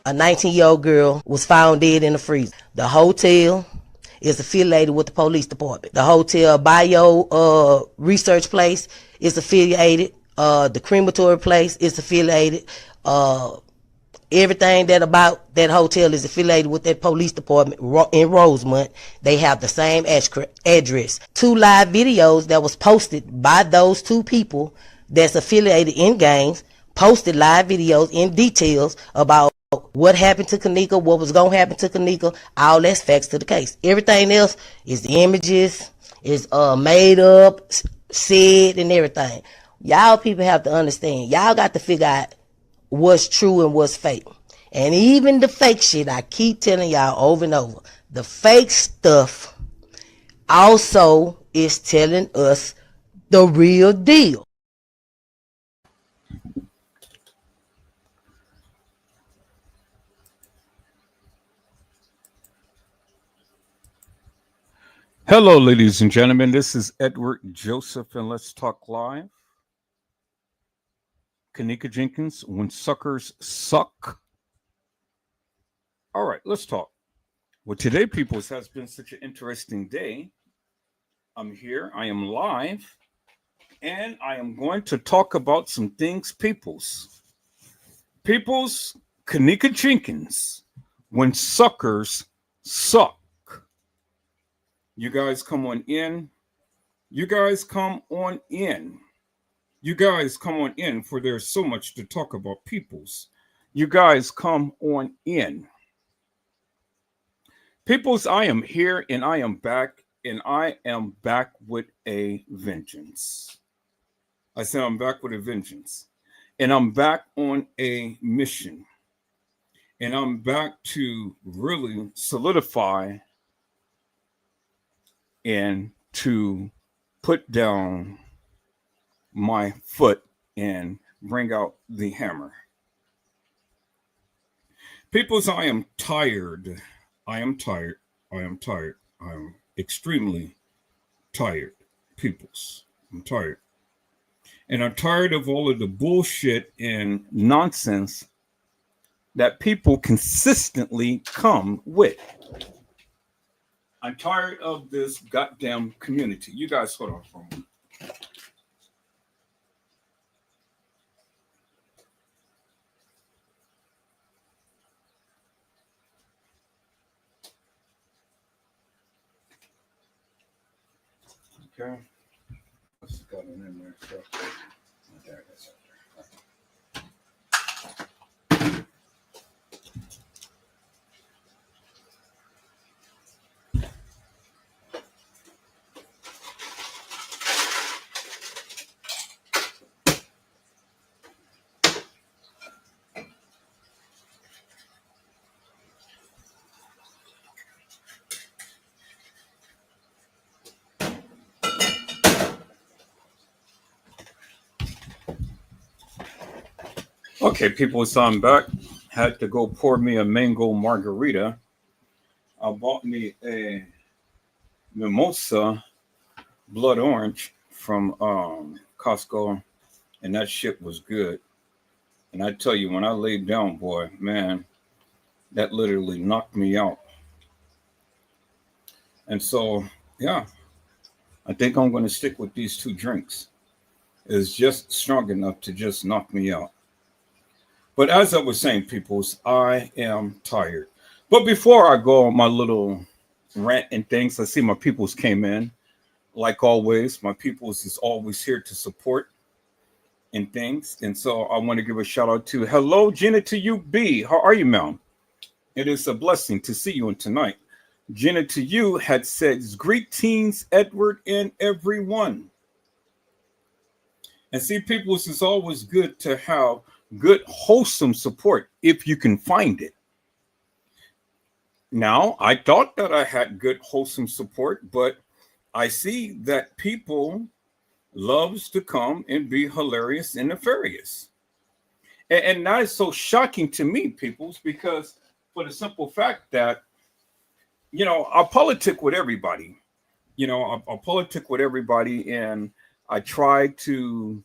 A 19-year-old girl was found dead in the freezer. The hotel is affiliated with the police department. The hotel bio research place is affiliated. The crematory place is affiliated. Everything that about that hotel is affiliated with that police department in Rosemont. They have the same address. 2 live videos that was posted by those 2 people that's affiliated in gangs, posted live videos in details about what happened to Kenneka, what was going to happen to Kenneka. All that's facts to the case. Everything else is the images, is made up, said, and everything. Y'all people have to understand. Y'all got to figure out what's true and what's fake. And even the fake shit, I keep telling y'all over and over, the fake stuff also is telling us the real deal. Hello, ladies and gentlemen. This is Edward Joseph, and let's talk live. Kenneka Jenkins, when suckers suck. All right, let's talk. Well, today, peoples, has been such an interesting day. I'm here, I am live, and I am going to talk about some things, peoples. Peoples, Kenneka Jenkins, when suckers suck. You guys come on in. You guys come on in. You guys come on in, for there's so much to talk about, peoples. You guys come on in. Peoples, I am here and I am back, and I am back with a vengeance. I said I'm back with a vengeance. And I'm back on a mission. And I'm back to really solidify and to put down my foot and bring out the hammer. Peoples, I am tired. I am tired. I am tired. I am extremely tired. Peoples, I'm tired. And I'm tired of all of the bullshit and nonsense that people consistently come with. I'm tired of this goddamn community. You guys hold on for a moment. Okay. What's got it in there? So, there it is. Okay, people, so I'm back. Had to go pour me a mango margarita. I bought me a mimosa blood orange from Costco, and that shit was good. And I tell you, when I laid down, boy, man, that literally knocked me out. And so, yeah, I think I'm going to stick with these 2 drinks. It's just strong enough to just knock me out. But as I was saying, peoples, I am tired. But before I go on my little rant and things, I see my peoples came in. Like always, my peoples is always here to support and things. And so I want to give a shout out to hello, Gina to you, B. How are you, ma'am? It is a blessing to see you tonight. Gina to you had said, greetings, Edward and everyone. And see, peoples, it's always good to have good, wholesome support if you can find it. Now, I thought that I had good, wholesome support, but I see that people loves to come and be hilarious and nefarious. And that is so shocking to me, peoples, because for the simple fact that, you know, I politic with everybody. You know, I politic with everybody, and I try to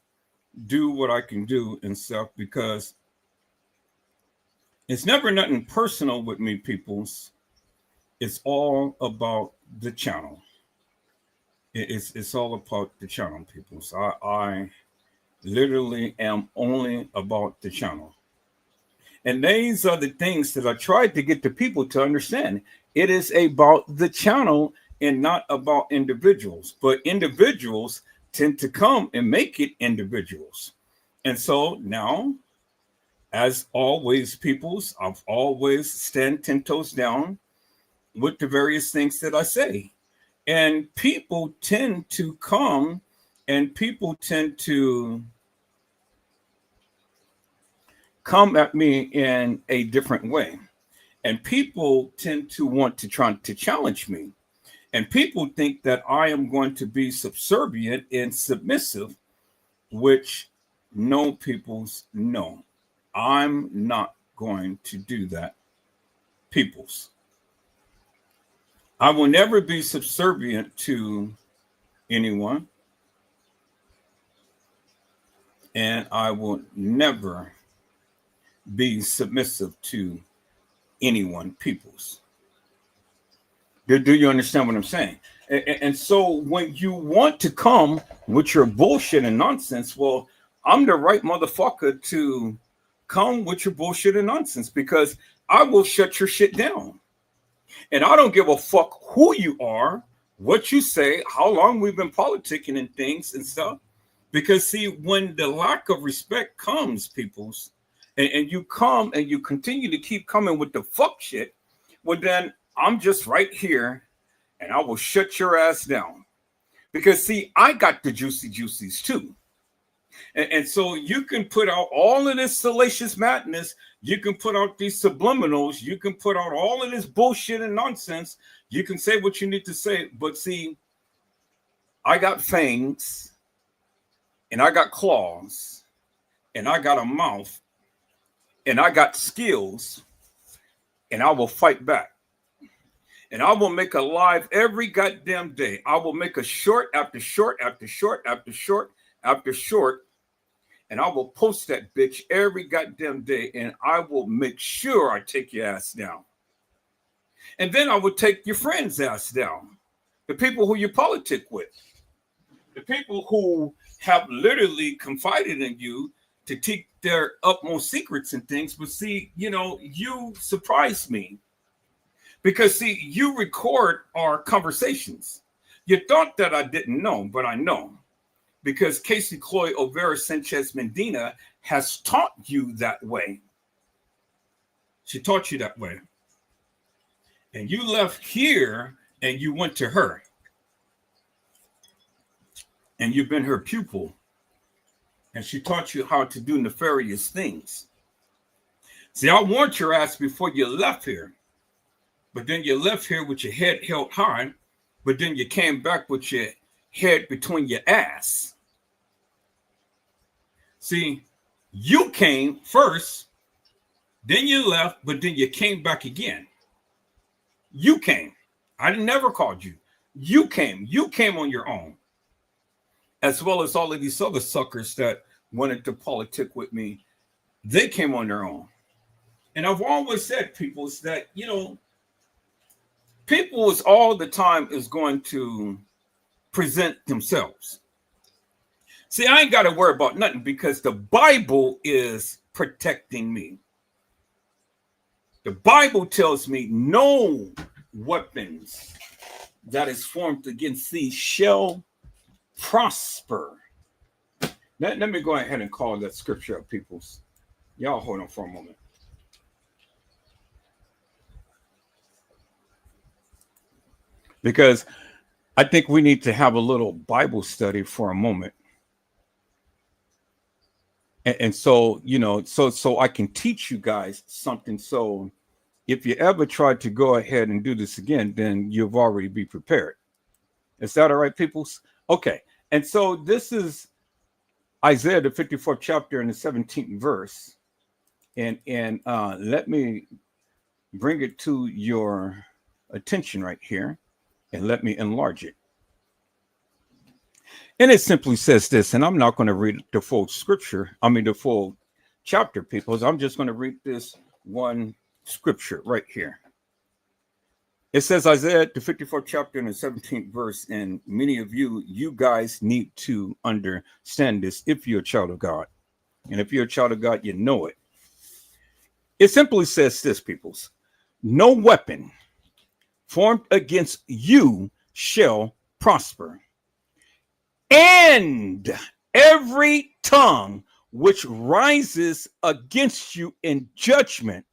do what I can do and stuff, because It's never nothing personal with me, peoples. It's all about the channel. It's all about the channel, peoples. I literally am only about the channel. And these are the things that I tried to get the people to understand. It is about the channel and not about individuals. But individuals tend to come and make it individuals. And so now, as always, peoples, I've always stand 10 toes down with the various things that I say. And people tend to come and people tend to come at me in a different way. And people tend to want to try to challenge me. And people think that I am going to be subservient and submissive, which no, peoples, no. I'm not going to do that, peoples. I will never be subservient to anyone. And I will never be submissive to anyone, peoples. Do you understand what I'm saying? And so when you want to come with your bullshit and nonsense, well, I'm the right motherfucker to come with your bullshit and nonsense, because I will shut your shit down. And I don't give a fuck who you are, what you say, how long we've been politicking and things and stuff. Because see, when the lack of respect comes, peoples, and you come and you continue to keep coming with the fuck shit, well then I'm just right here and I will shut your ass down. Because see, I got the juicy juicies too. And so you can put out all of this salacious madness, you can put out these subliminals, you can put out all of this bullshit and nonsense, you can say what you need to say, but see, I got fangs, and I got claws, and I got a mouth, and I got skills, and I will fight back. And I will make a live every goddamn day. I will make a short after short after short after short after short. And I will post that bitch every goddamn day. And I will make sure I take your ass down. And then I will take your friends' ass down. The people who you politic with. The people who have literally confided in you to take their utmost secrets and things. But see, you know, you surprised me. Because, see, you record our conversations. You thought that I didn't know, but I know. Because Casey Cloy Overa Sanchez Medina has taught you that way. She taught you that way. And you left here and you went to her. And you've been her pupil. And she taught you how to do nefarious things. See, I warned your ass before you left here. But then you left here with your head held high, but then you came back with your head between your ass. See, you came first, then you left, but then you came back again. You came. I never called you. You came. You came on your own. As well as all of these other suckers that wanted to politic with me. They came on their own. And I've always said, people, is that, you know, people is all the time is going to present themselves. See, I ain't got to worry about nothing because the Bible is protecting me. The Bible tells me no weapons that is formed against thee shall prosper. Let me go ahead and call that scripture up, peoples. Y'all hold on for a moment. Because I think we need to have a little Bible study for a moment. And so, you know, so I can teach you guys something. So if you ever try to go ahead and do this again, then you've already be prepared. Is that all right, peoples? Okay. And so this is Isaiah, the 54th chapter and the 17th verse. And let me bring it to your attention right here. And let me enlarge it. And it simply says this, and I'm not going to read the full scripture. I mean, the full chapter, people. I'm just going to read this one scripture right here. It says Isaiah, the 54th chapter and the 17th verse, and many of you guys need to understand this if you're a child of God. And if you're a child of God, you know it. It simply says this, peoples. No weapon formed against you shall prosper. And every tongue which rises against you in judgment,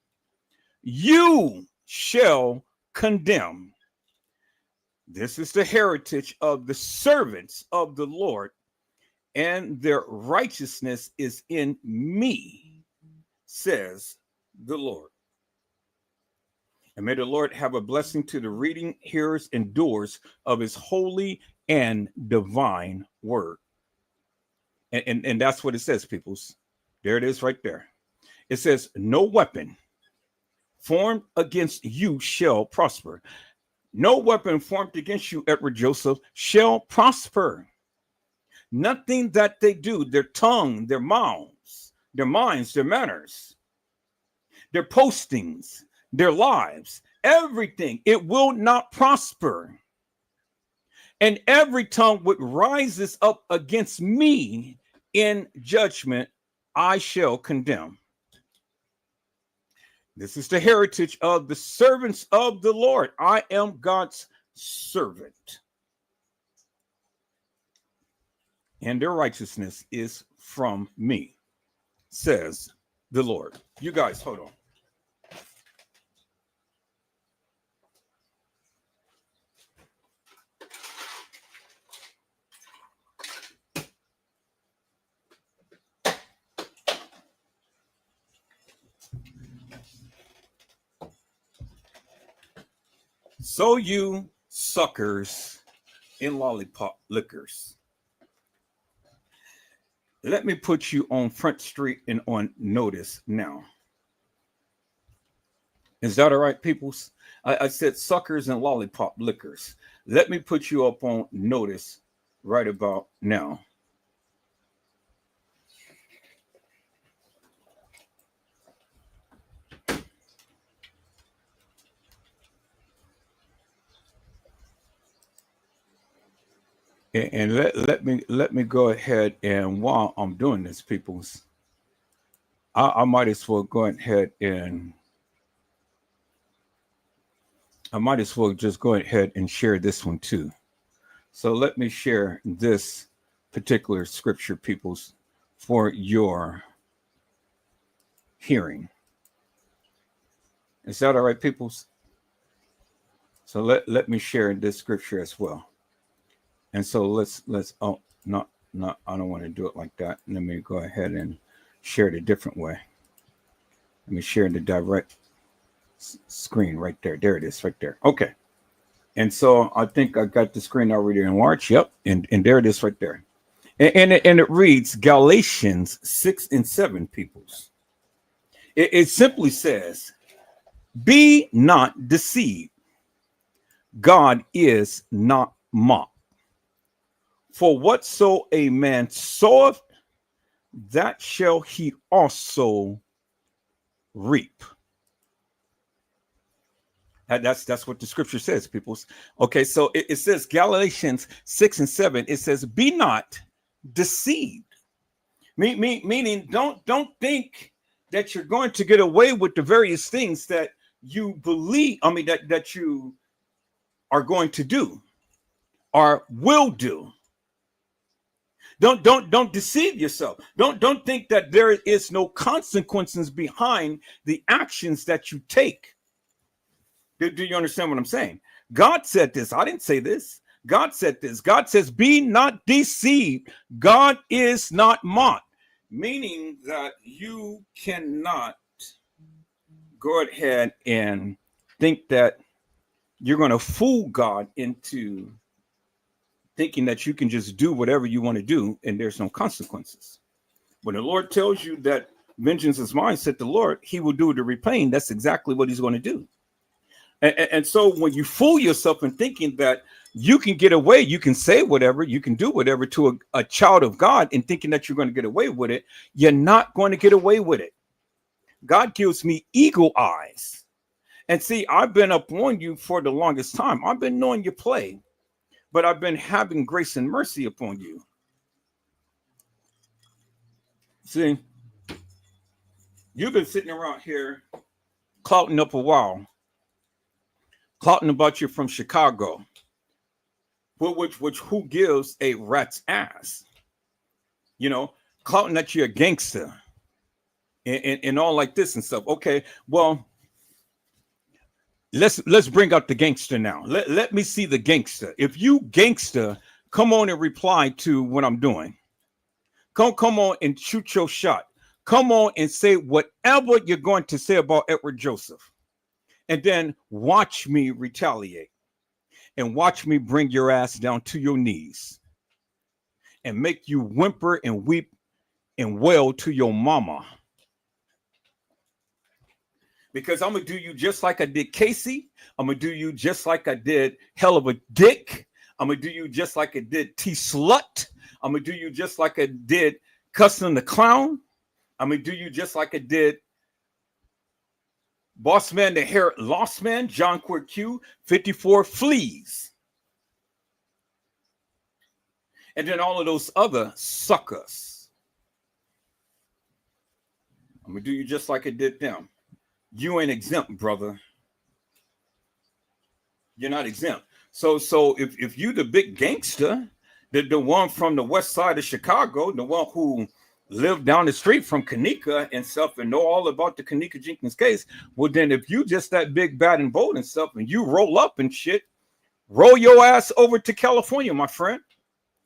you shall condemn. This is the heritage of the servants of the Lord, and their righteousness is in me, says the Lord. And may the Lord have a blessing to the reading, hearers, and doers of his holy and divine word. And that's what it says, peoples. There it is right there. It says, no weapon formed against you shall prosper. No weapon formed against you, Edward Joseph, shall prosper. Nothing that they do, their tongue, their mouths, their minds, their manners, their postings, their lives, everything, it will not prosper. And every tongue which rises up against me in judgment, I shall condemn. This is the heritage of the servants of the Lord. I am God's servant. And their righteousness is from me, says the Lord. You guys, hold on. So you suckers in lollipop liquors, let me put you on Front Street and on notice now. Is that all right, peoples? I said suckers and lollipop liquors. Let me put you up on notice right about now. And let me go ahead, and while I'm doing this, peoples, I might as well go ahead and just go ahead and share this one too. So let me share this particular scripture, peoples, for your hearing. Is that all right, peoples? So let me share this scripture as well. And so let's oh, not I don't want to do it like that. Let me go ahead and share it a different way. Let me share the direct screen right there. There it is right there. Okay. And so I think I got the screen already enlarged. Yep. And there it is right there. And it reads Galatians 6:7, peoples. It simply says, be not deceived. God is not mocked. For whatso a man soweth, that shall he also reap. That's what the scripture says, people. Okay, so it says Galatians 6:7. It says, "Be not deceived." Meaning, don't think that you're going to get away with the various things that you believe. I mean, that you are going to do or will do. Don't deceive yourself. Don't think that there is no consequences behind the actions that you take. Do you understand what I'm saying? God said this. I didn't say this. God said this. God says, be not deceived. God is not mocked. Meaning that you cannot go ahead and think that you're going to fool God into thinking that you can just do whatever you want to do and there's no consequences. When the Lord tells you that vengeance is mine, said the Lord, he will do the repaying. That's exactly what he's going to do. And so when you fool yourself in thinking that you can get away, you can say whatever, you can do whatever to a child of God and thinking that you're going to get away with it, you're not going to get away with it. God gives me eagle eyes. And see, I've been up on you for the longest time. I've been knowing you play, but I've been having grace and mercy upon you. See, you've been sitting around here clouting up a while, clouting about you from Chicago, which who gives a rat's ass? You know, clouting that you're a gangster and all like this and stuff. Okay, well, let's bring out the gangster now. Let me see the gangster. If you gangster, come on and reply to what I'm doing. Come on and shoot your shot. Come on and say whatever you're going to say about Edward Joseph. And then watch me retaliate. And watch me bring your ass down to your knees. And make you whimper and weep and wail to your mama. Because I'm going to do you just like I did Casey. I'm going to do you just like I did Hell of a Dick. I'm going to do you just like I did T-Slut. I'm going to do you just like I did Cussing the Clown. I'm going to do you just like I did Boss Man, the Hair Lost Man, John Quick Q, 54 Fleas. And then all of those other suckers. I'm going to do you just like I did them. You ain't exempt, brother. You're not exempt. So if you the big gangster, the one from the west side of Chicago, the one who lived down the street from Kenneka and stuff and know all about the Kenneka Jenkins case, well then if you just that big, bad, and bold and stuff and you roll up and shit, roll your ass over to California, my friend.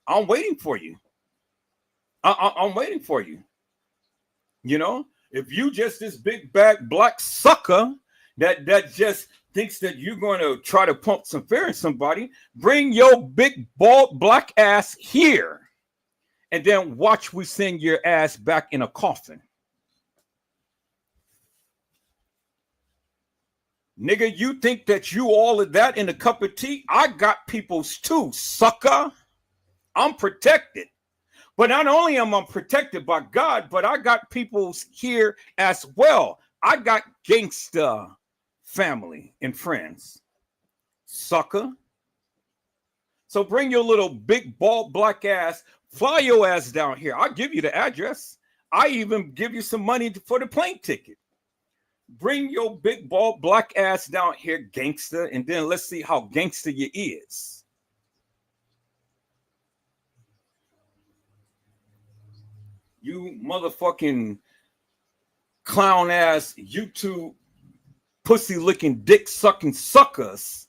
I'm waiting for you. I'm waiting for you. You know? If you just this big bad black sucker that just thinks that you're going to try to pump some fear in somebody, bring your big bald black ass here, and then watch we send your ass back in a coffin. Nigga, you think that you all of that in a cup of tea? I got people's too, sucker. I'm protected. But not only am I protected by God, but I got people's here as well. I got gangster family and friends. Sucker. So bring your little big bald black ass, fly your ass down here. I'll give you the address. I even give you some money for the plane ticket. Bring your big bald black ass down here, gangster, and then let's see how gangster you is. You motherfucking clown ass YouTube pussy licking dick sucking suckers.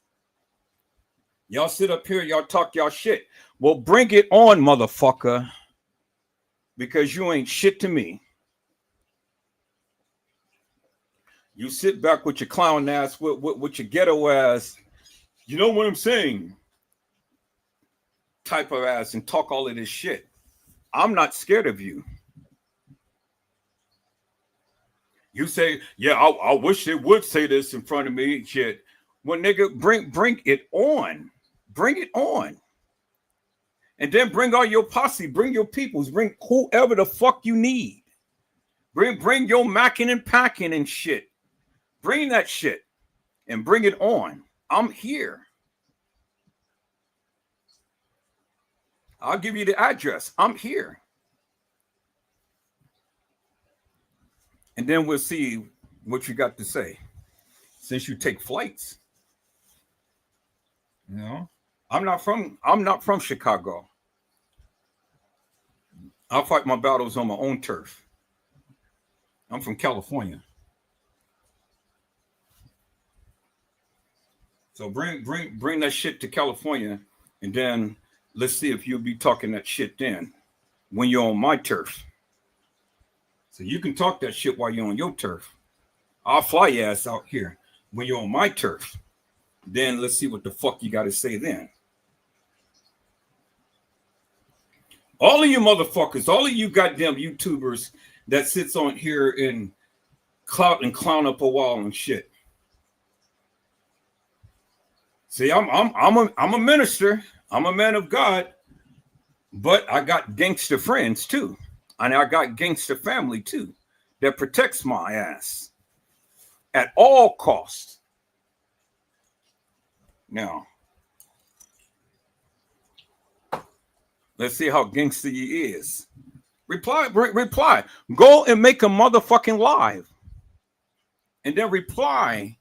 Y'all sit up here, y'all talk y'all shit. Well, bring it on, motherfucker. Because you ain't shit to me. You sit back with your clown ass, with your ghetto ass. You know what I'm saying? Type of ass and talk all of this shit. I'm not scared of you. You say, yeah, I wish they would say this in front of me. Shit. Well, nigga, bring it on. Bring it on. And then bring all your posse. Bring your peoples. Bring whoever the fuck you need. Bring your macking and packing and shit. Bring that shit. And bring it on. I'm here. I'll give you the address. I'm here. And then we'll see what you got to say. Since you take flights. You know, I'm not from Chicago. I'll fight my battles on my own turf. I'm from California. So bring that shit to California, and then let's see if you'll be talking that shit then when you're on my turf. So you can talk that shit while you're on your turf. I'll fly your ass out here when you're on my turf. Then let's see what the fuck you got to say then. All of you motherfuckers, all of you goddamn YouTubers that sits on here and clown up a wall and shit. See, I'm a minister. I'm a man of God, but I got gangster friends too. And I got gangster family too that protects my ass at all costs. Now, let's see how gangster he is. Reply. Go and make a motherfucking live. And then reply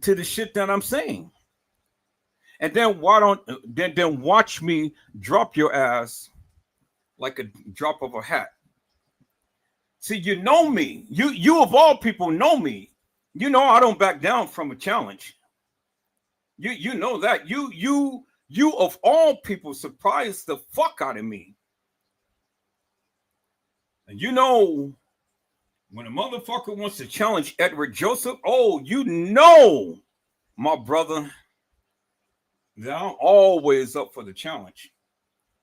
to the shit that I'm saying. And then then watch me drop your ass like a drop of a hat. See, you know me. You of all people know me. You know I don't back down from a challenge. You know that. You of all people surprised the fuck out of me. And you know, when a motherfucker wants to challenge Edward Joseph, oh, you know, my brother, that I'm always up for the challenge.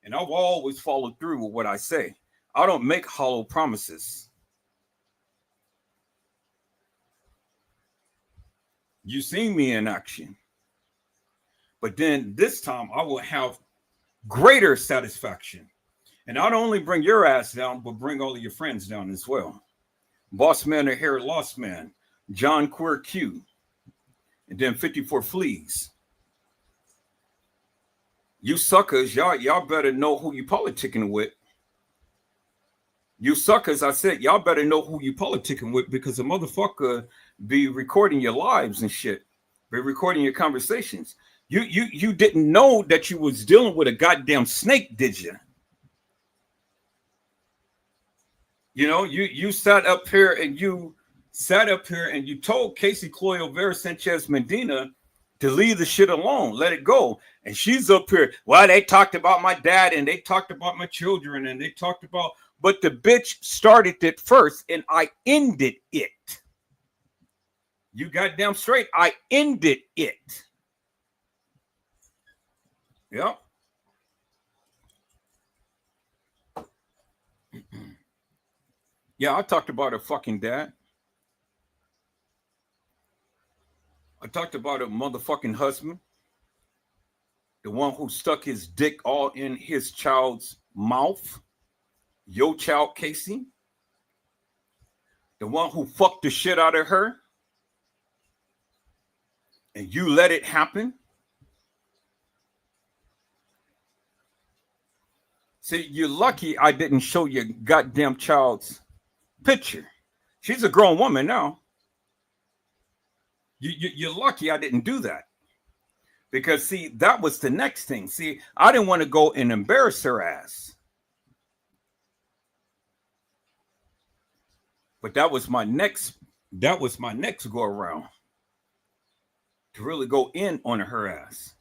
And I've always followed through with what I say. I don't make hollow promises. You seen me in action. But then this time I will have greater satisfaction. And not only bring your ass down, but bring all of your friends down as well. Boss Man or Hair Lost Man, John Queer Q, and then 54 Fleas. You suckers, y'all better know who you politicking with. You suckers, I said, y'all better know who you politicking with, because a motherfucker be recording your lives and shit, be recording your conversations. You didn't know that you was dealing with a goddamn snake, did you? You know, you sat up here and you told Casey Cloyo Vera Sanchez Medina to leave the shit alone, let it go. And she's up here, well, they talked about my dad and they talked about my children and they talked about, but the bitch started it first and I ended it. You goddamn straight, I ended it. Yep. Yeah, I talked about her fucking dad. I talked about her motherfucking husband. The one who stuck his dick all in his child's mouth. Your child, Casey. The one who fucked the shit out of her. And you let it happen. See, you're lucky I didn't show your goddamn child's picture. She's a grown woman now. You're lucky I didn't do that. Because, see, that was the next thing. See, I didn't want to go and embarrass her ass. But that was my next go around. To really go in on her ass.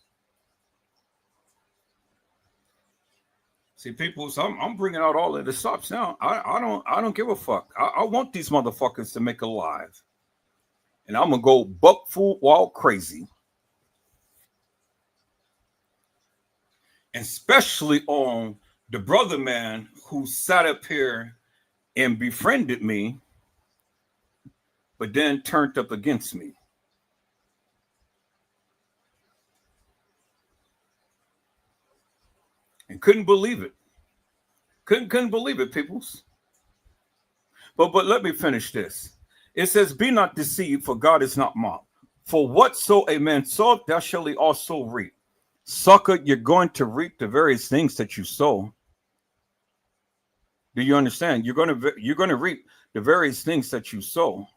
See, people, so I'm bringing out all of the stops now. I don't give a fuck. I want these motherfuckers to make a live. And I'm going to go buck fool wild crazy. Especially on the brother man who sat up here and befriended me, but then turned up against me. And couldn't believe it. Couldn't believe it, peoples. But let me finish this. It says, be not deceived, for God is not mocked. For whatso a man soweth, that shall he also reap. Sucker, you're going to reap the various things that you sow. Do you understand? You're going to reap the various things that you sow.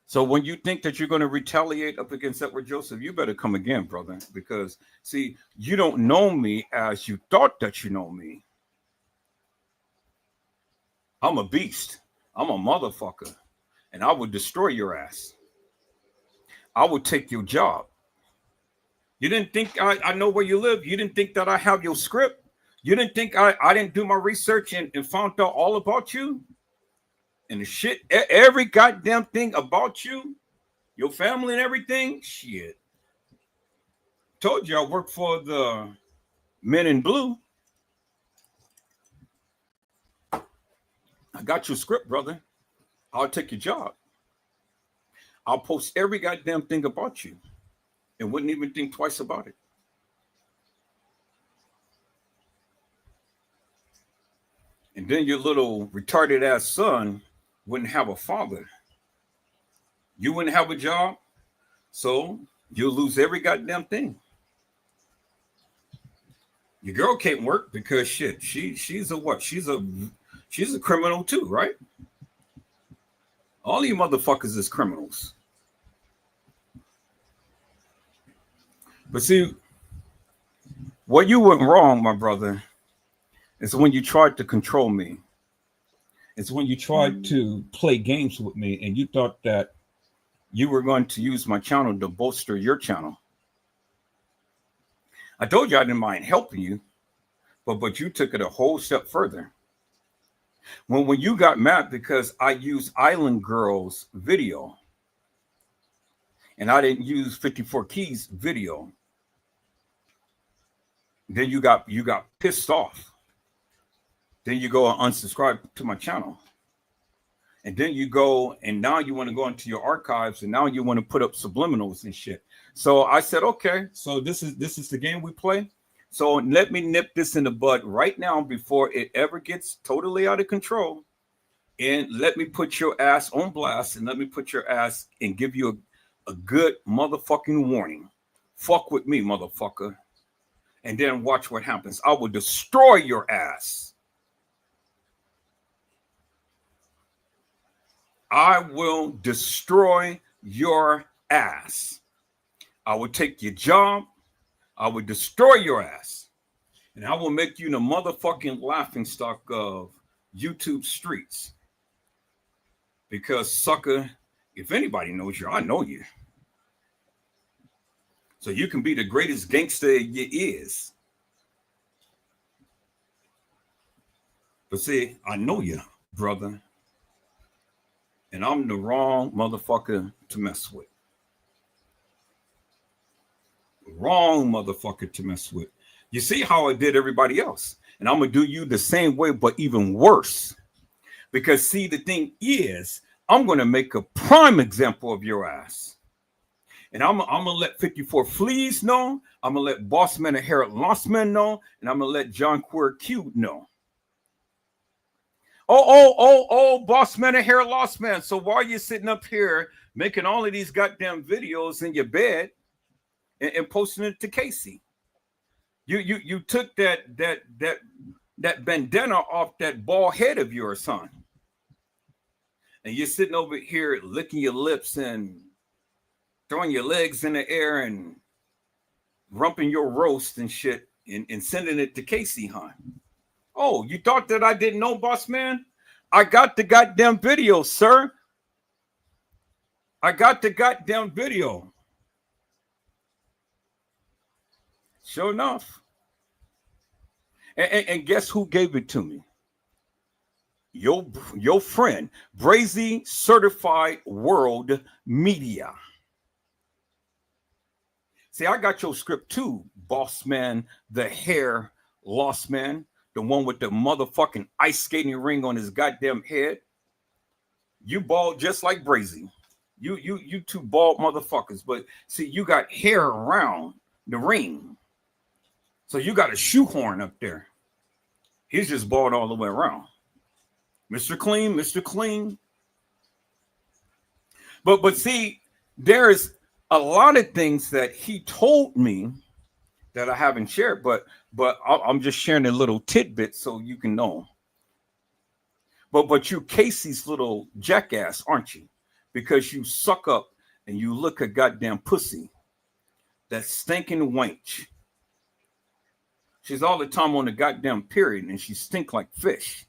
So when you think that you're going to retaliate up against Edward Joseph, you better come again, brother. Because, see, you don't know me as you thought that you know me. I'm a beast. I'm a motherfucker. And I would destroy your ass. I would take your job. You didn't think I know where you live. You didn't think that I have your script. You didn't think I didn't do my research and found out all about you. And the shit, every goddamn thing about you, your family and everything, shit. Told you I work for the Men in Blue. I got your script, brother. I'll take your job. I'll post every goddamn thing about you and wouldn't even think twice about it. And then your little retarded ass son wouldn't have a father. You wouldn't have a job. So you'll lose every goddamn thing. Your girl can't work because shit, she's a what? She's a criminal too, right? All you motherfuckers is criminals. But see, what you went wrong, my brother, is when you tried to control me. It's when you tried to play games with me and you thought that you were going to use my channel to bolster your channel. I told you I didn't mind helping you, but you took it a whole step further. When you got mad because I used Island Girls video and I didn't use 54 Keys video, then you got pissed off. Then you go and unsubscribe to my channel. And then you go and now you want to go into your archives and now you want to put up subliminals and shit. So I said, okay, so this is the game we play. So let me nip this in the bud right now before it ever gets totally out of control. And let me put your ass on blast and let me put your ass and give you a good motherfucking warning. Fuck with me, motherfucker. And then watch what happens. I will destroy your ass. I will destroy your ass. I will take your job. I will destroy your ass. And I will make you the motherfucking laughingstock of YouTube streets. Because, sucker, if anybody knows you, I know you. So you can be the greatest gangster you is. But see, I know you, brother. And I'm the wrong motherfucker to mess with. Wrong motherfucker to mess with. You see how I did everybody else. And I'm going to do you the same way, but even worse. Because see, the thing is, I'm going to make a prime example of your ass. And I'm going to let 54 Fleas know. I'm going to let Bossman and Harold Lossman know. And I'm going to let John Queer Q know. Oh, Bossman and Harold Lossman. So while you're sitting up here making all of these goddamn videos in your bed and posting it to Casey, you took that bandana off that bald head of yours, son. And you're sitting over here licking your lips and throwing your legs in the air and rumping your roast and shit and sending it to Casey, huh? Oh, you thought that I didn't know, boss man? I got the goddamn video, sir. I got the goddamn video. Sure enough. And guess who gave it to me? Your friend, Brazy Certified World Media. See, I got your script too, boss man, the hair lost man, the one with the motherfucking ice skating ring on his goddamn head. You bald just like Brazy. You two bald motherfuckers, but see, you got hair around the ring. So you got a shoehorn up there. He's just bald all the way around. Mr. Clean, Mr. Clean. But see, there's a lot of things that he told me that I haven't shared, but I'm just sharing a little tidbit so you can know. But you Casey's little jackass, aren't you? Because you suck up and you look a goddamn pussy. That stinking wench. She's all the time on the goddamn period and she stink like fish.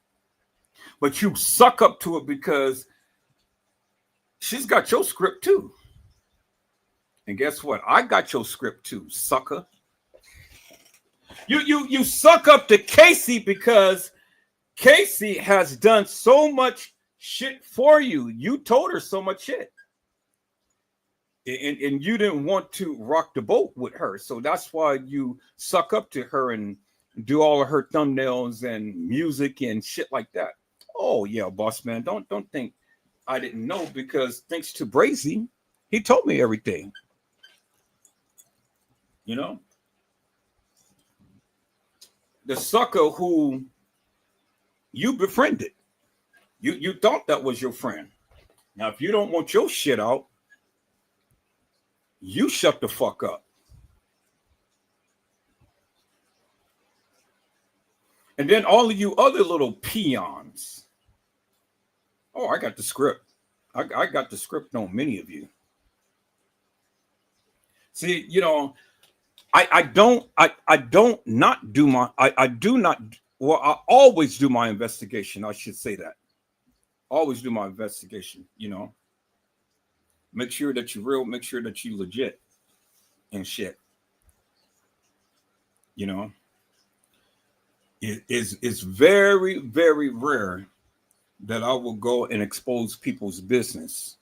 But you suck up to it because she's got your script too. And guess what? I got your script too, sucker. You suck up to Casey because Casey has done so much shit for you. You told her so much shit. And you didn't want to rock the boat with her. So that's why you suck up to her and do all of her thumbnails and music and shit like that. Oh, yeah, boss man. Don't think I didn't know, because thanks to Brazy, he told me everything. You know? The sucker who you befriended. You thought that was your friend. Now, if you don't want your shit out, you shut the fuck up. And then all of you other little peons. Oh, I got the script. I got the script on many of you. See, you know, I do not, well, I always do my investigation. I should say that. Always do my investigation, you know. Make sure that you're real, make sure that you legit and shit. You know. It's very, very rare that I will go and expose people's business.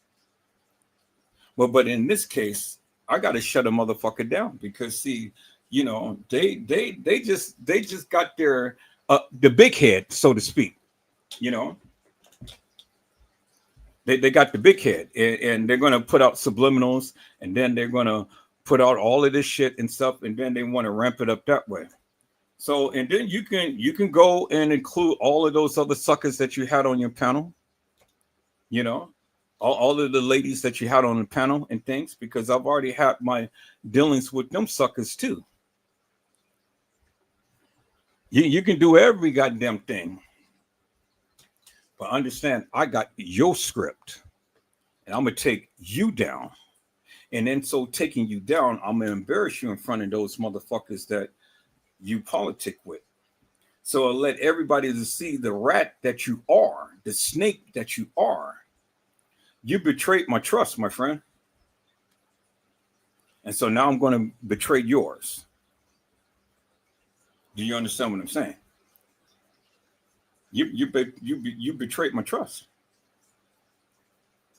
But in this case, I gotta shut a motherfucker down because see, you know, they just got their the big head, so to speak, you know. They got the big head and they're gonna put out subliminals and then they're gonna put out all of this shit and stuff, and then they want to ramp it up that way. So, and then you can go and include all of those other suckers that you had on your panel, you know, all of the ladies that you had on the panel and things, because I've already had my dealings with them suckers too. You can do every goddamn thing. But understand, I got your script and I'm going to take you down. And then so taking you down, I'm going to embarrass you in front of those motherfuckers that you politic with. So I'll let everybody to see the rat that you are, the snake that you are. You betrayed my trust, my friend. And so now I'm going to betray yours. Do you understand what I'm saying? You betrayed my trust.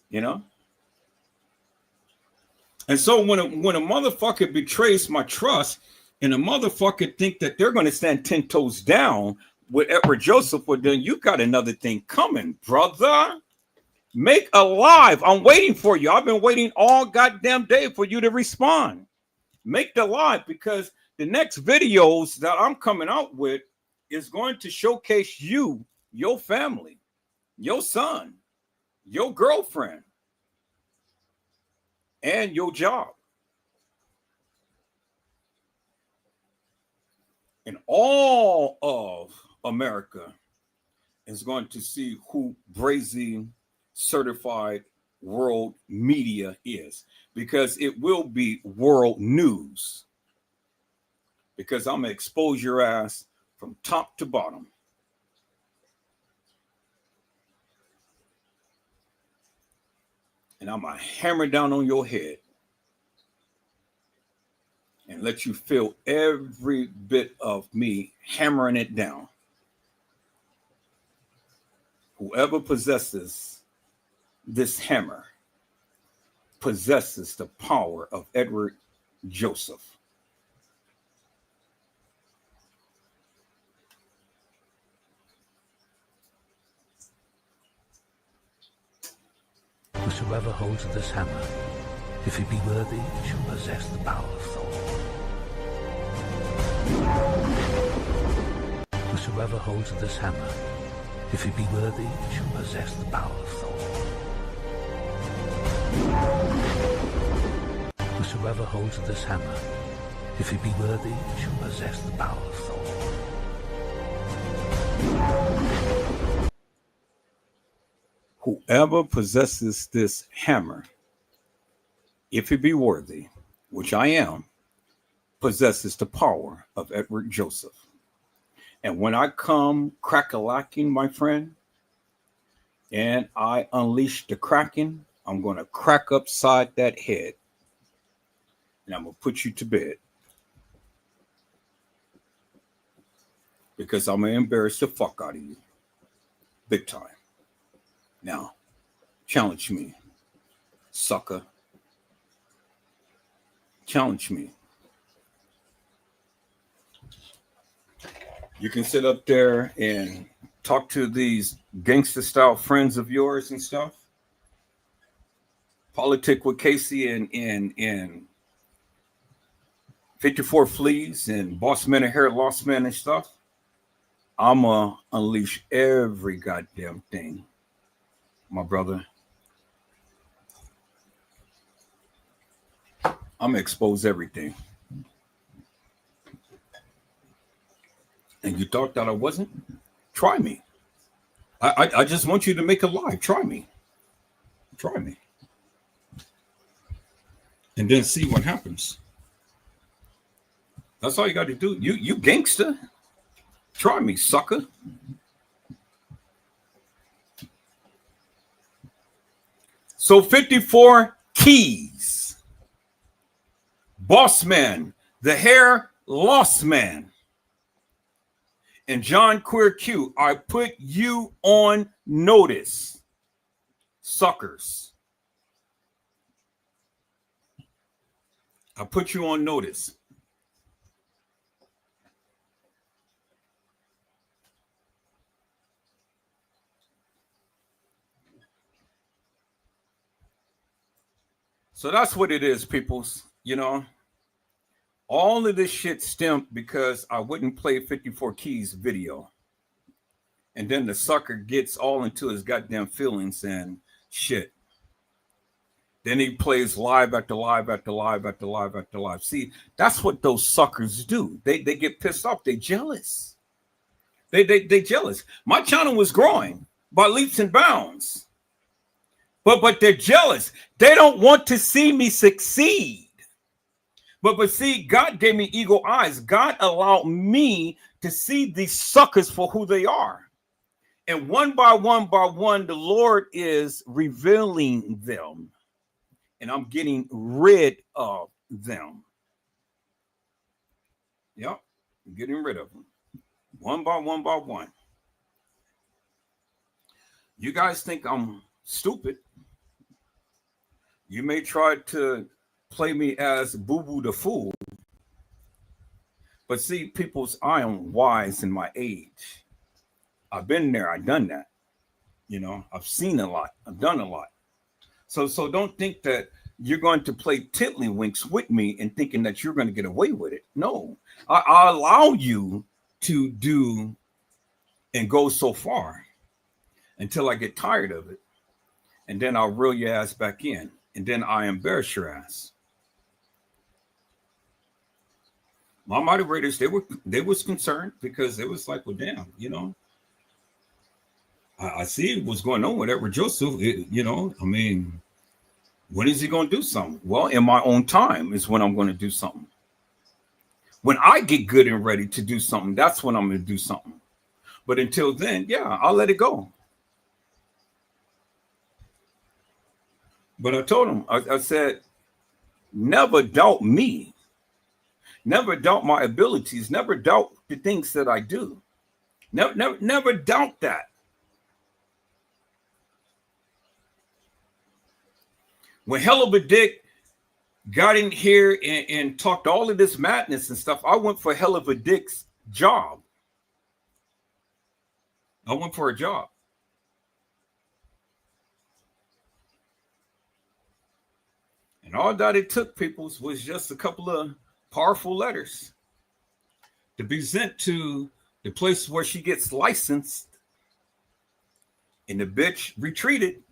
You know? And so when a motherfucker betrays my trust, and a motherfucker think that they're going to stand 10 toes down with Edward Joseph, well, then you got another thing coming, brother. Make a live. I'm waiting for you. I've been waiting all goddamn day for you to respond. Make the live, because the next videos that I'm coming out with is going to showcase you, your family, your son, your girlfriend, and your job. And all of America is going to see who Brazy certified world media is, because it will be world news. Because I'm going to expose your ass from top to bottom. And I'm going to hammer down on your head and let you feel every bit of me hammering it down. Whoever possesses this hammer possesses the power of Edward Joseph. Whosoever holds this hammer, if he be worthy, shall possess the power of Thor. Whosoever holds this hammer, if he be worthy, shall possess the power of Thor. Whosoever holds this hammer, if he be worthy, shall possess the power of Thor. Whoever possesses this hammer, if he be worthy, which I am, possesses the power of Edward Joseph. And when I come crack-a-lacking, my friend, and I unleash the kraken, I'm going to crack upside that head. And I'm going to put you to bed. Because I'm going to embarrass the fuck out of you. Big time. Now, challenge me, sucker. Challenge me. You can sit up there and talk to these gangster style friends of yours and stuff. Politic with Casey and 54 Fleas and Boss Men and Hair Lost Men and stuff. I'ma unleash every goddamn thing, my brother. I'm gonna expose everything. And you thought that I wasn't? Try me. I just want you to make a live. Try me. Try me. And then see what happens. That's all you got to do. You gangster. Try me, sucker. So 54 keys. Boss man, the hair lost man. And John Queer Q, I put you on notice. Suckers. I put you on notice. So that's what it is, peoples. You know, all of this shit stemmed because I wouldn't play 54 Keys video. And then the sucker gets all into his goddamn feelings and shit. Then he plays live after live after live after live after live. See, that's what those suckers do. They get pissed off. They jealous. They jealous. My channel was growing by leaps and bounds. But they're jealous. They don't want to see me succeed. But see, God gave me eagle eyes. God allowed me to see these suckers for who they are. And one by one, the Lord is revealing them. And I'm getting rid of them. Yep, I'm getting rid of them. One by one. You guys think I'm stupid. You may try to play me as Boo Boo the Fool. But see, peoples, I am wise in my age. I've been there. I've done that. You know, I've seen a lot. I've done a lot. So don't think that you're going to play tiddlywinks with me and thinking that you're going to get away with it. No, I allow you to do and go so far until I get tired of it. And then I'll reel your ass back in. And then I embarrass your ass. My moderators, they was concerned because it was like, well, damn, you know, I see what's going on with Edward Joseph. You know, I mean, when is he going to do something? Well, in my own time is when I'm going to do something. When I get good and ready to do something, that's when I'm going to do something. But until then, yeah, I'll let it go. But I told him, I said, never doubt me. Never doubt my abilities. Never doubt the things that I do. Never doubt that. When Hell of a Dick got in here and talked all of this madness and stuff, I went for Hell of a Dick's job. I went for a job. And all that it took, peoples, was just a couple of powerful letters to be sent to the place where she gets licensed. And the bitch retreated.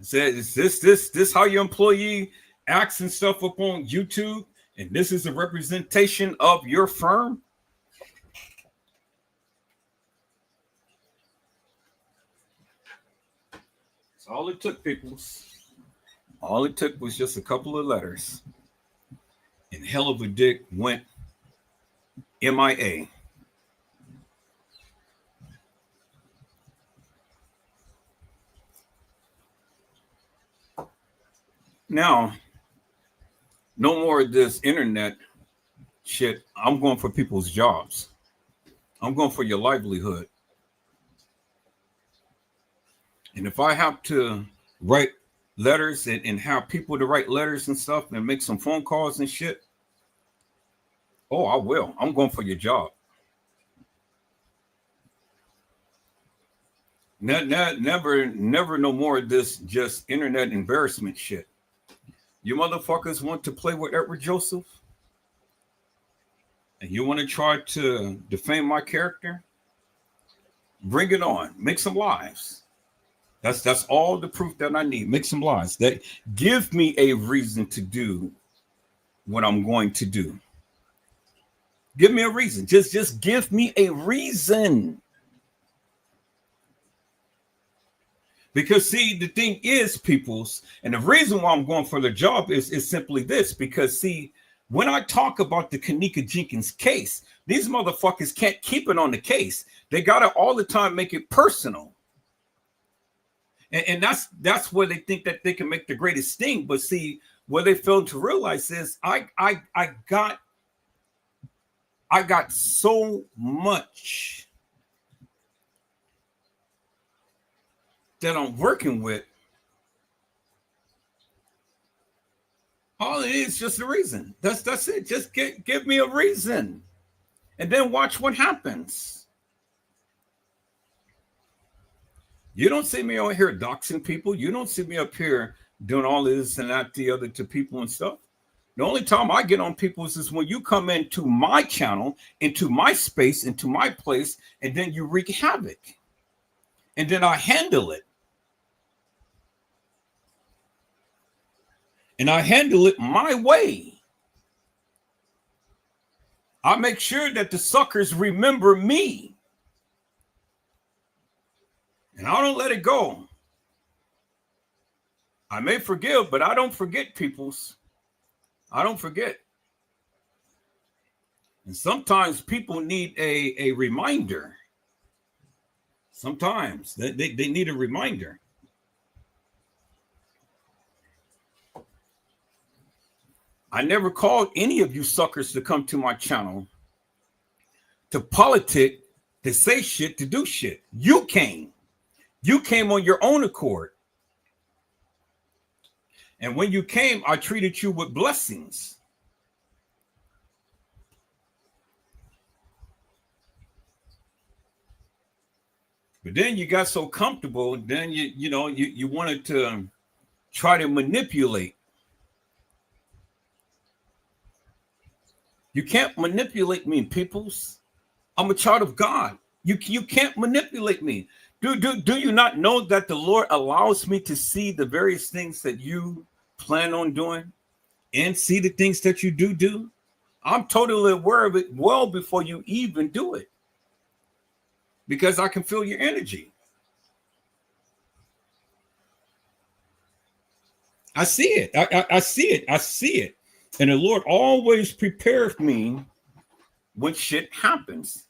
Said, is this how your employee acts and stuff up on YouTube? And this is a representation of your firm? That's all it took, people. All it took was just a couple of letters. And Hell of a Dick went MIA. Now, no more of this internet shit. I'm going for people's jobs. I'm going for your livelihood. And if I have to write letters and have people to write letters and stuff and make some phone calls and shit, oh, I will. I'm going for your job. Never no more of this just internet embarrassment shit. You motherfuckers want to play with Edward Joseph? and you want to try to defame my character, bring it on. Make some lies. That's all the proof that I need. Make some lies. That give me a reason to do what I'm going to do. Give me a reason. Just give me a reason. Because see, the thing is, peoples, and the reason why I'm going for the job is simply this. Because see, when I talk about the Kenneka Jenkins case, these motherfuckers can't keep it on the case. They gotta all the time make it personal. And that's where they think that they can make the greatest sting. But see, what they fail to realize is I got so much that I'm working with. All it is just a reason. That's it. Just give me a reason, and then watch what happens. You don't see me out here doxing people. You don't see me up here doing all this and that, the other to people and stuff. The only time I get on people is when you come into my channel, into my space, into my place, and then you wreak havoc. And then I handle it. And I handle it my way. I make sure that the suckers remember me. And I don't let it go. I may forgive, but I don't forget, peoples. I don't forget. And sometimes people need a reminder. Sometimes they need a reminder. I never called any of you suckers to come to my channel to politic, to say shit, to do shit. You came. You came on your own accord. And when you came, I treated you with blessings. But then you got so comfortable, and then you wanted to try to manipulate. You can't manipulate me, peoples. I'm a child of God. You can't manipulate me. Do you not know that the Lord allows me to see the various things that you plan on doing and see the things that you do? I'm totally aware of it well before you even do it, because I can feel your energy. I see it. I see it. I see it. And the Lord always prepares me when shit happens.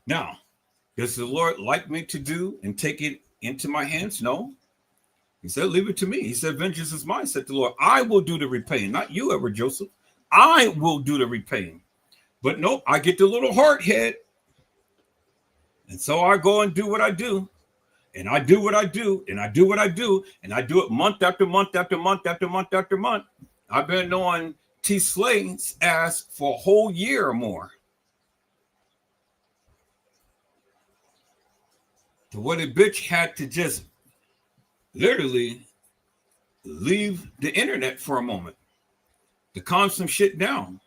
Now, does the Lord like me to do and take it into my hands? No. He said, leave it to me. He said, vengeance is mine, said the Lord. I will do the repaying. Not you, ever, Joseph. I will do the repaying. But nope, I get the little hard head. And so I go and do what I do. And I do what I do. And I do what I do. And I do it month after month after month after month after month. I've been on T. Slade's ass for a whole year or more. To what a bitch had to just literally leave the internet for a moment to calm some shit down.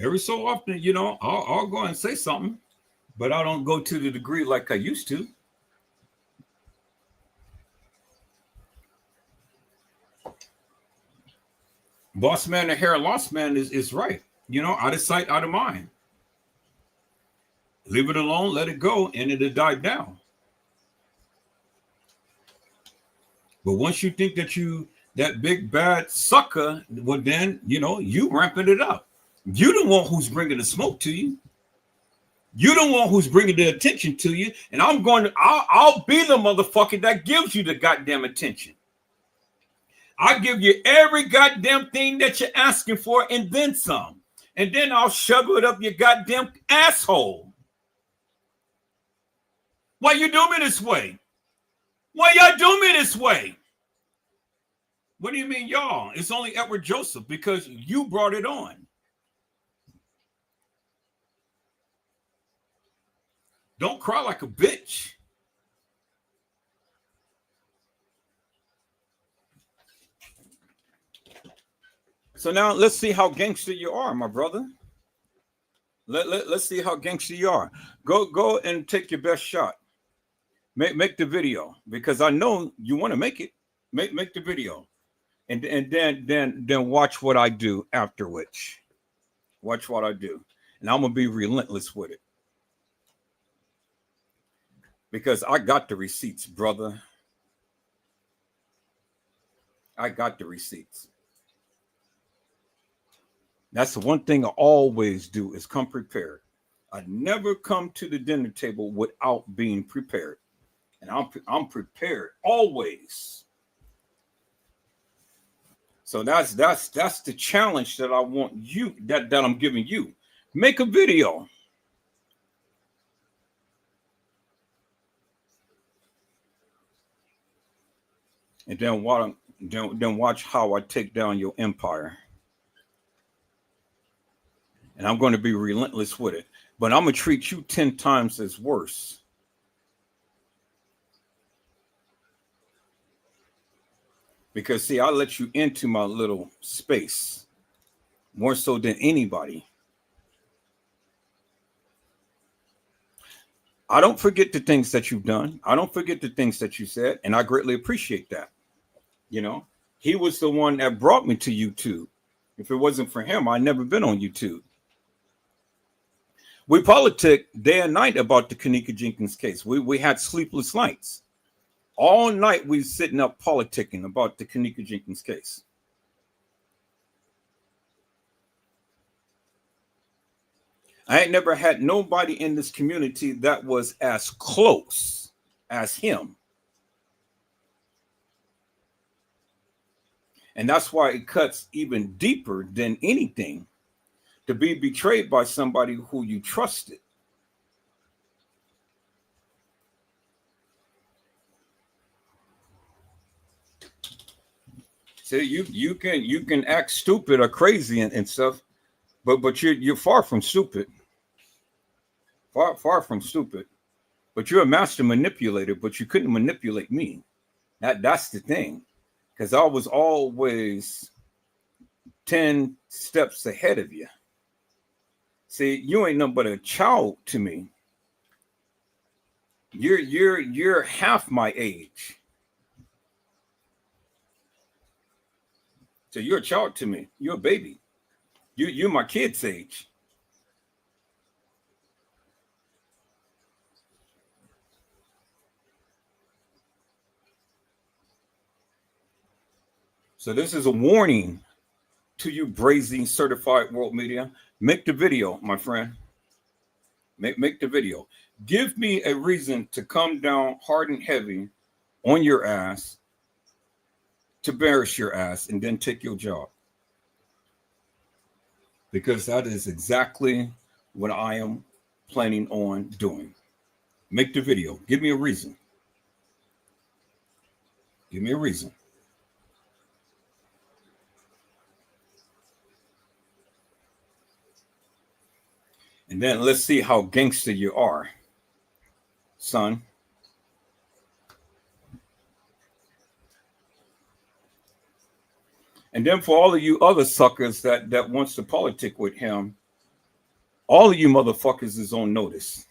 Every so often, I'll go and say something, but I don't go to the degree like I used to. Boss man, the hair loss man is right. Out of sight, out of mind. Leave it alone, let it go, and it'll die down. But once you think that big bad sucker, well then, you ramping it up. You the one who's bringing the smoke to you. You the one who's bringing the attention to you. And I'll be the motherfucker that gives you the goddamn attention. I give you every goddamn thing that you're asking for and then some. And then I'll shove it up your goddamn asshole. Why you do me this way? Why y'all do me this way? What do you mean, y'all? It's only Edward Joseph because you brought it on. Don't cry like a bitch. So now let's see how gangster you are, my brother. Let's see how gangster you are. Go and take your best shot. Make the video, because I know you want to make it. Make the video, and then watch what I do after which. Watch what I do, and I'm gonna be relentless with it, because I got the receipts, brother. I got the receipts. That's the one thing I always do, is come prepared. I never come to the dinner table without being prepared, and I'm prepared always. So that's the challenge that I want you, that I'm giving you. Make a video. And then watch how I take down your empire. And I'm going to be relentless with it. But I'm going to treat you 10 times as worse. Because, see, I let you into my little space more so than anybody. I don't forget the things that you've done. I don't forget the things that you said. And I greatly appreciate that. You know, he was the one that brought me to YouTube. If it wasn't for him, I'd never been on YouTube. We politic day and night about the Kenneka Jenkins case. We had sleepless nights. All night we sitting up politicking about the Kenneka Jenkins case. I ain't never had nobody in this community that was as close as him. And that's why it cuts even deeper than anything, to be betrayed by somebody who you trusted. See, you can act stupid or crazy and stuff, but you're far from stupid. Far from stupid. But you're a master manipulator, but you couldn't manipulate me. That's the thing. Because I was always 10 steps ahead of you. See, you ain't nothing but a child to me. You're half my age. So you're a child to me. You're a baby. You're my kid's age. So this is a warning to you brazen certified world media. Make the video, my friend. Make the video. Give me a reason to come down hard and heavy on your ass, to embarrass your ass, and then take your job. Because that is exactly what I am planning on doing. Make the video. Give me a reason. Give me a reason. And then let's see how gangster you are, son. And then for all of you other suckers that wants to politic with him, all of you motherfuckers is on notice.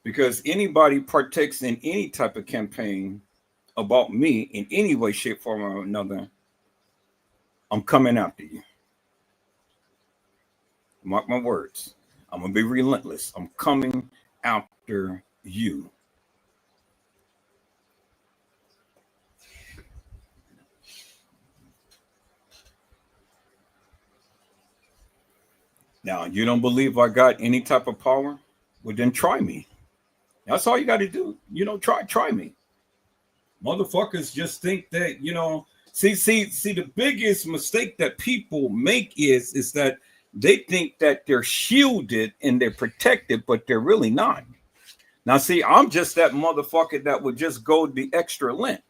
Because anybody partakes in any type of campaign about me in any way, shape, form, or another, I'm coming after you. Mark my words. I'm going to be relentless. I'm coming after you. Now, you don't believe I got any type of power? Well, then try me. That's all you got to do. Try me. Motherfuckers just think that, see, the biggest mistake that people make is that they think that they're shielded and they're protected, but they're really not. Now, see, I'm just that motherfucker that would just go the extra length.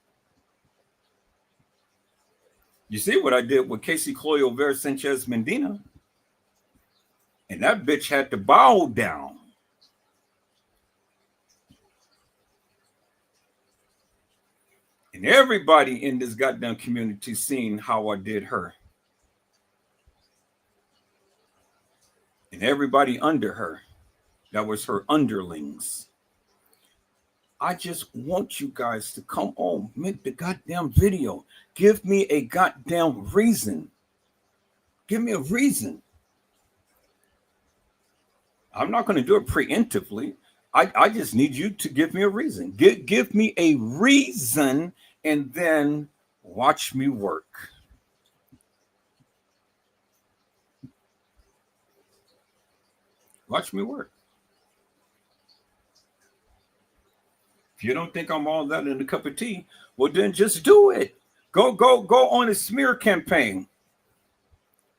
You see what I did with Casey Cloyo Vera Sanchez Medina? And that bitch had to bow down. And everybody in this goddamn community seen how I did her. And everybody under her, that was her underlings. I just want you guys to come on, make the goddamn video. Give me a goddamn reason. Give me a reason. I'm not going to do it preemptively. I just need you to give me a reason. Give me a reason and then watch me work. Watch me work. If you don't think I'm all that in a cup of tea, well, then just do it. Go on a smear campaign.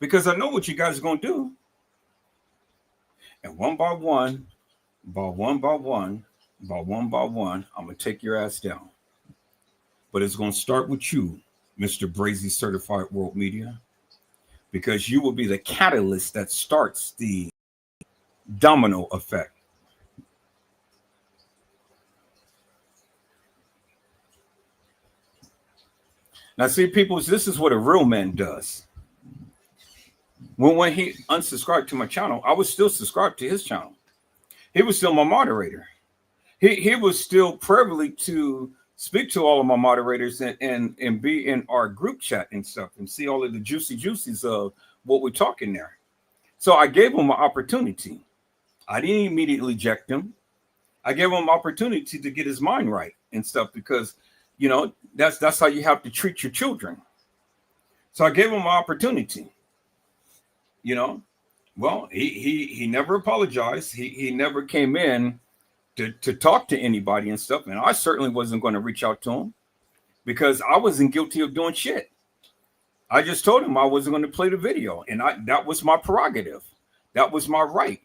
Because I know what you guys are going to do. And one by one, I'm going to take your ass down. But it's going to start with you, Mr. Brazy Certified World Media, because you will be the catalyst that starts the domino effect. Now, see, people, this is what a real man does. When he unsubscribed to my channel, I was still subscribed to his channel. He was still my moderator. He was still privileged to speak to all of my moderators and be in our group chat and stuff and see all of the juicies of what we're talking there. So I gave him an opportunity. I didn't immediately eject him. I gave him an opportunity to get his mind right and stuff because, you know, that's how you have to treat your children. So I gave him an opportunity. You know, well, he never apologized. He never came in to talk to anybody and stuff. And I certainly wasn't going to reach out to him because I wasn't guilty of doing shit. I just told him I wasn't going to play the video. And that was my prerogative. That was my right.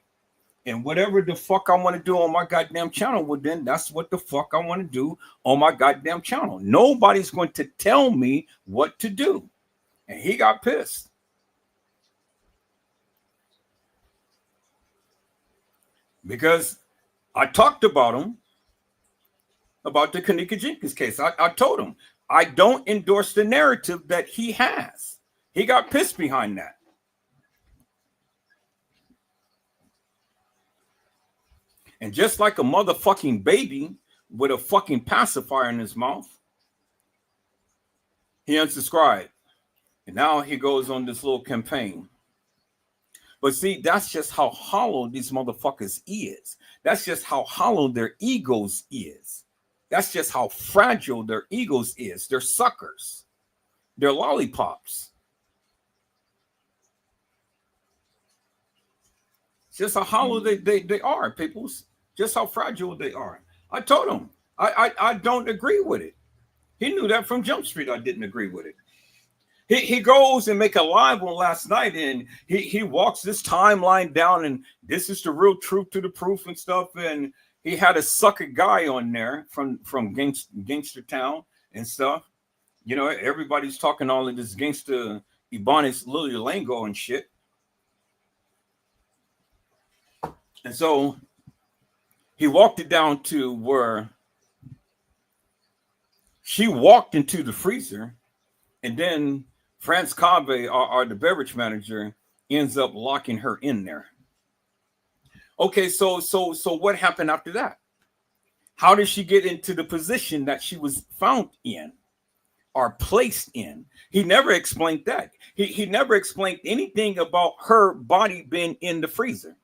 And whatever the fuck I want to do on my goddamn channel, well, then that's what the fuck I want to do on my goddamn channel. Nobody's going to tell me what to do. And he got pissed. Because I talked about him, about the Kenneka Jenkins case. I told him, I don't endorse the narrative that he has. He got pissed behind that. And just like a motherfucking baby with a fucking pacifier in his mouth, he unsubscribed. And now he goes on this little campaign. But see, that's just how hollow these motherfuckers is. That's just how hollow their egos is. That's just how fragile their egos is. They're suckers. They're lollipops. It's just how hollow they are, peoples. Just how fragile they are. I told him, I don't agree with it. He knew that from Jump Street I didn't agree with it. He goes and make a live one last night, and he walks this timeline down, and this is the real truth to the proof and stuff. And he had a sucker guy on there from Gangster Town and stuff. You know, everybody's talking all of this gangster Ebonics Lily lingo and shit. And so he walked it down to where she walked into the freezer, and then France Cave, the beverage manager, ends up locking her in there. Okay, so what happened after that? How did she get into the position that she was found in or placed in? He never explained that. He never explained anything about her body being in the freezer.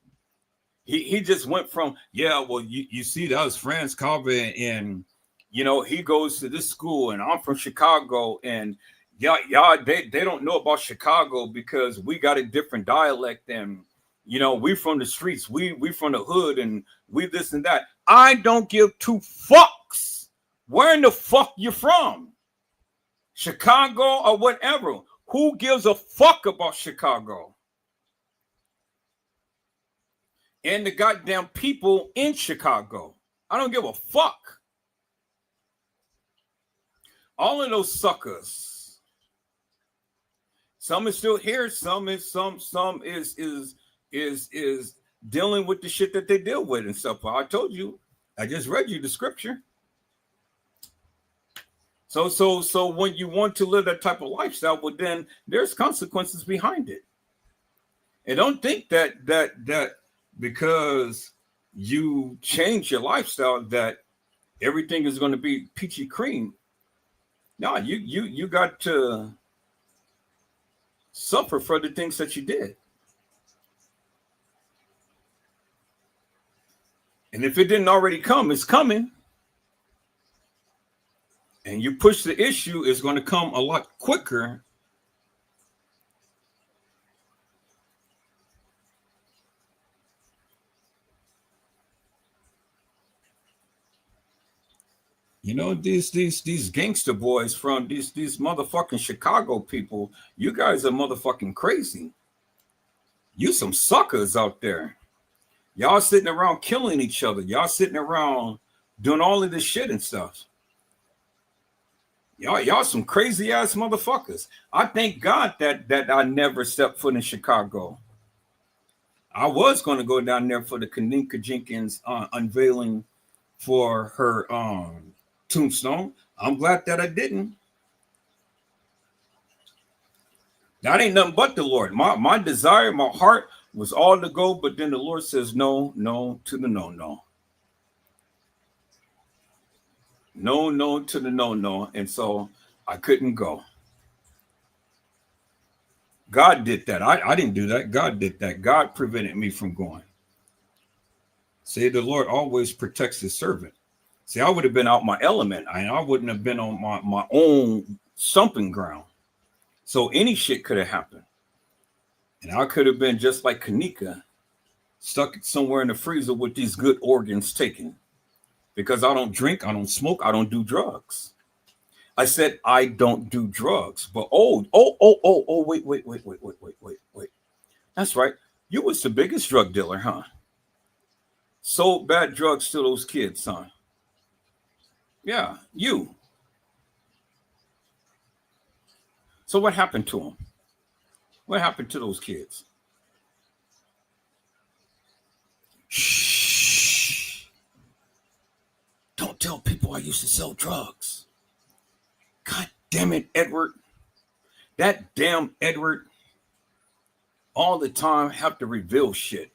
He just went from, yeah, well, you see, that was France Cave, and, you know, he goes to this school, and I'm from Chicago, and yeah, they don't know about Chicago because we got a different dialect, and you know, we from the streets, we from the hood, and we this and that. I don't give two fucks where in the fuck you're from, Chicago or whatever. Who gives a fuck about Chicago and the goddamn people in Chicago? I don't give a fuck. All of those suckers. Some is still here. Some is dealing with the shit that they deal with and stuff. I told you. I just read you the scripture. So when you want to live that type of lifestyle, well, then there's consequences behind it. And don't think that because you change your lifestyle that everything is going to be peachy cream. No, you got to suffer for the things that you did. And if it didn't already come, it's coming. And you push the issue, it's going to come a lot quicker. You know, these gangster boys from these motherfucking Chicago people, you guys are motherfucking crazy. You some suckers out there. Y'all sitting around killing each other. Y'all sitting around doing all of this shit and stuff. Y'all some crazy ass motherfuckers. I thank God that I never stepped foot in Chicago. I was going to go down there for the Kenneka Jenkins unveiling for her tombstone. I'm glad that I didn't. That ain't nothing but the Lord. My desire, my heart was all to go, but then the Lord says no to the no. No to the no. And so I couldn't go. God did that. I didn't do that. God did that. God prevented me from going. See, the Lord always protects his servant. See, I would have been out my element. I wouldn't have been on my own stomping ground. So any shit could have happened. And I could have been just like Kenneka, stuck somewhere in the freezer with these good organs taken. Because I don't drink, I don't smoke, I don't do drugs. I said I don't do drugs. But wait. That's right. You was the biggest drug dealer, huh? Sold bad drugs to those kids, huh? Yeah, you. So what happened to them? What happened to those kids? Shh. Don't tell people I used to sell drugs. God damn it, Edward. That damn Edward all the time have to reveal shit.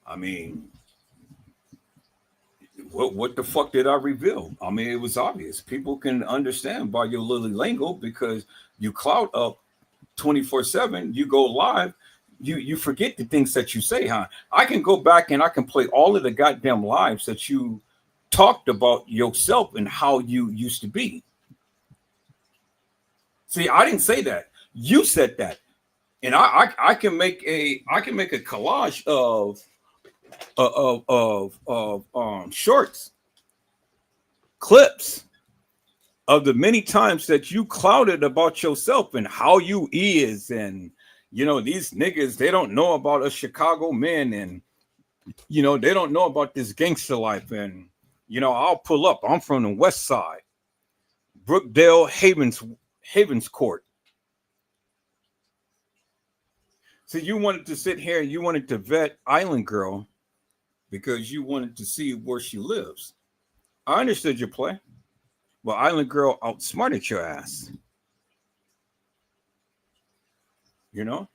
I mean, what the fuck did I reveal? I mean, it was obvious. People can understand by your little lingo because you clout up 24/7. You go live. You forget the things that you say, huh? I can go back and I can play all of the goddamn lives that you talked about yourself and how you used to be. See, I didn't say that. You said that, and I can make a collage of shorts, clips of the many times that you clouded about yourself and how you is, and you know, these niggas, they don't know about us Chicago men, and you know, they don't know about this gangster life. And you know, I'll pull up. I'm from the West Side, Brookdale, Havens Court. So you wanted to sit here and you wanted to vet Island Girl because you wanted to see where she lives. I understood your play. Well, Island Girl outsmarted your ass. You know?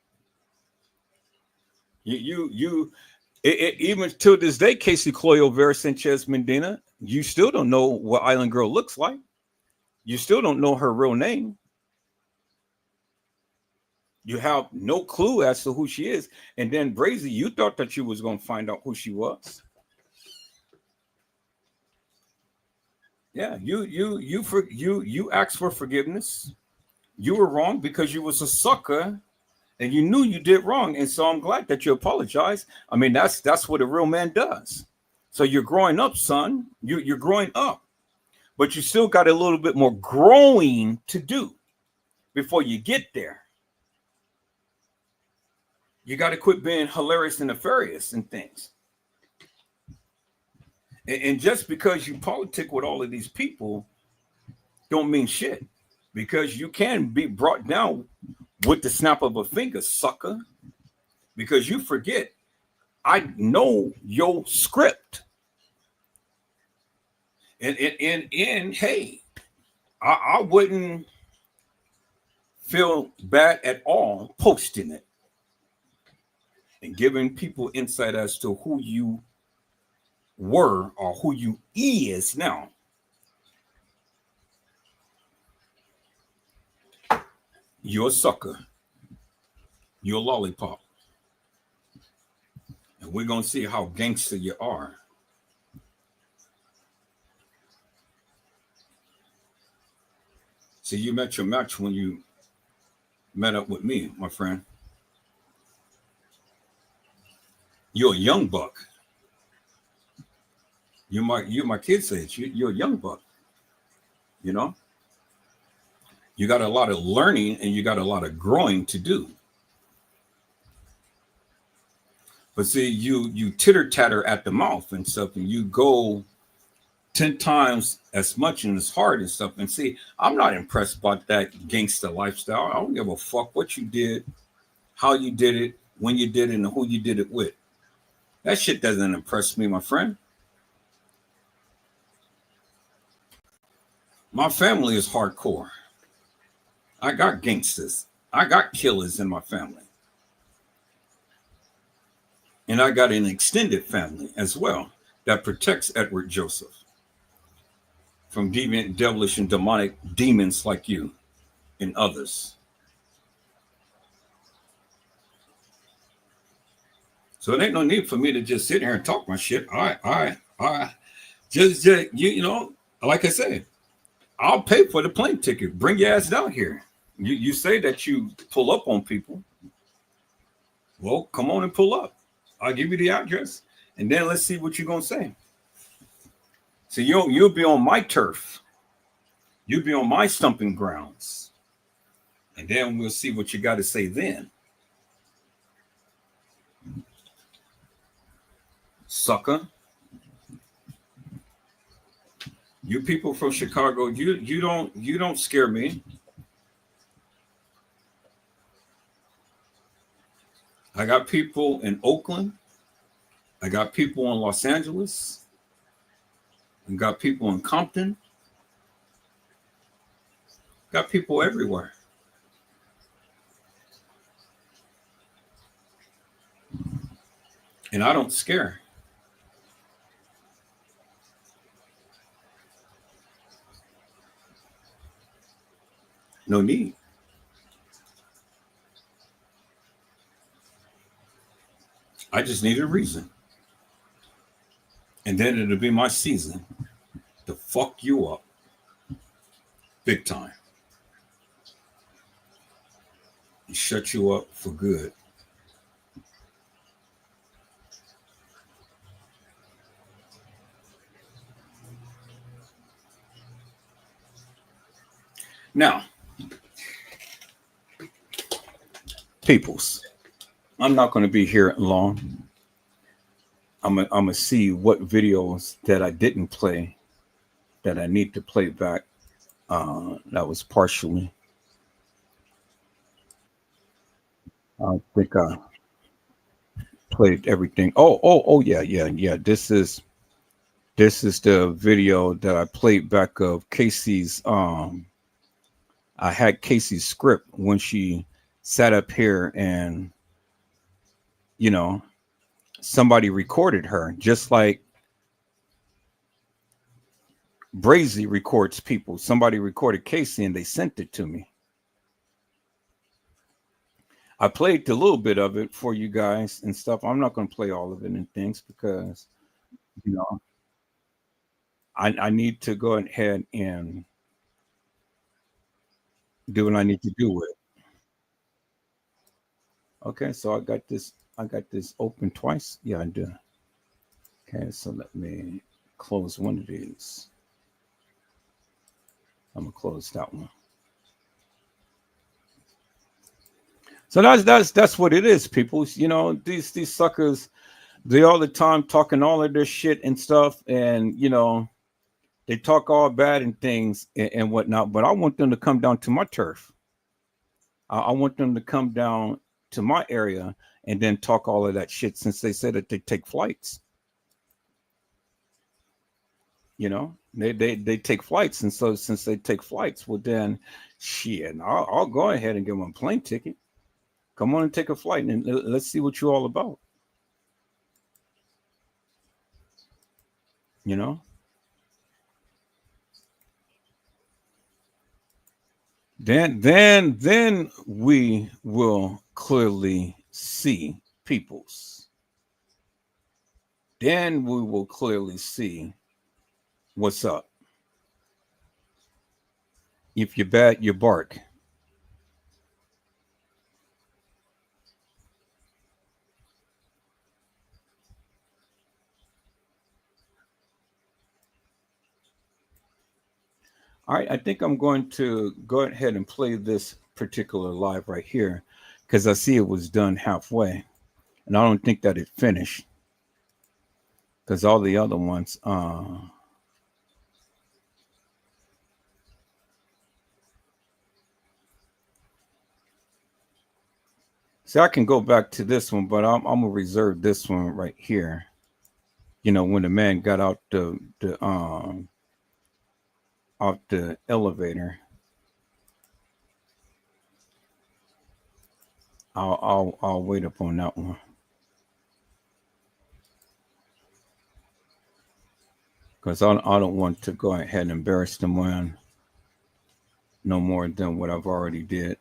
Even till this day, Casey Cloyo Vera Sanchez Medina, you still don't know what Island Girl looks like. You still don't know her real name. You have no clue as to who she is. And then Brazy, you thought that you was going to find out who she was. Yeah, you asked for forgiveness. You were wrong because you was a sucker and you knew you did wrong. And so I'm glad that you apologized. I mean, that's what a real man does. So you're growing up, son. You're growing up. But you still got a little bit more growing to do before you get there. You got to quit being hilarious and nefarious and things. And just because you politic with all of these people don't mean shit. Because you can be brought down with the snap of a finger, sucker. Because you forget, I know your script. And hey, I wouldn't feel bad at all posting it and giving people insight as to who you were or who you is now. You're a sucker. You're a lollipop. And we're going to see how gangster you are. See, you met your match when you met up with me, my friend. You're a young buck. You my kids say it. You're a young buck. You know? You got a lot of learning and you got a lot of growing to do. But see, you titter tatter at the mouth and stuff, and you go 10 times as much and as hard and stuff. And see, I'm not impressed by that gangster lifestyle. I don't give a fuck what you did, how you did it, when you did it, and who you did it with. That shit doesn't impress me, my friend. My family is hardcore. I got gangsters. I got killers in my family. And I got an extended family as well that protects Edward Joseph from deviant, devilish, and demonic demons like you and others. So it ain't no need for me to just sit here and talk my shit. I just you know, like I said, I'll pay for the plane ticket. Bring your ass down here. You say that you pull up on people. Well, come on and pull up. I'll give you the address, and then let's see what you're gonna say. So you'll be on my turf. You'll be on my stomping grounds, and then we'll see what you got to say then. Sucker. You people from Chicago, you don't scare me. I got people in Oakland. I got people in Los Angeles. I got people in Compton. Got people everywhere. And I don't scare. No need. I just need a reason. And then it'll be my season to fuck you up big time. And shut you up for good. Now, peoples, I'm not going to be here long. I'm gonna see what videos that I didn't play that I need to play back. That was partially. I think I played everything. Oh yeah. This is the video that I played back of Casey's. I had Casey's script when she sat up here and, you know, somebody recorded her, just like Brazy records people. Somebody recorded Casey and they sent it to me. I played a little bit of it for you guys and stuff. I'm not going to play all of it and things because, you know, I need to go ahead and do what I need to do with it. Okay, so I got this open twice. Yeah, I do. Okay, so let me close one of these. I'm gonna close that one. So that's what it is, people. You know, these suckers, they all the time talking all of this shit and stuff, and you know, they talk all bad and things and whatnot. But I want them to come down to my turf. I want them to come down to my area and then talk all of that shit, since they said that they take flights. You know, They take flights, and so since they take flights, well then, shit, I'll go ahead and give them a plane ticket. Come on and take a flight, and let's see what you're all about. You know. Then we will clearly see peoples. Then we will clearly see what's up. If you're bad, you bark. All right, I think I'm going to go ahead and play this particular live right here because I see it was done halfway, and I don't think that it finished because all the other ones. See, I can go back to this one, but I'm gonna reserve this one right here. You know, when the man got out off the elevator. I'll wait up on that one because I don't want to go ahead and embarrass the man no more than what I've already did.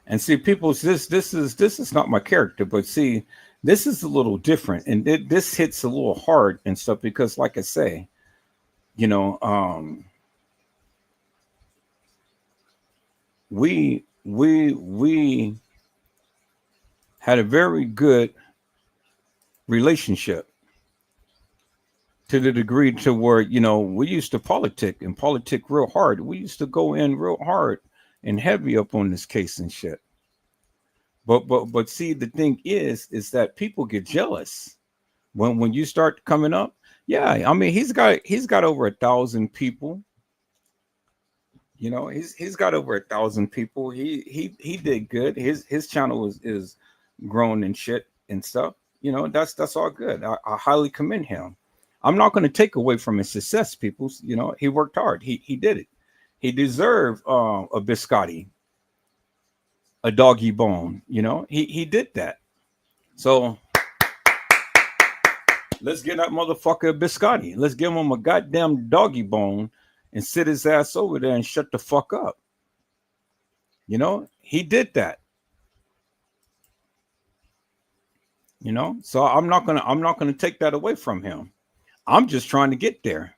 And see, people, this is not my character, but see, this is a little different, and this hits a little hard and stuff because, like I say, you know, we had a very good relationship to the degree to where, you know, we used to politic real hard. We used to go in real hard and heavy up on this case and shit. But see, the thing is that people get jealous when you start coming up. Yeah, I mean, he's got over 1,000 people. You know, he's got over 1,000 people. He did good. His channel is grown and shit and stuff. You know, that's all good. I highly commend him. I'm not going to take away from his success, people. You know, he worked hard. He did it. He deserved a biscotti, a doggy bone. You know, he did that. So let's get that motherfucker a biscotti. Let's give him a goddamn doggy bone and sit his ass over there and shut the fuck up. You know, he did that. You know, so I'm not gonna take that away from him. I'm just trying to get there.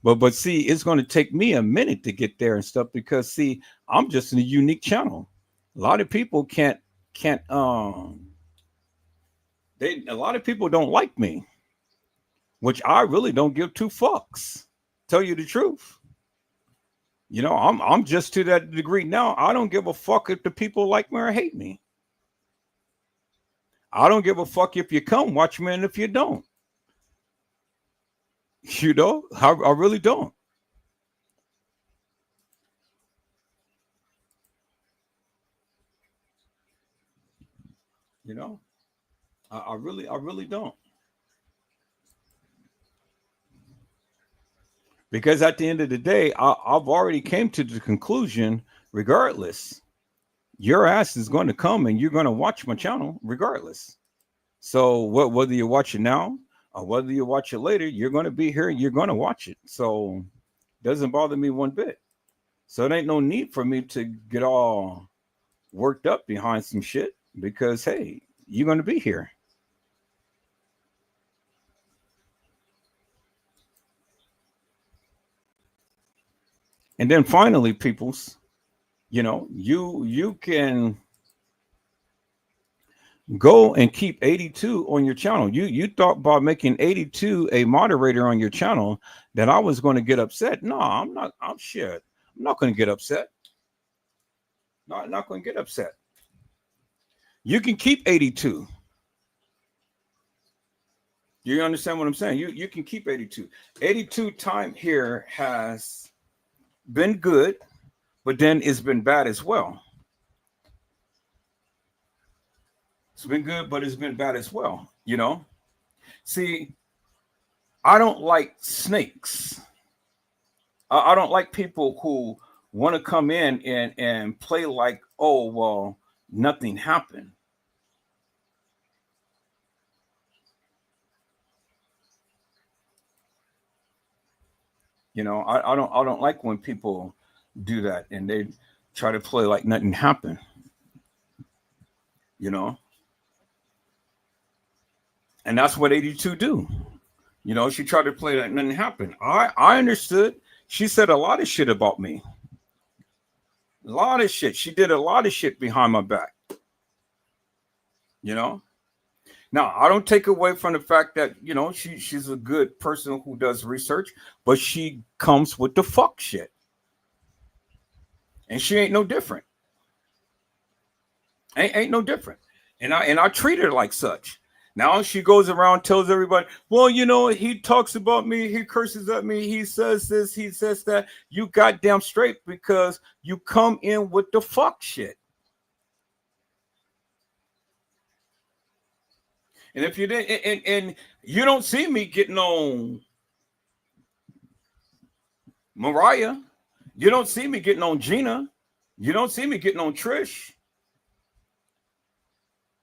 But see, it's going to take me a minute to get there and stuff because see, I'm just in a unique channel. A lot of people can't a lot of people don't like me, which I really don't give two fucks. Tell you the truth. You know, I'm just to that degree now. I don't give a fuck if the people like me or hate me. I don't give a fuck if you come watch me and if you don't. You know, I really don't. You know, I really don't. Because at the end of the day, I've already came to the conclusion, regardless, your ass is going to come and you're going to watch my channel regardless. So whether you watch it now or whether you watch it later, you're going to be here and you're going to watch it. So it doesn't bother me one bit. So it ain't no need for me to get all worked up behind some shit because, hey, you're going to be here. And then finally, peoples, you know, you can go and keep 82 on your channel. You thought about making 82 a moderator on your channel that I was going to get upset. No, I'm not. I'm shit. I'm not going to get upset. No, I'm not going to get upset. You can keep 82. You understand what I'm saying? You can keep 82. 82 time here has been good, but then it's been bad as well. It's been good, but it's been bad as well. You know, see, I don't like snakes. I don't like people who want to come in and play like, oh, well, nothing happened. I don't like when people do that and they try to play like nothing happened, you know, and that's what 82 do. She tried to play like nothing happened. I understood. She said a lot of shit about me. A lot of shit. She did a lot of shit behind my back. You know. Now I don't take away from the fact that she's a good person who does research, but she comes with the fuck shit, and she ain't no different. Ain't no different. And I treat her like such. Now she goes around, tells everybody, well, he talks about me, he curses at me, he says this, he says that. You goddamn straight because you come in with the fuck shit. And if you didn't, and you don't see me getting on Mariah, you don't see me getting on Gina, you don't see me getting on Trish.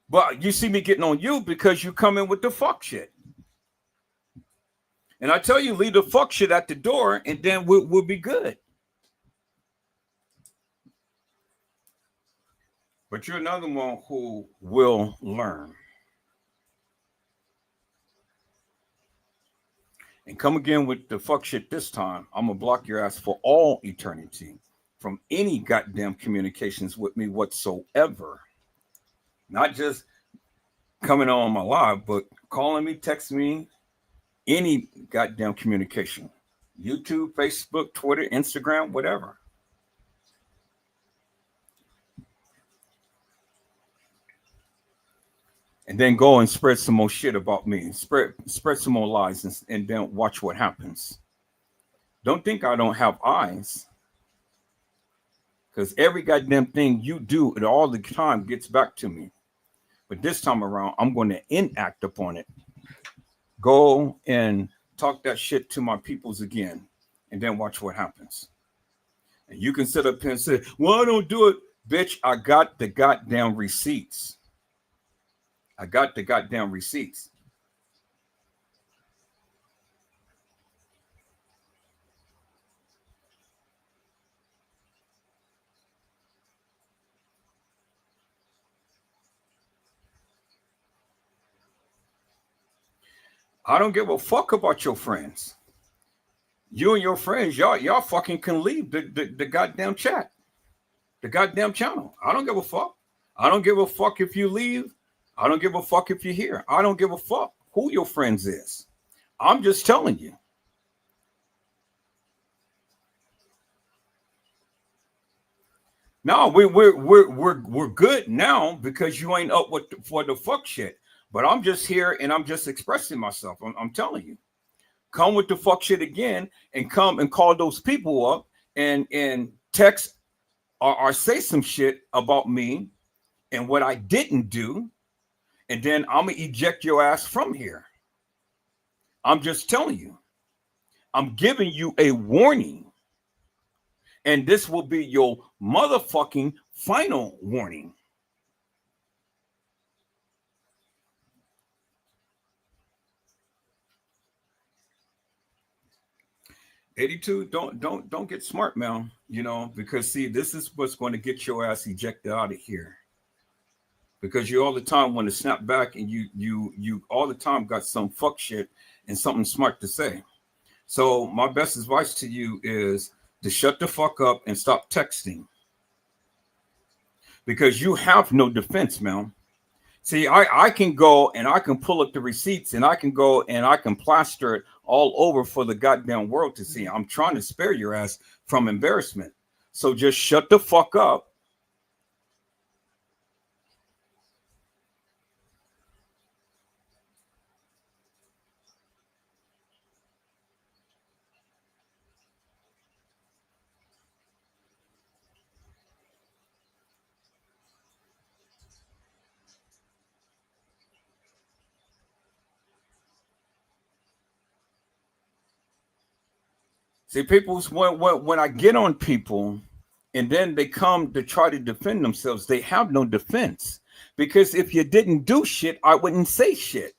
But you see me getting on you because you come in with the fuck shit. And I tell you, leave the fuck shit at the door and then we'll be good. But you're another one who will learn. And come again with the fuck shit this time. I'm going to block your ass for all eternity from any goddamn communications with me whatsoever. Not just coming on my live, but calling me, texting me, any goddamn communication. YouTube, Facebook, Twitter, Instagram, whatever. And then go and spread some more shit about me. Spread some more lies and then watch what happens. Don't think I don't have eyes. Because every goddamn thing you do at all the time gets back to me. But this time around, I'm going to enact upon it. Go and talk that shit to my peoples again. And then watch what happens. And you can sit up here and say, well, I don't do it. Bitch, I got the goddamn receipts. I got the goddamn receipts. I don't give a fuck about your friends. You and your friends, y'all fucking can leave the goddamn chat, the goddamn channel. I don't give a fuck. I don't give a fuck if you leave. I don't give a fuck if you're here. I don't give a fuck who your friends is. I'm just telling you. No, we're good now because you ain't up for the fuck shit. But I'm just here and I'm just expressing myself. I'm telling you. Come with the fuck shit again and come and call those people up and text or say some shit about me and what I didn't do. And then I'm going to eject your ass from here. I'm just telling you. I'm giving you a warning. And this will be your motherfucking final warning. '82, don't get smart, man. Because see, this is what's going to get your ass ejected out of here. Because you all the time want to snap back, and you all the time got some fuck shit and something smart to say. So my best advice to you is to shut the fuck up and stop texting. Because you have no defense, man. See, I can go and I can pull up the receipts and I can go and I can plaster it all over for the goddamn world to see. I'm trying to spare your ass from embarrassment. So just shut the fuck up. See, people, when I get on people and then they come to try to defend themselves, they have no defense. Because if you didn't do shit, I wouldn't say shit.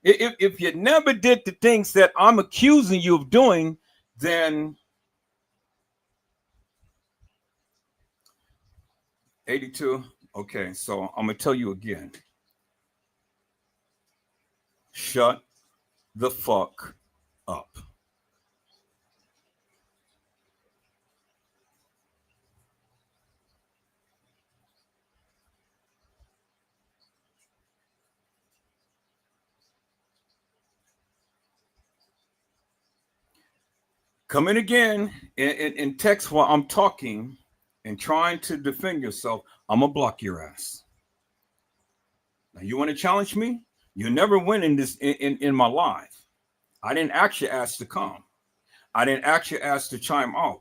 If you never did the things that I'm accusing you of doing, then 82. Okay, so I'm gonna tell you again. Shut the fuck up. Come in again in text while I'm talking and trying to defend yourself. I'm gonna block your ass. Now, you want to challenge me? You never win in this in my life. I didn't actually ask to come. I didn't actually ask to chime out.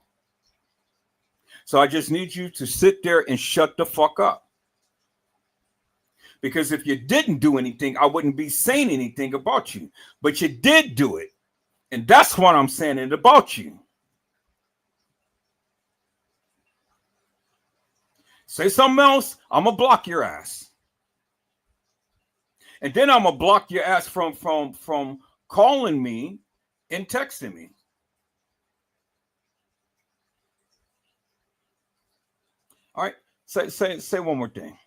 So I just need you to sit there and shut the fuck up. Because if you didn't do anything, I wouldn't be saying anything about you. But you did do it. And that's what I'm saying it about you. Say something else, I'm going to block your ass. And then I'm going to block your ass from calling me and texting me. All right, say one more thing.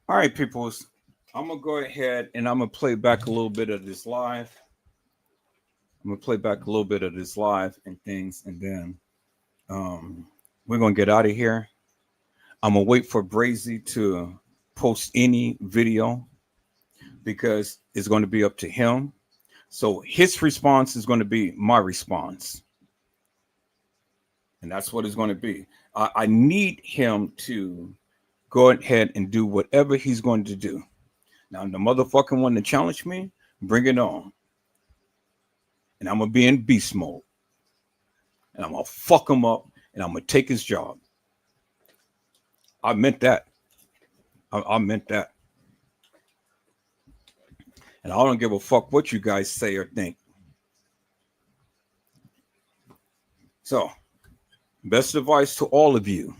All right, peoples. I'm going to go ahead and I'm going to play back a little bit of this live. I'm going to play back a little bit of this live and things. And then we're going to get out of here. I'm going to wait for Brazy to post any video because it's going to be up to him. So his response is going to be my response. And that's what it's going to be. I need him to go ahead and do whatever he's going to do. Now, the motherfucking one to challenge me, bring it on. And I'm going to be in beast mode. And I'm going to fuck him up. And I'm going to take his job. I meant that. I meant that. And I don't give a fuck what you guys say or think. So, best advice to all of you.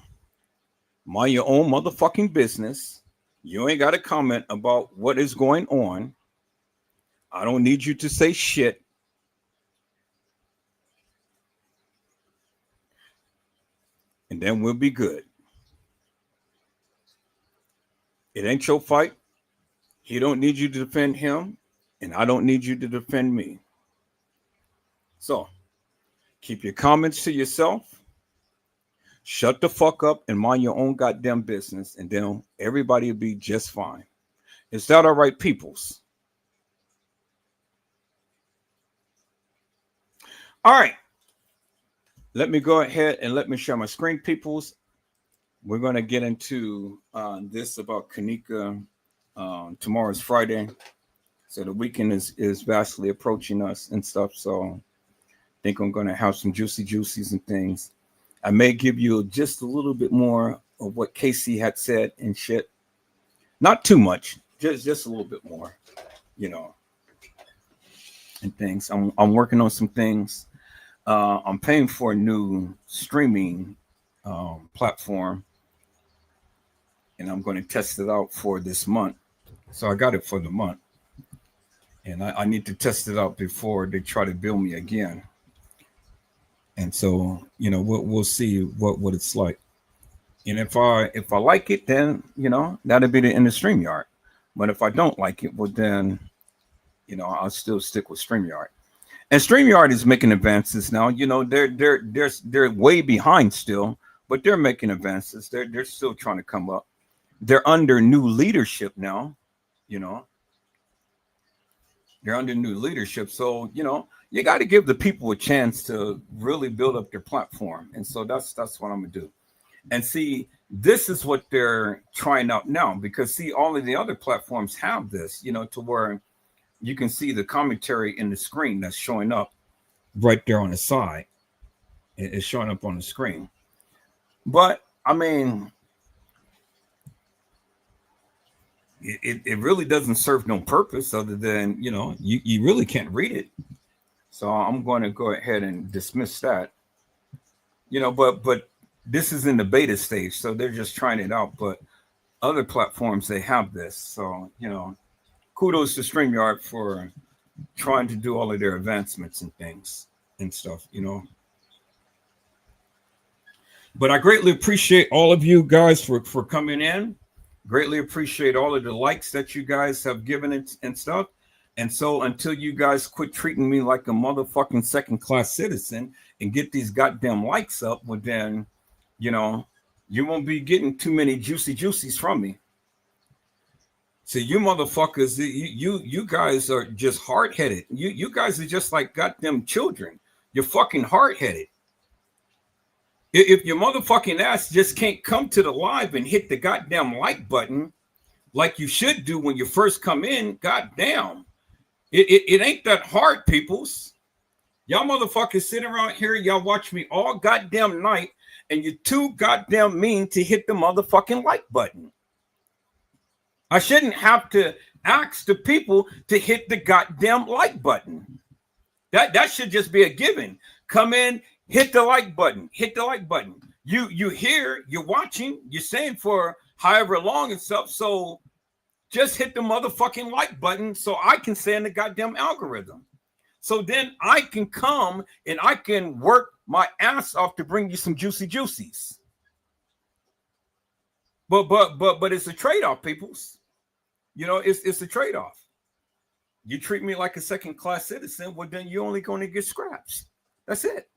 Mind your own motherfucking business. You ain't got to comment about what is going on. I don't need you to say shit. And then we'll be good. It ain't your fight. He don't need you to defend him. And I don't need you to defend me. So, keep your comments to yourself. Shut the fuck up and mind your own goddamn business. And then everybody will be just fine. Is that all right, peoples? All right. Let me go ahead and let me share my screen, peoples. We're going to get into this about Kenneka. Tomorrow's Friday. So the weekend is vastly approaching us and stuff. So I think I'm going to have some juicies and things. I may give you just a little bit more of what Casey had said and shit. Not too much, just a little bit more, you know, and things. I'm working on some things. I'm paying for a new streaming platform, and I'm going to test it out for this month. So I got it for the month, and I need to test it out before they try to bill me again. And so, we'll see what it's like. And if I like it, then that'll be in the StreamYard. But if I don't like it, well then, I'll still stick with StreamYard. And StreamYard is making advances now. They're way behind still, but they're making advances. They're still trying to come up. They're under new leadership now. They're under new leadership. So, you got to give the people a chance to really build up their platform. And so that's what I'm gonna do. And see, this is what they're trying out now, because see, all of the other platforms have this, to where you can see the commentary in the screen that's showing up right there on the side. It's showing up on the screen. But I mean, it really doesn't serve no purpose other than, you really can't read it. So I'm going to go ahead and dismiss that. But this is in the beta stage, so they're just trying it out. But other platforms, they have this. So, kudos to StreamYard for trying to do all of their advancements and things and stuff, But I greatly appreciate all of you guys for coming in. Greatly appreciate all of the likes that you guys have given it and stuff. And so until you guys quit treating me like a motherfucking second-class citizen and get these goddamn likes up, well then, you won't be getting too many juicies from me. So you motherfuckers, you guys are just hard-headed. You guys are just like goddamn children. You're fucking hard-headed. If your motherfucking ass just can't come to the live and hit the goddamn like button like you should do when you first come in, goddamn. It ain't that hard, peoples. Y'all motherfuckers sitting around here, y'all watch me all goddamn night, and you're too goddamn mean to hit the motherfucking like button. I shouldn't have to ask the people to hit the goddamn like button. That should just be a given. Come in, hit the like button. Hit the like button. You here, you're watching, you're staying for however long and stuff. So just hit the motherfucking like button so I can stay in the goddamn algorithm. So then I can come and I can work my ass off to bring you some juicies. But it's a trade-off, peoples. It's a trade-off. You treat me like a second-class citizen, well, then you're only going to get scraps. That's it.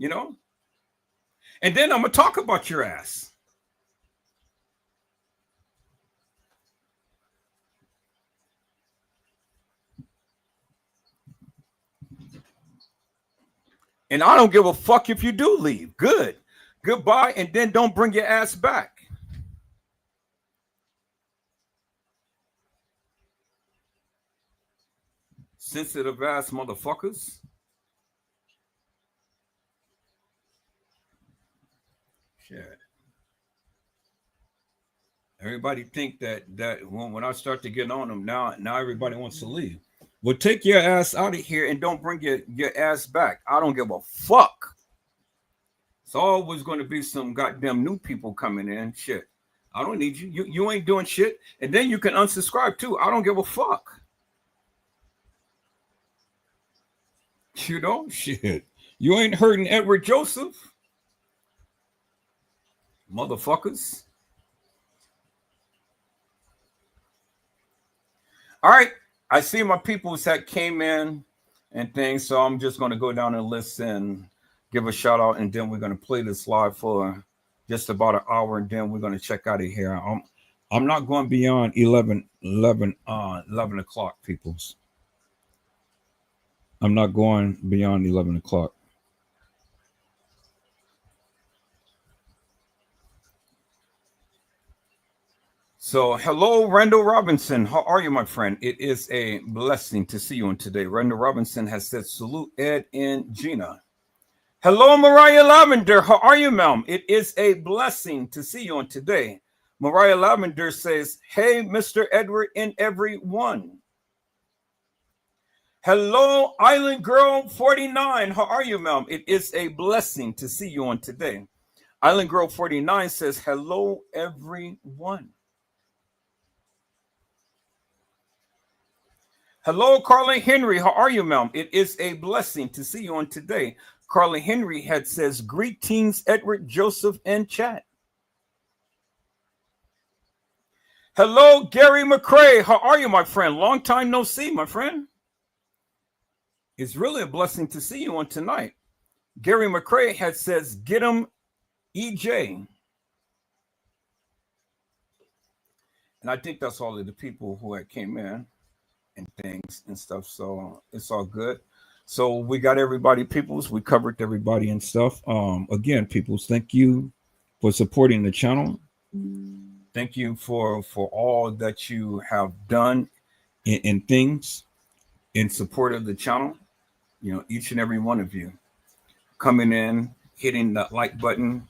And then I'm going to talk about your ass. And I don't give a fuck if you do leave. Good. Goodbye, and then don't bring your ass back. Sensitive ass motherfuckers. Shit. Everybody think that when I start to get on them, now everybody wants to leave. Well, take your ass out of here and don't bring your ass back. I don't give a fuck. It's always going to be some goddamn new people coming in. Shit. I don't need you. You ain't doing shit. And then you can unsubscribe too. I don't give a fuck. Shit. You ain't hurting Edward Joseph. Motherfuckers. All right. I see my people that came in and things, so I'm just going to go down the list and give a shout out, and then we're going to play this live for just about an hour, and then we're going to check out of here. I'm not going beyond 11 o'clock, peoples. I'm not going beyond 11 o'clock. So, hello, Randall Robinson. How are you, my friend? It is a blessing to see you on today. Randall Robinson has said, salute Ed and Gina. Hello, Mariah Lavender. How are you, ma'am? It is a blessing to see you on today. Mariah Lavender says, hey, Mr. Edward and everyone. Hello, Island Girl 49. How are you, ma'am? It is a blessing to see you on today. Island Girl 49 says, hello, everyone. Hello, Carly Henry. How are you, ma'am? It is a blessing to see you on today. Carly Henry had says, greetings, Edward, Joseph, and chat. Hello, Gary McCrae. How are you, my friend? Long time no see, my friend. It's really a blessing to see you on tonight. Gary McCrae had says, get him, EJ. And I think that's all of the people who had came in and things and stuff. So it's all good. So we got everybody, peoples. We covered everybody and stuff. Again, peoples, thank you for supporting the channel. Thank you for all that you have done in things in support of the channel. You know, each and every one of you coming in, hitting that like button,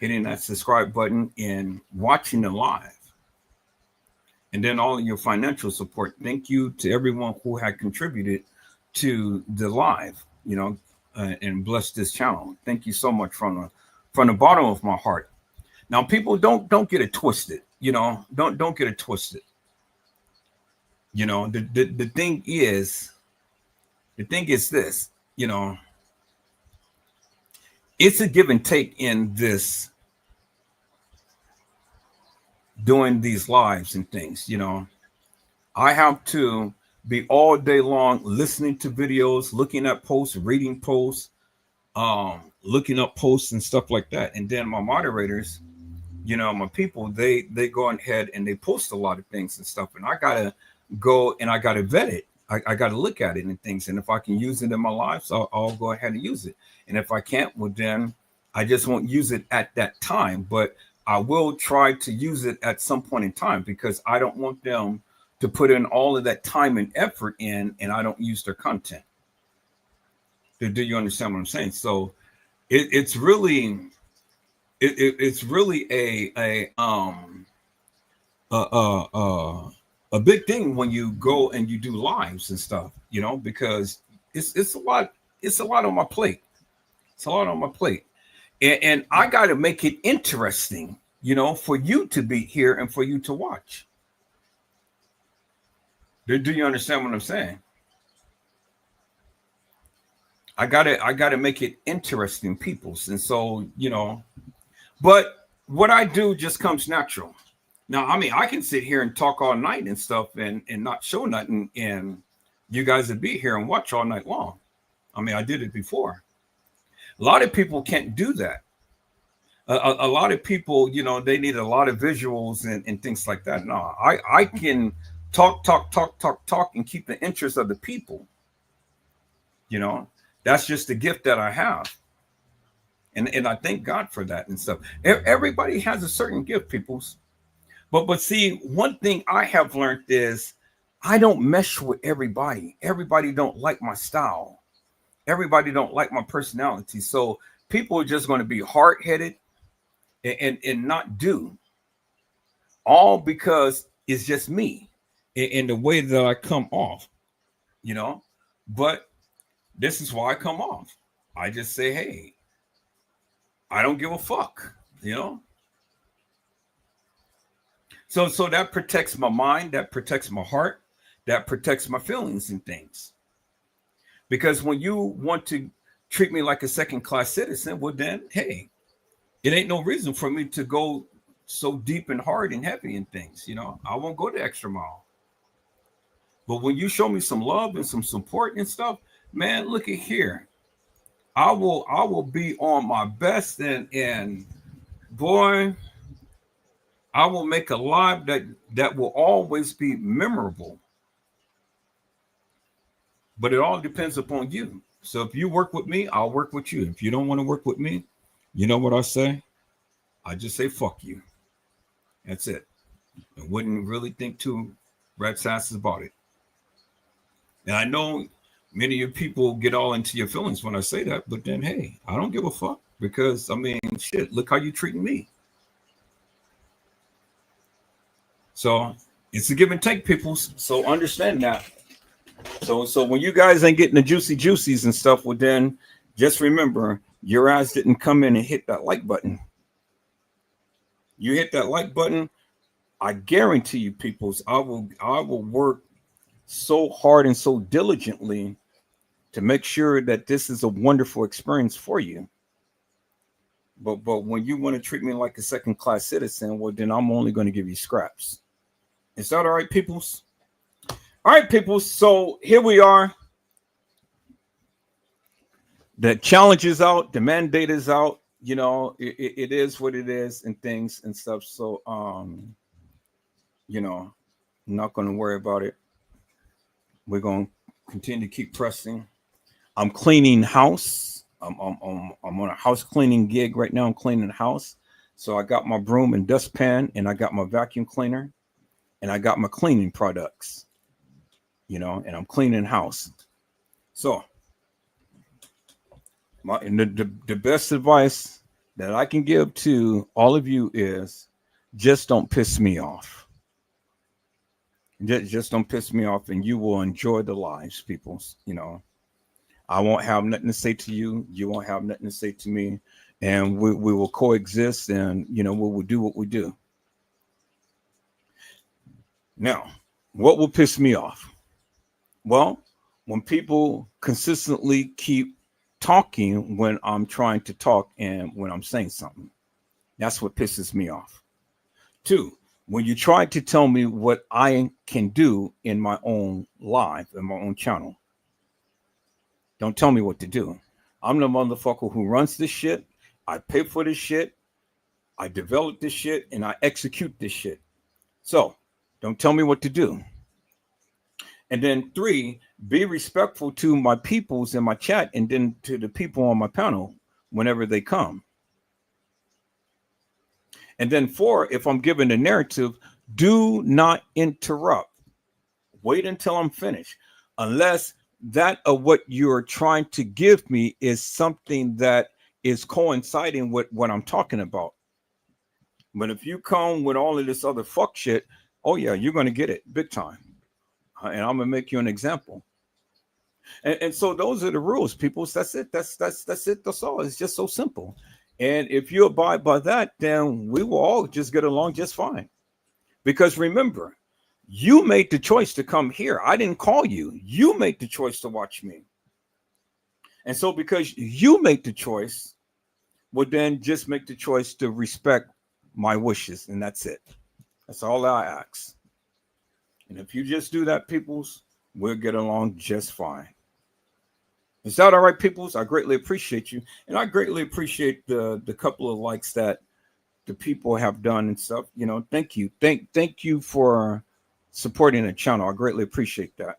hitting that subscribe button, and watching the live. And then all of your financial support. Thank you to everyone who had contributed to the live, you know, and bless this channel. Thank you so much from the bottom of my heart. Now, people, don't get it twisted. You know, don't get it twisted. You know, the thing is this. You know, it's a give and take in this doing these lives and things. You know, I have to be all day long listening to videos, looking at posts, reading posts, looking up posts and stuff like that. And then my moderators, you know, my people, they go ahead and they post a lot of things and stuff. And I gotta go and I gotta vet it. I gotta look at it and things. And if I can use it in my life, so I'll go ahead and use it. And if I can't, well, then I just won't use it at that time. But I will try to use it at some point in time, because I don't want them to put in all of that time and effort in, and I don't use their content. Do you understand what I'm saying? So it's really a big thing when you go and you do lives and stuff, you know, because it's a lot on my plate. It's a lot on my plate. And I got to make it interesting, you know, for you to be here and for you to watch. Do you understand what I'm saying? I gotta make it interesting, peoples. And so, you know, but what I do just comes natural. Now, I mean, I can sit here and talk all night and stuff and not show nothing, and you guys would be here and watch all night long. I mean, I did it before. A lot of people can't do that. A lot of people, you know, they need a lot of visuals and things like that. No, I can talk and keep the interest of the people. You know, that's just the gift that I have. And I thank God for that and stuff. Everybody has a certain gift, peoples. But see, one thing I have learned is I don't mesh with everybody. Everybody don't like my style. Everybody don't like my personality. So people are just going to be hard-headed and not do. All because it's just me in the way that I come off, you know. But this is why I come off. I just say, hey, I don't give a fuck, you know. So that protects my mind, that protects my heart, that protects my feelings and things. Because when you want to treat me like a second-class citizen, well then, hey, it ain't no reason for me to go so deep and hard and heavy in things, you know. I won't go the extra mile. But when you show me some love and some support and stuff, man, look at here. I will be on my best, and boy, I will make a live that will always be memorable. But it all depends upon you. So if you work with me, I'll work with you. If you don't want to work with me, you know what I say? I just say fuck you. That's it. I wouldn't really think too rat's asses about it. And I know many of you people get all into your feelings when I say that, but then hey, I don't give a fuck, because I mean, shit, look how you treating me. So it's a give and take, people. So understand that. So when you guys ain't getting the juicies and stuff, well then just remember, your ass didn't come in and hit that like button. You hit that like button, I guarantee you, peoples, I will work so hard and so diligently to make sure that this is a wonderful experience for you. But when you want to treat me like a second-class citizen, well, then I'm only going to give you scraps. Is that all right, peoples? All right, peoples. So here we are. The challenge is out. The mandate is out. You know, it is what it is and things and stuff. So, you know, I'm not going to worry about it. We're going to continue to keep pressing. I'm cleaning house. I'm on a house cleaning gig right now. I'm cleaning the house. So I got my broom and dustpan, and I got my vacuum cleaner, and I got my cleaning products, you know, and I'm cleaning house. So the best advice that I can give to all of you is just don't piss me off. Just don't piss me off, and you will enjoy the lives, peoples. You know, I won't have nothing to say to you. You won't have nothing to say to me, and we will coexist, and you know, we will do what we do. Now, what will piss me off? Well, when people consistently keep talking when I'm trying to talk and when I'm saying something, that's what pisses me off. 2, when you try to tell me what I can do in my own live, in my own channel, don't tell me what to do. I'm the motherfucker who runs this shit. I pay for this shit. I develop this shit and I execute this shit. So don't tell me what to do. And then 3, be respectful to my peoples in my chat and then to the people on my panel whenever they come. And then 4, if I'm given a narrative, do not interrupt. Wait until I'm finished. Unless that of what you're trying to give me is something that is coinciding with what I'm talking about. But if you come with all of this other fuck shit, oh yeah, you're going to get it big time. And I'm going to make you an example. And so those are the rules, people. That's it. That's it. That's all. It's just so simple. And if you abide by that, then we will all just get along just fine. Because remember, you made the choice to come here. I didn't call you. You made the choice to watch me. And so because you make the choice, well, then just make the choice to respect my wishes. And that's it. That's all I ask. And if you just do that, peoples, we'll get along just fine. Is that all right, peoples? I greatly appreciate you. And I greatly appreciate the couple of likes that the people have done and stuff. You know, thank you. Thank you for supporting the channel. I greatly appreciate that.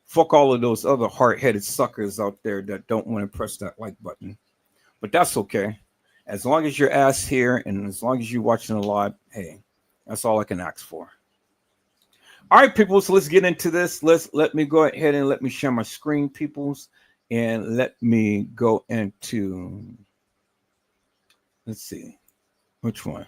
Fuck all of those other hard-headed suckers out there that don't want to press that like button. But that's okay. As long as your ass here and as long as you're watching the live, hey, that's all I can ask for. All right, people, so let's get into this. Let me go ahead and let me share my screen, peoples, and let me go into, let's see, which one?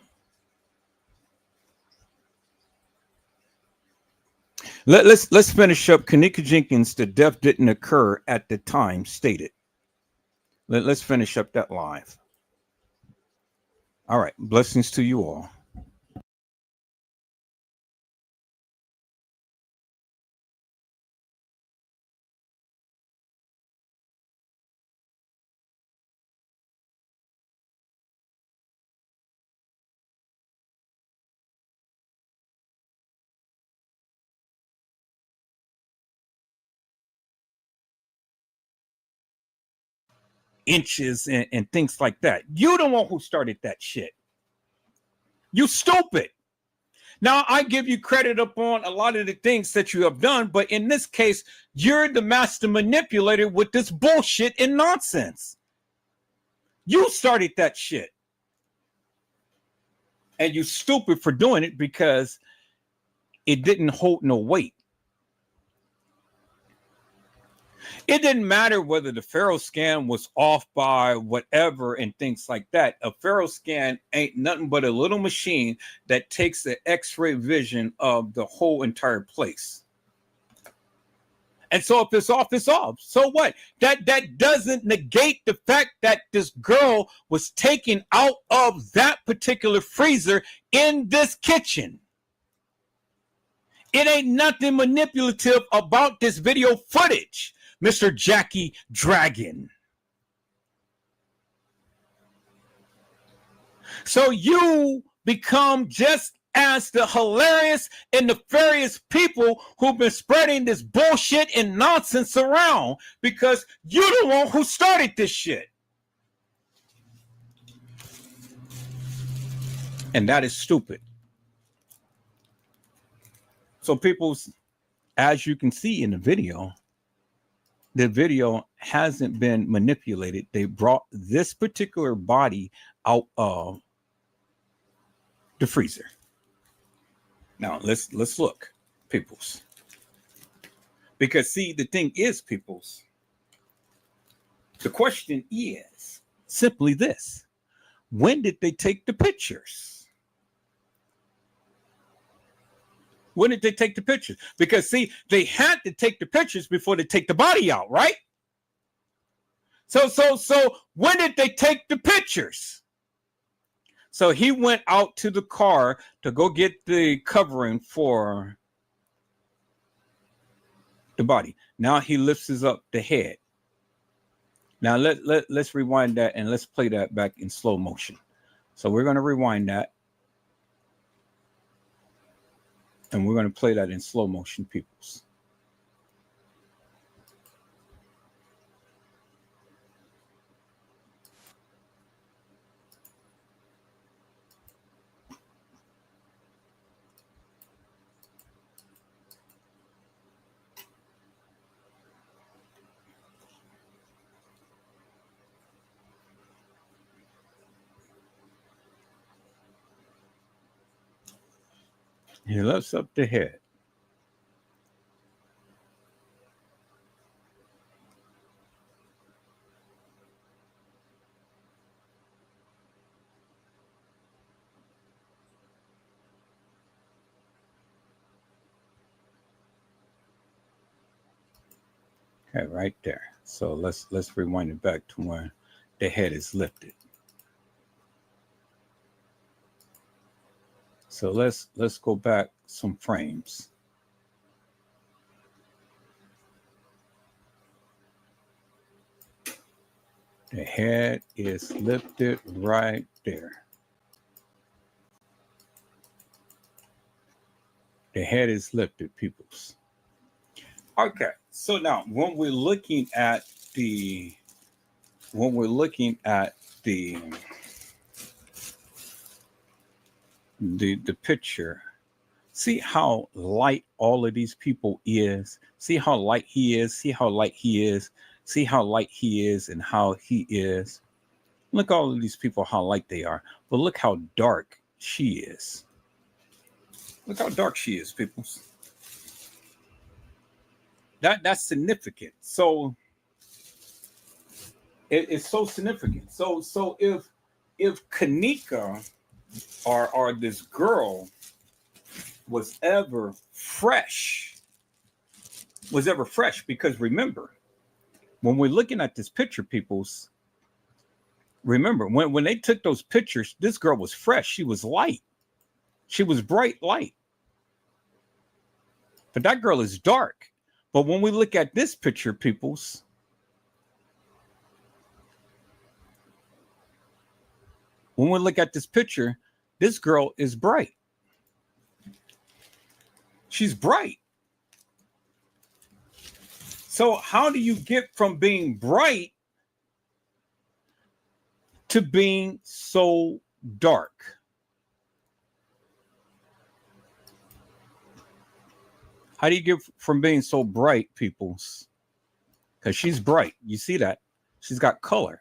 Let's finish up. Kenneka Jenkins, the death didn't occur at the time stated. Let's finish up that live. All right, blessings to you all. Inches and things like that. You the one who started that shit. You stupid. Now I give you credit upon a lot of the things that you have done, but in this case, you're the master manipulator with this bullshit and nonsense. You started that shit. And you stupid for doing it because it didn't hold no weight. It didn't matter whether the Pharaoh scan was off by whatever and things like that. A Pharaoh scan ain't nothing but a little machine that takes the X-ray vision of the whole entire place. And so if it's off, it's off. So what? That doesn't negate the fact that this girl was taken out of that particular freezer in this kitchen. It ain't nothing manipulative about this video footage, Mr. Jackie Dragon. So you become just as the hilarious and nefarious people who've been spreading this bullshit and nonsense around because you're the one who started this shit. And that is stupid. So people, as you can see in the video hasn't been manipulated. They brought this particular body out of the freezer. Now let's look, peoples. Because see, the thing is, peoples, the question is simply this: when did they take the pictures? When did they take the pictures? Because see, they had to take the pictures before they take the body out, right? So when did they take the pictures? So he went out to the car to go get the covering for the body. Now he lifts up the head. Now let's rewind that and let's play that back in slow motion. So we're going to rewind that. And we're going to play that in slow motion, peoples. He lifts up the head. Okay, right there. So let's rewind it back to where the head is lifted. So let's go back some frames. The head is lifted right there. The head is lifted, peoples. Okay, so now when we're looking at the picture, see how light all of these people is. See how light he is. See how light he is. See how light he is and how he is. Look, all of these people, how light they are. But look how dark she is. Look how dark she is, people. That's significant. So it's so significant. So if Kenneka or this girl was ever fresh, because remember, when we're looking at this picture, peoples, remember when they took those pictures, this girl was fresh. She was light. She was bright light. But that girl is dark. But when we look at this picture, peoples, when we look at this picture, this girl is bright. She's bright. So how do you get from being bright to being so dark? How do you get from being so bright, peoples? Because she's bright. You see that? She's got color.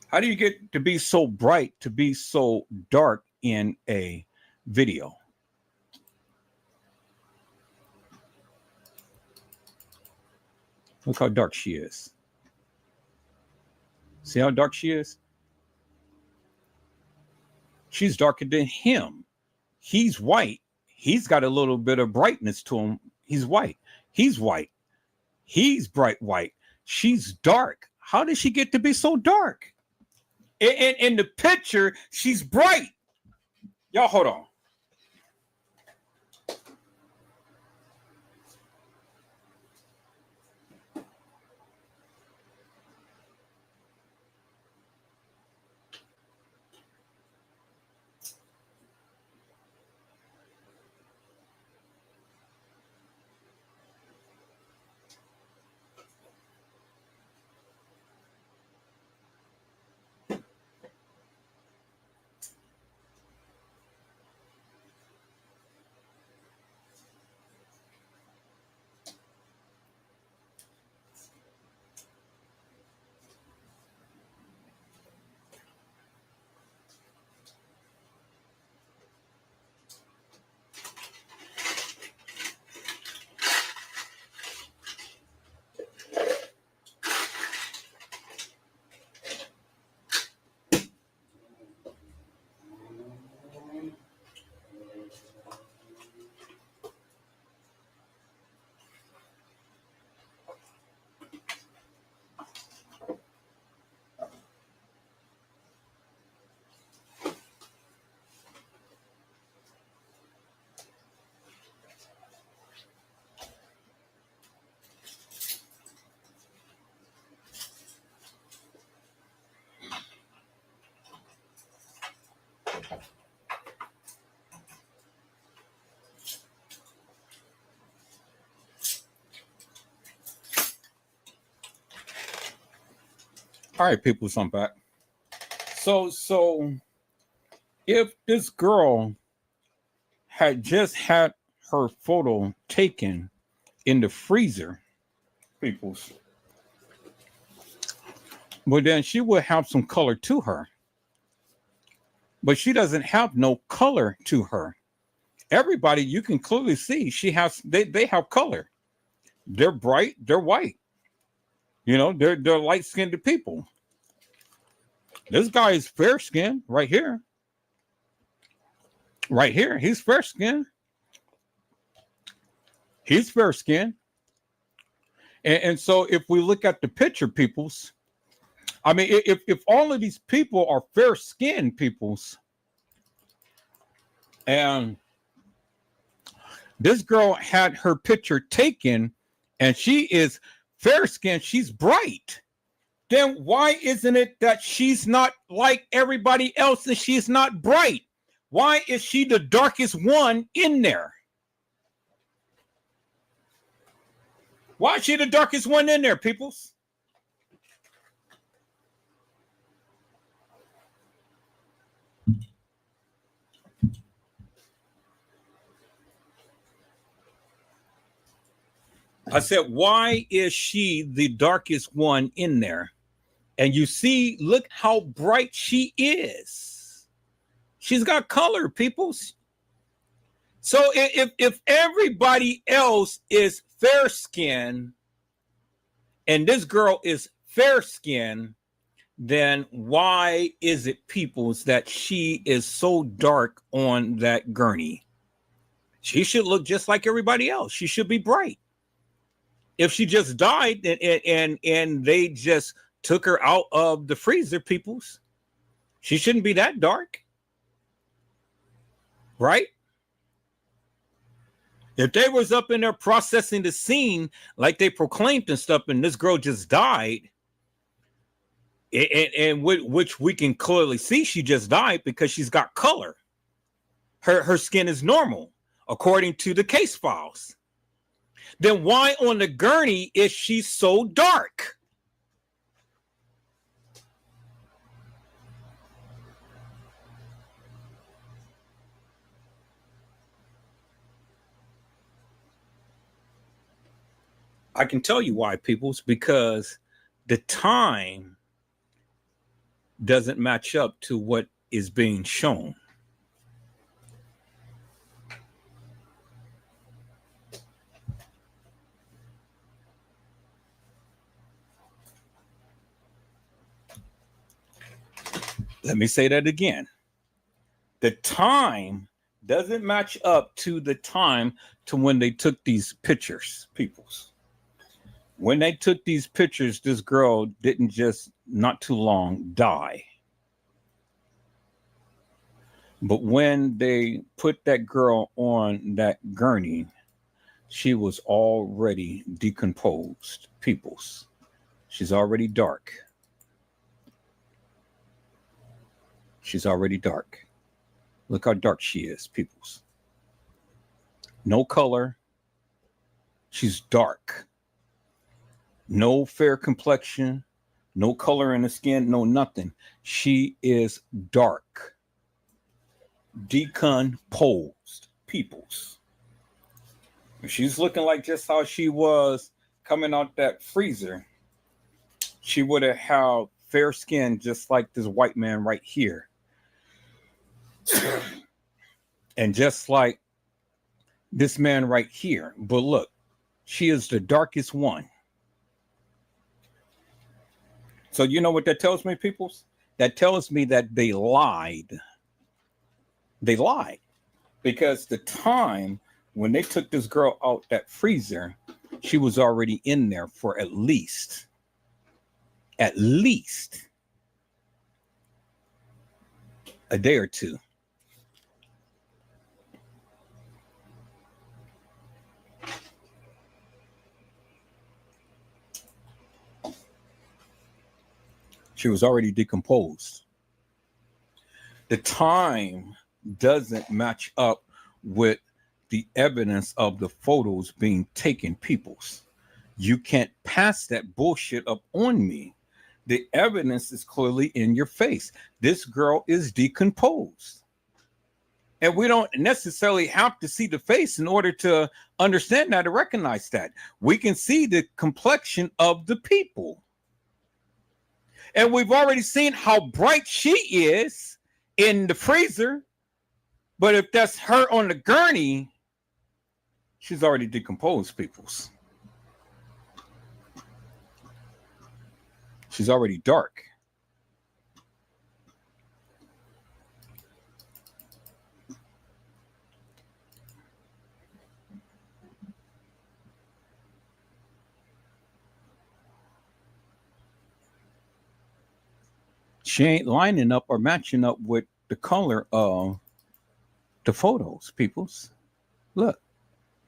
How do you get to be so bright to be so dark in a video? Look how dark she is. See how dark she is? She's darker than him. He's white. He's got a little bit of brightness to him. He's white. He's white. He's bright white. She's dark. How did she get to be so dark? In the picture, she's bright. Y'all, hold on. All right, people, so I'm back. So if this girl had just had her photo taken in the freezer, peoples, well, then she would have some color to her. But she doesn't have no color to her. Everybody, you can clearly see they have color. They're bright, they're white. You know, they're light-skinned people. This guy is fair-skinned right here. Right here, he's fair-skinned. He's fair-skinned. And so if we look at the picture, peoples, I mean, if all of these people are fair-skinned peoples, and this girl had her picture taken, and she is fair-skinned, she's bright, then why isn't it that she's not like everybody else and she's not bright? Why is she the darkest one in there? Why is she the darkest one in there, peoples? I said, why is she the darkest one in there? And you see, look how bright she is. She's got color, peoples. So if everybody else is fair-skinned and this girl is fair-skinned, then why is it, peoples, that she is so dark on that gurney? She should look just like everybody else. She should be bright. If she just died and they just took her out of the freezer, peoples, she shouldn't be that dark, right? If they was up in there processing the scene like they proclaimed and stuff, and this girl just died, and which we can clearly see she just died because she's got color. Her skin is normal according to the case files. Then why on the gurney is she so dark? I can tell you why, peoples, because the time doesn't match up to what is being shown. Let me say that again. The time doesn't match up to the time to when they took these pictures, peoples. When they took these pictures, this girl didn't just not too long die. But when they put that girl on that gurney, she was already decomposed, peoples. She's already dark. She's already dark. Look how dark she is, peoples. No color. She's dark. No fair complexion, no color in the skin, no nothing. She is dark. Decomposed, peoples. If she's looking like just how she was coming out that freezer, she would have had fair skin just like this white man right here. And just like this man right here. But look, she is the darkest one. So you know what that tells me, peoples? That tells me that they lied. They lied. Because the time when they took this girl out that freezer, she was already in there for at least a day or two. She was already decomposed. The time doesn't match up with the evidence of the photos being taken, peoples. You can't pass that bullshit up on me The evidence is clearly in your face. This girl is decomposed. And we don't necessarily have to see the face in order to understand that or recognize that. We can see the complexion of the people. And we've already seen how bright she is in the freezer. But if that's her on the gurney, she's already decomposed, peoples. She's already dark. She ain't lining up or matching up with the color of the photos, peoples. Look,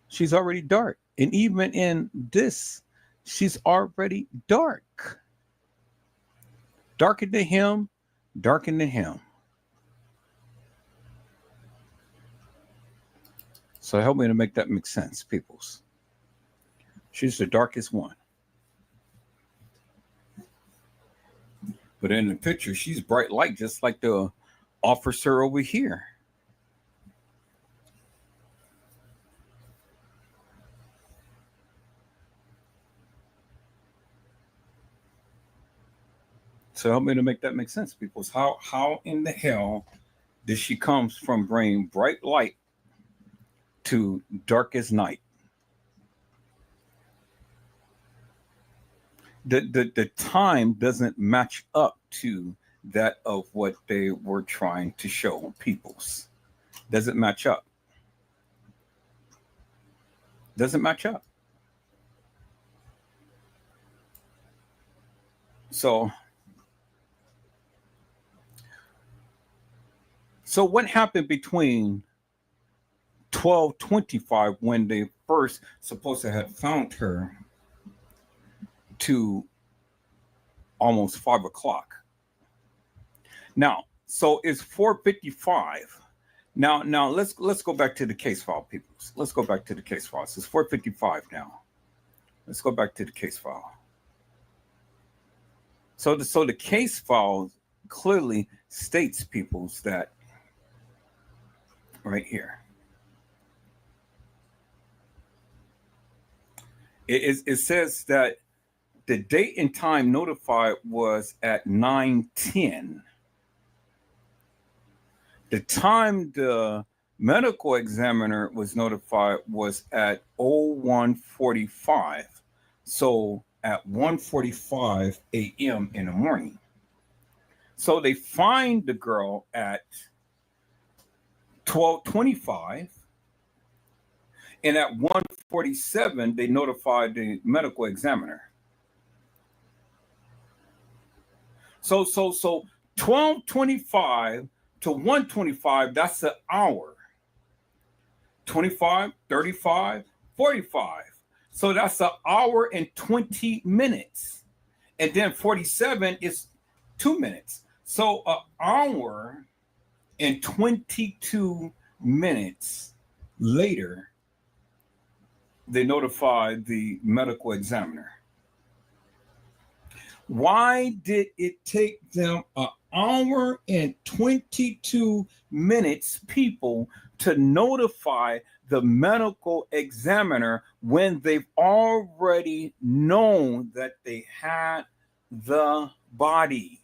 she's already dark. And even in this, she's already dark. Darker than him, darker than him. So help me to make that make sense, peoples. She's the darkest one. But in the picture, she's bright light, just like the officer over here. So help me to make that make sense, people. How in the hell did she come from bringing bright light to darkest night? The time doesn't match up to that of what they were trying to show peoples. Doesn't match up. Doesn't match up. So what happened between 12:25 when they first supposed to have found her to almost 5 o'clock? Now, so it's 4:55. Now let's go back to the case file, people. Let's go back to the case file. So it's 4:55 now. Let's go back to the case file. So the case file clearly states, peoples, that right here. It says that the date and time notified was at 9:10. The time the medical examiner was notified was at 01:45. So at 1:45 a.m. in the morning. So they find the girl at 12:25. And at 1:47, they notified the medical examiner. So 12:25 to 1:25, that's an hour. 25, 35, 45. So that's an hour and 20 minutes. And then 47 is 2 minutes. So an hour and 22 minutes later, they notified the medical examiner. Why did it take them an hour and 22 minutes, people, to notify the medical examiner when they've already known that they had the body?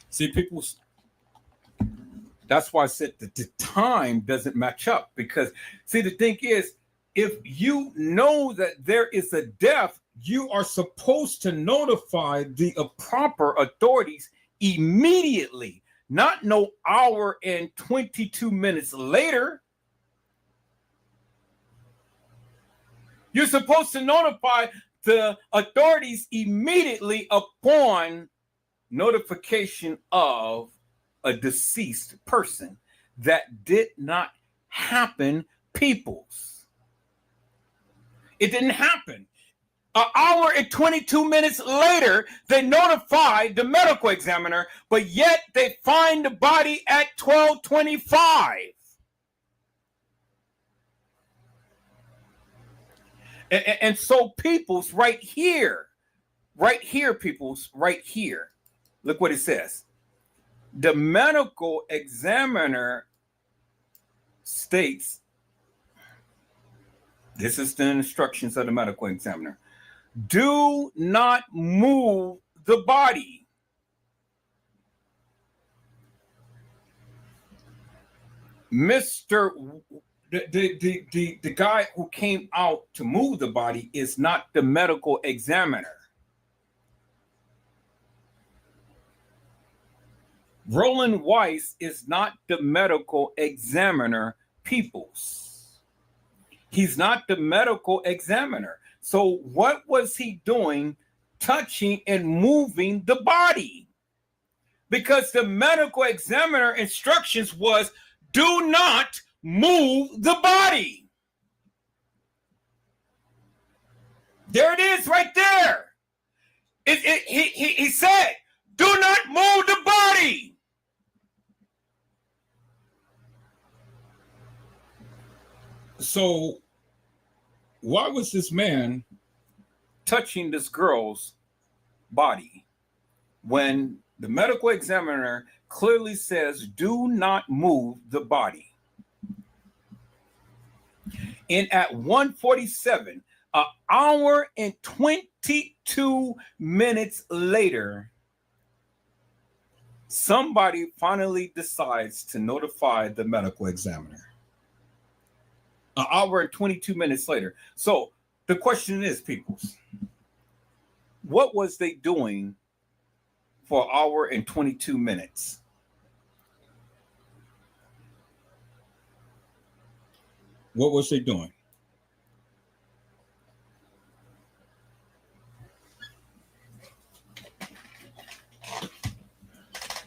See, people, that's why I said that the time doesn't match up, because, see, the thing is, if you know that there is a death, you are supposed to notify the proper authorities immediately, not no hour and 22 minutes later. You're supposed to notify the authorities immediately upon notification of a deceased person. That did not happen, peoples. It didn't happen. An hour and 22 minutes later, they notified the medical examiner, but yet they find the body at 12:25. And so people's right here, people's right here. Look what it says. The medical examiner states, this is the instructions of the medical examiner, do not move the body. Mr. The guy who came out to move the body is not the medical examiner. Roland Weiss is not the medical examiner, peoples. He's not the medical examiner. So what was he doing touching and moving the body? Because the medical examiner instructions was do not move the body. There it is right there. He said, do not move the body. So why was this man touching this girl's body when the medical examiner clearly says do not move the body? And at 1:47, an hour and 22 minutes later, somebody finally decides to notify the medical examiner. An hour and 22 minutes later. So the question is, peoples, what was they doing for an hour and 22 minutes? What was they doing?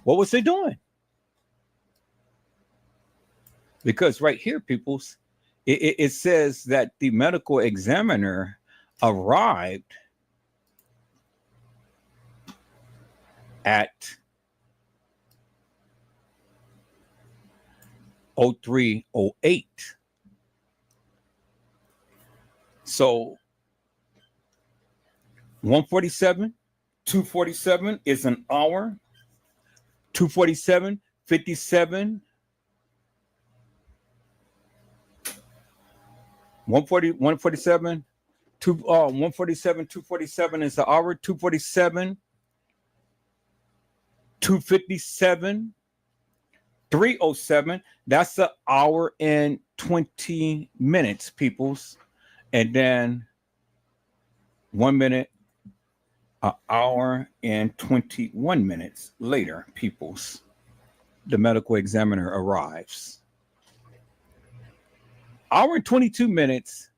What was they doing? Because right here, peoples, it says that the medical examiner arrived at 03:08. So 1:47, 2:47 is an hour. 2:47, 57. 147, 147, 247 is the hour. 247, 257, 3:07. That's the hour and 20 minutes, peoples. And then 1 minute, an hour and 21 minutes later, peoples, the medical examiner arrives. Hour and 22 minutes,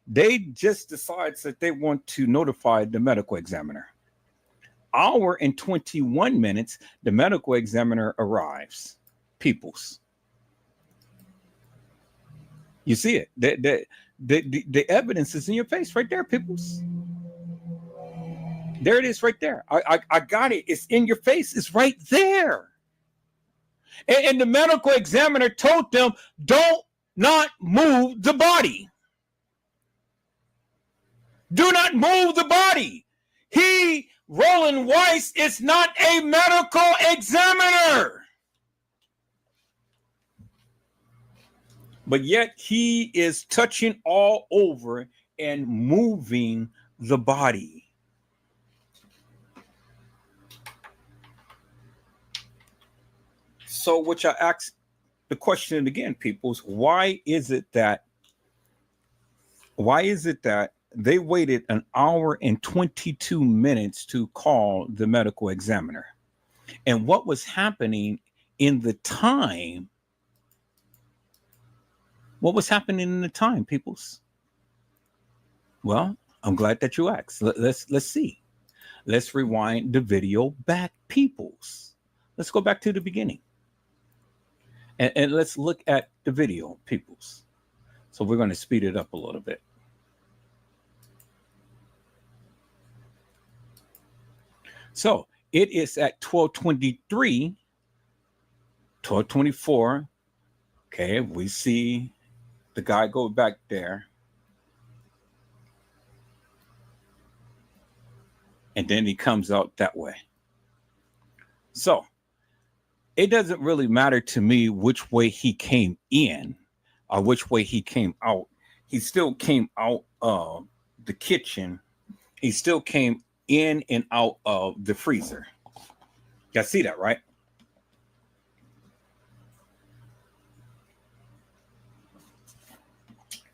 they just decides that they want to notify the medical examiner. Hour and 21 minutes, the medical examiner arrives. Peoples. You see it. The evidence is in your face right there, peoples. There it is right there. I got it. It's in your face. It's right there. And the medical examiner told them, don't not move the body. Do not move the body. He, Roland Weiss, is not a medical examiner. But yet he is touching all over and moving the body. So which I asked the question again, peoples, why is it that they waited an hour and 22 minutes to call the medical examiner? And what was happening in the time? What was happening in the time, peoples? Well, I'm glad that you asked. Let's see. Let's rewind the video back, peoples. Let's go back to the beginning. And let's look at the video, peoples. So we're going to speed it up a little bit. So it is at 12:23, 12:24. Okay, we see the guy go back there. and then he comes out that way. So it doesn't really matter to me which way he came in or which way he came out. He still came out of the kitchen. He still came in and out of the freezer. Y'all see that, right?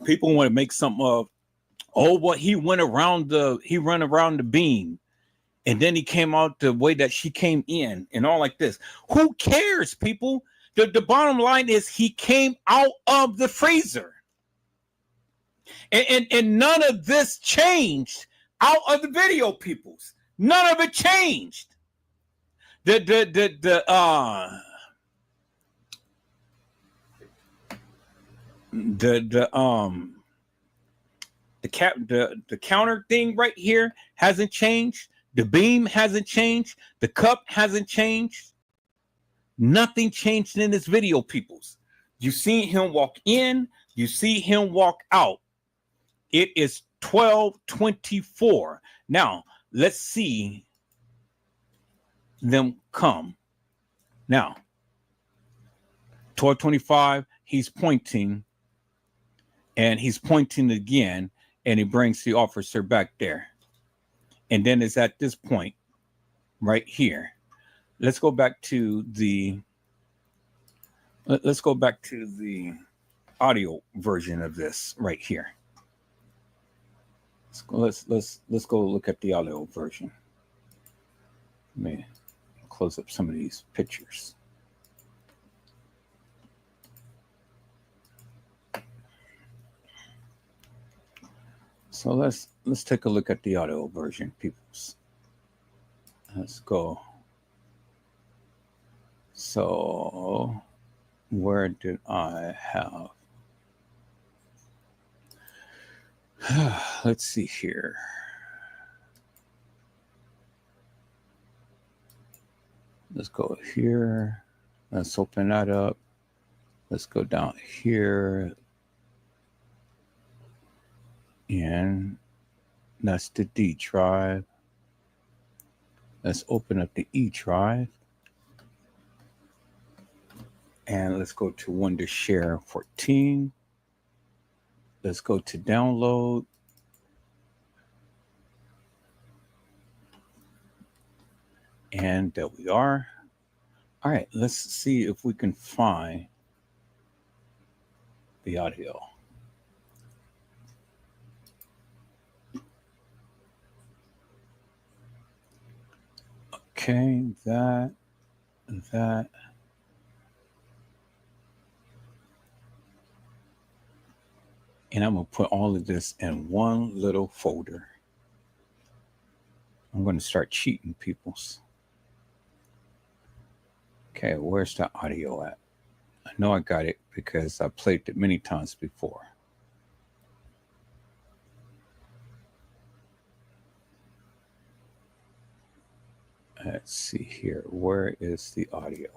People want to make something of, oh, well, he ran around the beam, and then he came out the way that she came in, and all like this. Who cares, people? The bottom line is he came out of the freezer, and none of this changed out of the video, peoples. None of it changed. The counter thing right here hasn't changed. The beam hasn't changed. The cup hasn't changed. Nothing changed in this video, peoples. You see him walk in. You see him walk out. It is 12:24. Now, let's see them come. Now, 12:25, he's pointing, and he's pointing again, and he brings the officer back there. And then it's at this point right here. Let's go back to the audio version of this right here. Let's go look at the audio version. Let me close up some of these pictures. So let's take a look at the audio version, peoples. Let's go. So where did I have? Let's see here. Let's go here. Let's open that up. Let's go down here. And that's the D drive. Let's open up the E drive. And let's go to Wondershare 14. Let's go to download. And there we are. All right, let's see if we can find the audio. Okay, that. And I'm going to put all of this in one little folder. I'm going to start cheating, peoples. Okay, where's the audio at? I know I got it because I played it many times before. Let's see here. Where is the audio?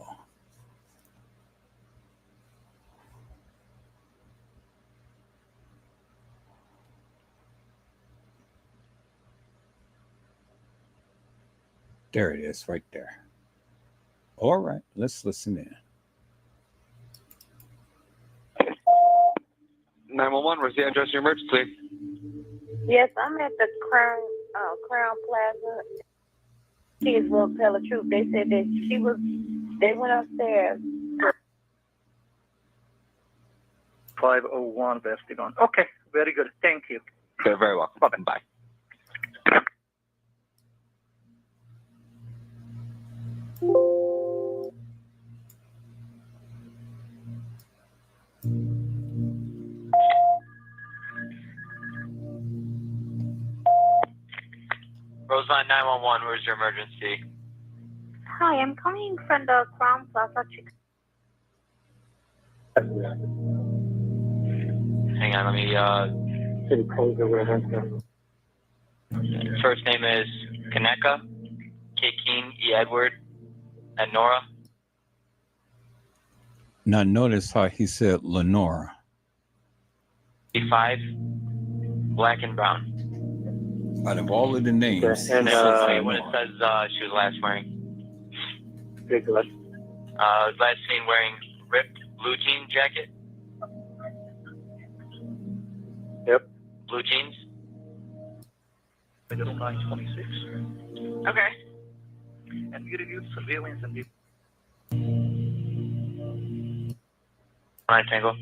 There it is, right there. All right, let's listen in. 911, where's the address of your emergency? Yes, I'm at the Crown Plaza. Kids will tell the truth. They said that they went upstairs. 501 Vestigon. Okay, very good. Thank you. You're very welcome. Bye-bye. Bye. Roseline 911, where's your emergency? Hi, I'm coming from the Crown Plaza. Hang on, let me, first name is Kenneka, K. Keen, E. Edward, and Nora. Now notice how he said Lenora. 5, black and brown. Out of all of the names, Okay, and, he says Wait, what it Lenore. says she was last wearing. okay, good. Last seen wearing ripped blue jean jacket. Yep. Blue jeans. Middle 926. Okay. And we reviewed surveillance and 9 Tango.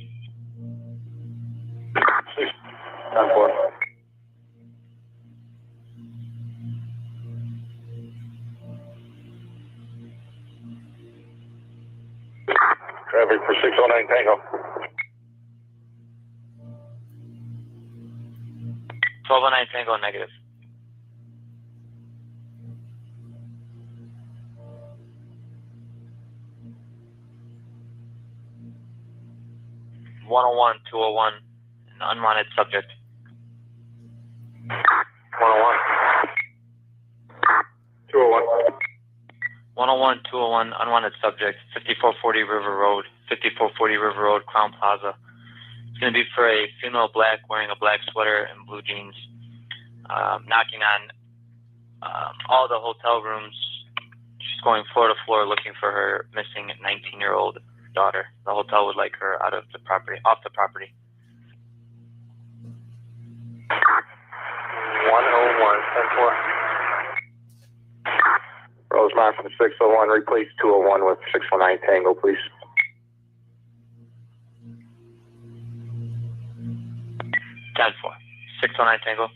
10-4. Traffic for 609 Tango. 1209 Tango negative. (101) 201, an unwanted subject. 101. 201. 101 201, unwanted subject. 5440 River Road. 5440 River Road, Crown Plaza. It's going to be for a female black wearing a black sweater and blue jeans, knocking on all the hotel rooms. She's going floor to floor looking for her missing 19-year-old daughter. The hotel would like her out of the property, off the property. 101, 10-4. Rosemont from 601, replace 201 with 619 Tango, please. 10-4. 609 Tango.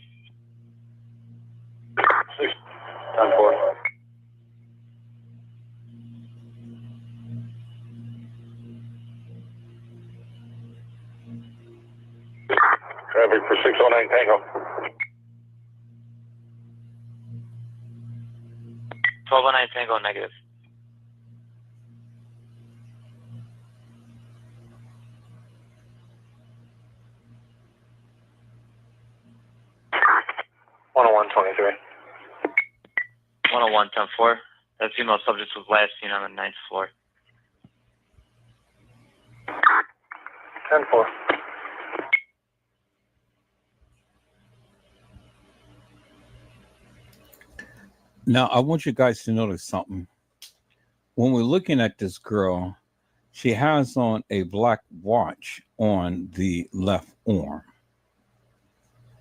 10-4. Traffic for 609 Tango. 1209 Tango negative. 101-23. 101 10-4. That female subject was last seen on the 9th floor. 10-4. Now, I want you guys to notice something. When we're looking at this girl, she has on a black watch on the left arm.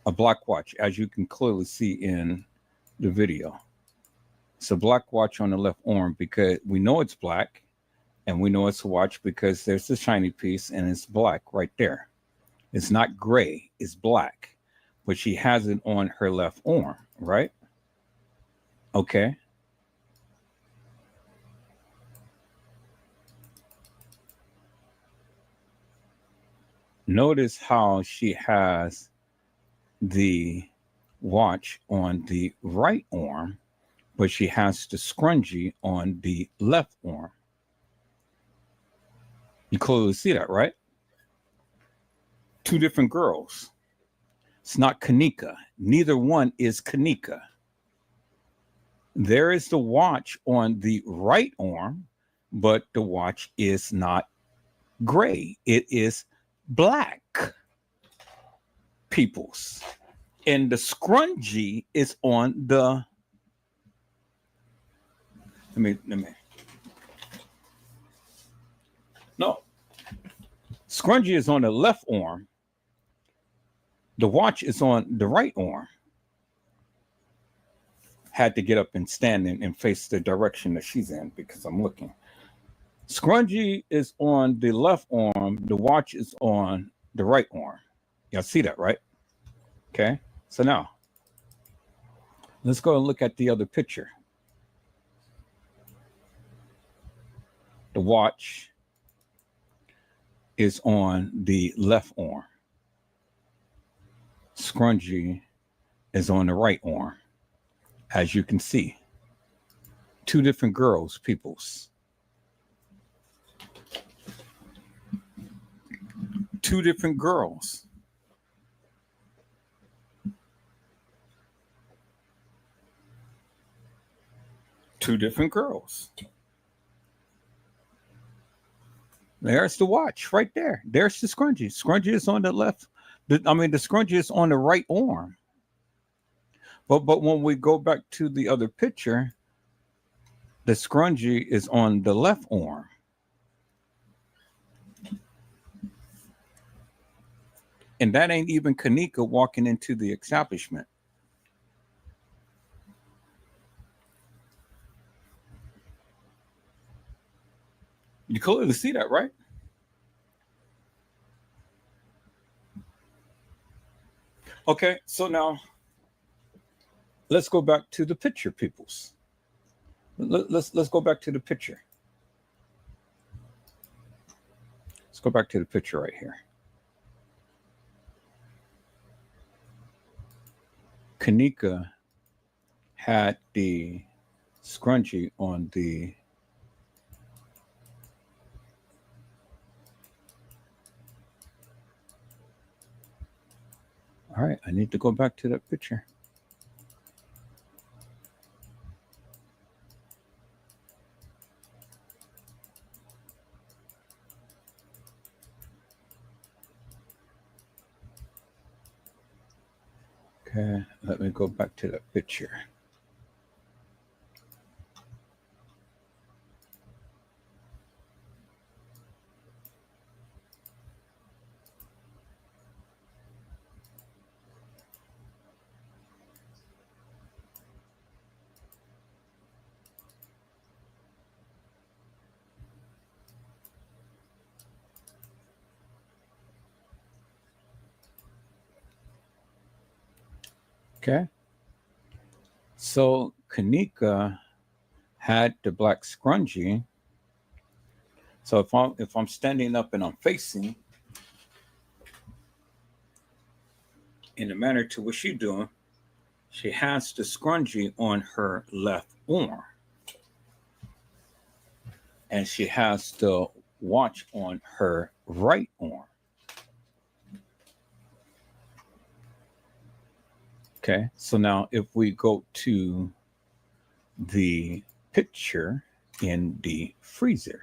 A black watch, as you can clearly see in the video. It's a black watch on the left arm because we know it's black, and we know it's a watch because there's a shiny piece and it's black right there. It's not gray, it's black, but she has it on her left arm, right? Okay. Notice how she has the watch on the right arm, but she has the scrunchie on the left arm. You clearly see that, right? Two different girls. It's not Kenneka. Neither one is Kenneka. There is the watch on the right arm, but the watch is not gray. It is black, peoples. And the scrunchie is on the... Let me. No. Scrunchie is on the left arm. The watch is on the right arm. Had to get up and stand and face the direction that she's in because I'm looking. Scrunchie is on the left arm. The watch is on the right arm. Y'all see that, right? Okay. So now, let's go and look at the other picture. The watch is on the left arm. Scrunchie is on the right arm. As you can see, two different girls, peoples. Two different girls. Two different girls. There's the watch right there. There's the scrunchie. Scrunchie is on the left. The scrunchie is on the right arm. But when we go back to the other picture, the scrunchie is on the left arm. And that ain't even Kenneka walking into the establishment. You clearly see that, right? Okay, so now let's go back to the picture, peoples. Let's go back to the picture. Let's go back to the picture right here. Kenneka had the scrunchie on the all right, I need to go back to that picture. Okay, let me go back to that picture. Okay. So Kenneka had the black scrunchie. So if I'm standing up and I'm facing in the manner to what she's doing, she has the scrunchie on her left arm. And she has the watch on her right arm. Okay, so now if we go to the picture in the freezer,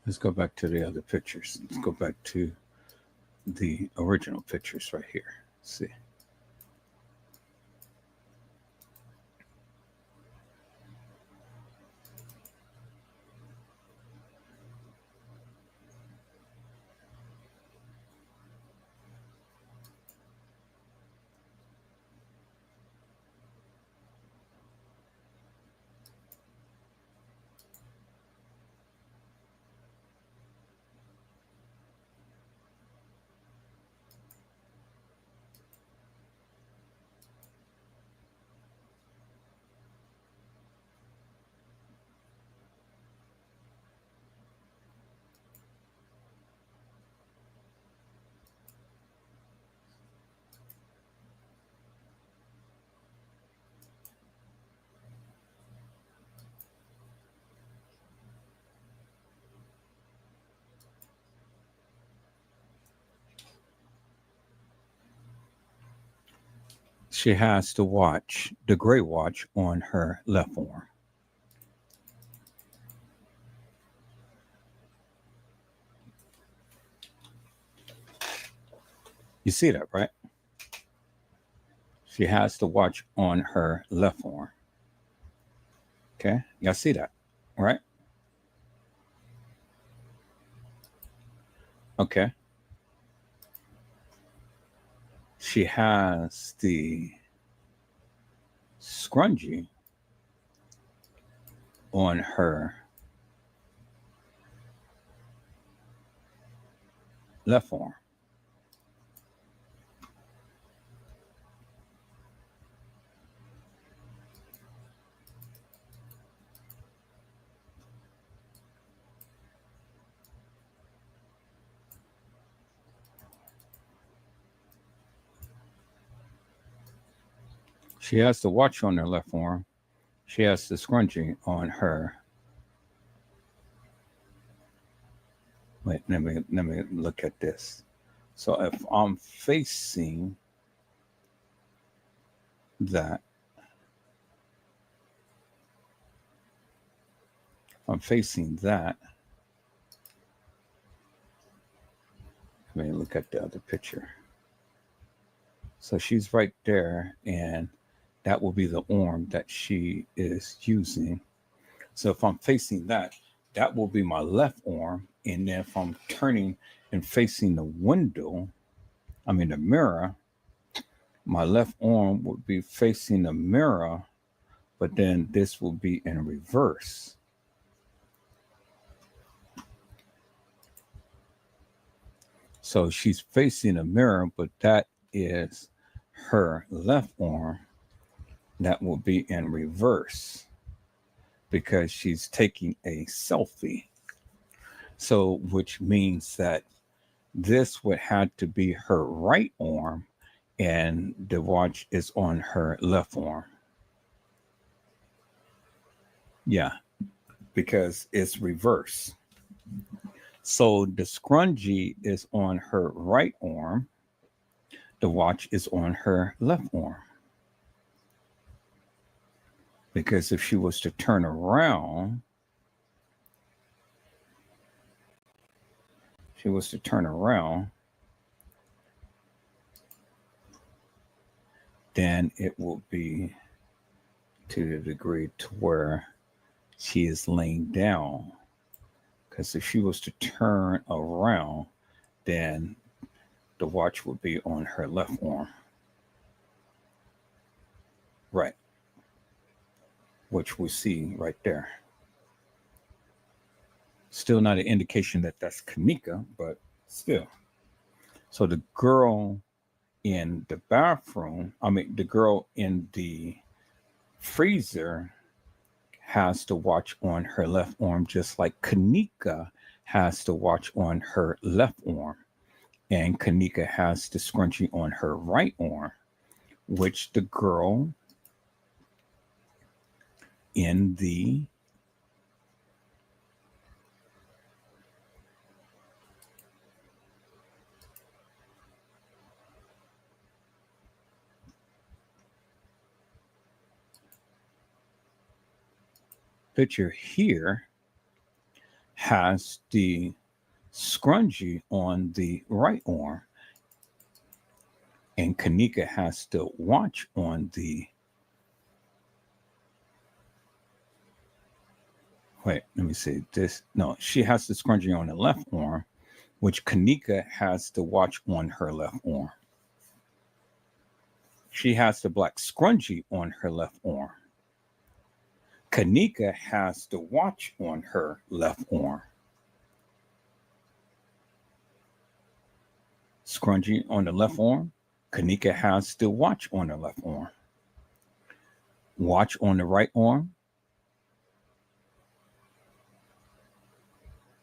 let's go back to the other pictures. Let's go back to the original pictures right here. Let's see. She has the watch, the gray watch, on her left arm. You see that, right? She has the watch on her left arm. Okay, y'all see that, right? Okay. she has the scrunchie on her left arm. She has the watch on her left arm. She has the scrunchie on her. Wait, let me look at this. So if I'm facing that, let me look at the other picture. So she's right there, and that will be the arm that she is using. So if I'm facing that, that will be my left arm. And then if I'm turning and facing the the mirror, my left arm would be facing the mirror, but then this will be in reverse. So she's facing a mirror, but that is her left arm. That will be in reverse because she's taking a selfie. So, which means that this would have to be her right arm and the watch is on her left arm. Yeah, because it's reverse. So the scrunchie is on her right arm. The watch is on her left arm. Because if she was to turn around, then it will be to the degree to where she is laying down. Because if she was to turn around, then the watch would be on her left arm. Right. Which we see right there. Still not an indication that that's Kenneka, but still. So the girl in the bathroom, the girl in the freezer has the watch on her left arm, just like Kenneka has the watch on her left arm. And Kenneka has the scrunchie on her right arm, which the girl in the picture here has the scrunchie on the right arm, and Kenneka has the watch on the wait, let me see this. No, she has the scrunchie on the left arm, which Kenneka has the watch on her left arm. She has the black scrunchie on her left arm. Kenneka has the watch on her left arm. Scrunchie on the left arm. Kenneka has the watch on her left arm. Watch on the right arm.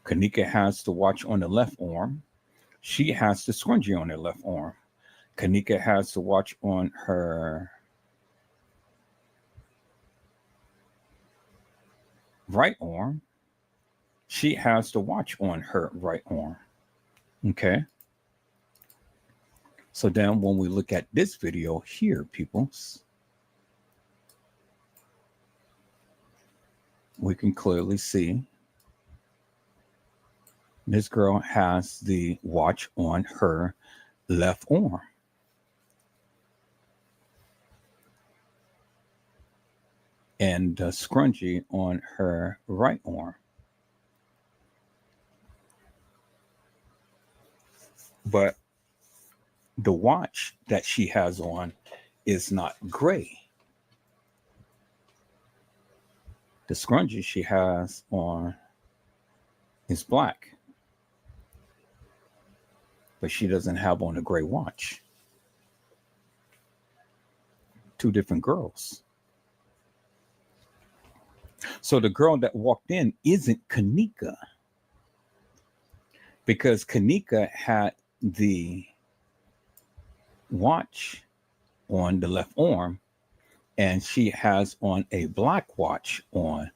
Kenneka has the watch on the left arm. She has the scrunchie on her left arm. Kenneka has the watch on her right arm. She has the watch on her right arm. Okay. So then when we look at this video here, peoples, we can clearly see this girl has the watch on her left arm. And the scrunchie on her right arm. But the watch that she has on is not gray. The scrunchie she has on is black, but she doesn't have on a gray watch. Two different girls. So the girl that walked in isn't Kenneka, because Kenneka had the watch on the left arm, and she has on a black watch on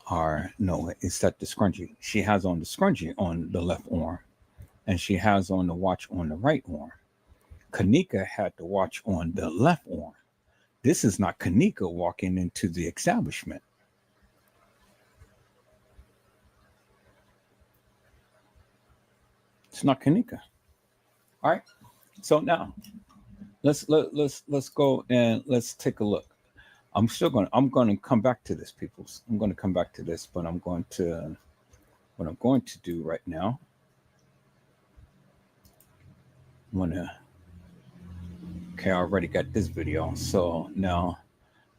it's that the scrunchie. She has on the scrunchie on the left arm, and she has on the watch on the right arm. Kenneka had the watch on the left arm. This is not Kenneka walking into the establishment. It's not Kenneka. All right. So now let's go and let's take a look. I'm going to come back to this, peoples. I'm going to come back to this, but what I'm going to do right now, okay, I already got this video. So now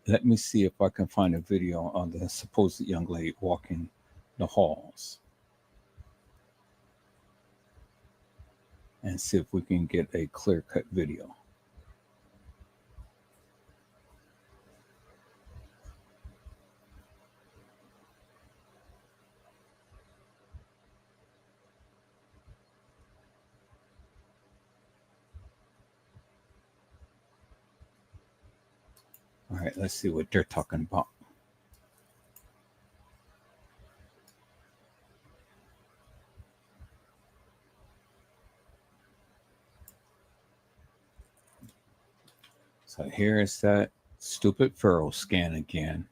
let me see if I can find a video on the supposed young lady walking the halls and see if we can get a clear-cut video. All right, let's see what they're talking about. So here's that stupid Pharaoh scan again.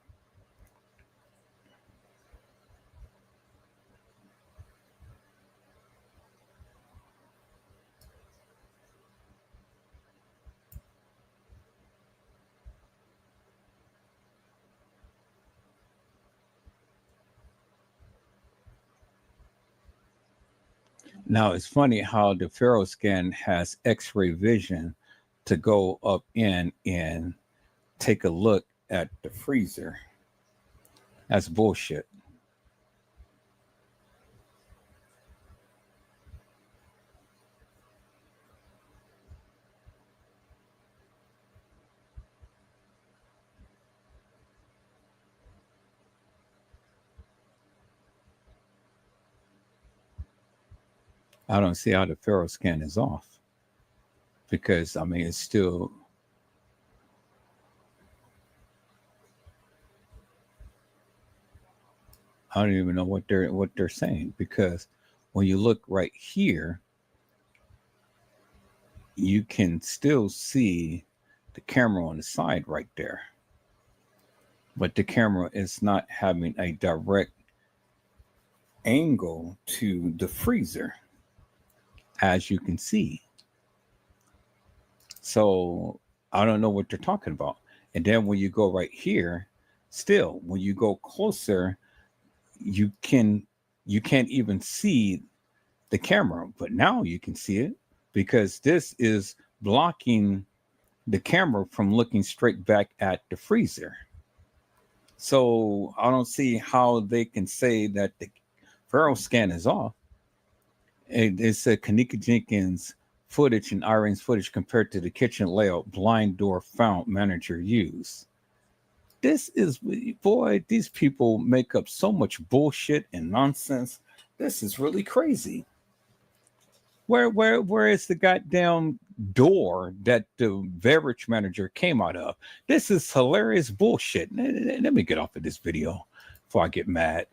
Now, it's funny how the Pharaoh scan has X-ray vision to go up in and take a look at the freezer. That's bullshit. I don't see how the Pharaoh scan is off, because I mean it's still I don't even know what they're saying, because when you look right here, you can still see the camera on the side right there, but the camera is not having a direct angle to the freezer, as you can see. So I don't know what they're talking about. And then when you go right here, still, when you go closer, you can't even see the camera, but now you can see it, because this is blocking the camera from looking straight back at the freezer. So I don't see how they can say that the Pharaoh scan is off. It's a Kenneka Jenkins footage and Irene's footage compared to the kitchen layout blind door found manager used. This is, boy, these people make up so much bullshit and nonsense. This is really crazy. Where is the goddamn door that the beverage manager came out of? This is hilarious bullshit. Let me get off of this video before I get mad.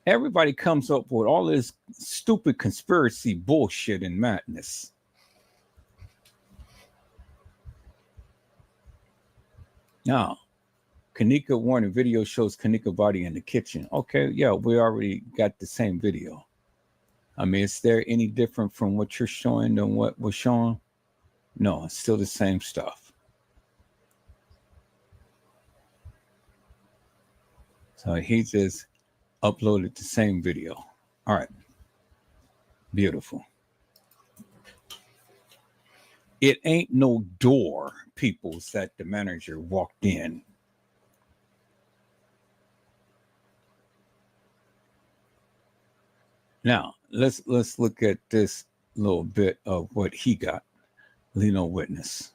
Everybody comes up with all this stupid conspiracy bullshit and madness. Now, Kenneka warning video shows Kenneka body in the kitchen. Okay, yeah, we already got the same video. I mean, is there any different from what you're showing than what was shown? No, it's still the same stuff. So he just uploaded the same video. All right. Beautiful. It ain't no door, peoples, that the manager walked in. Now, let's look at this little bit of what he got. Leno witness.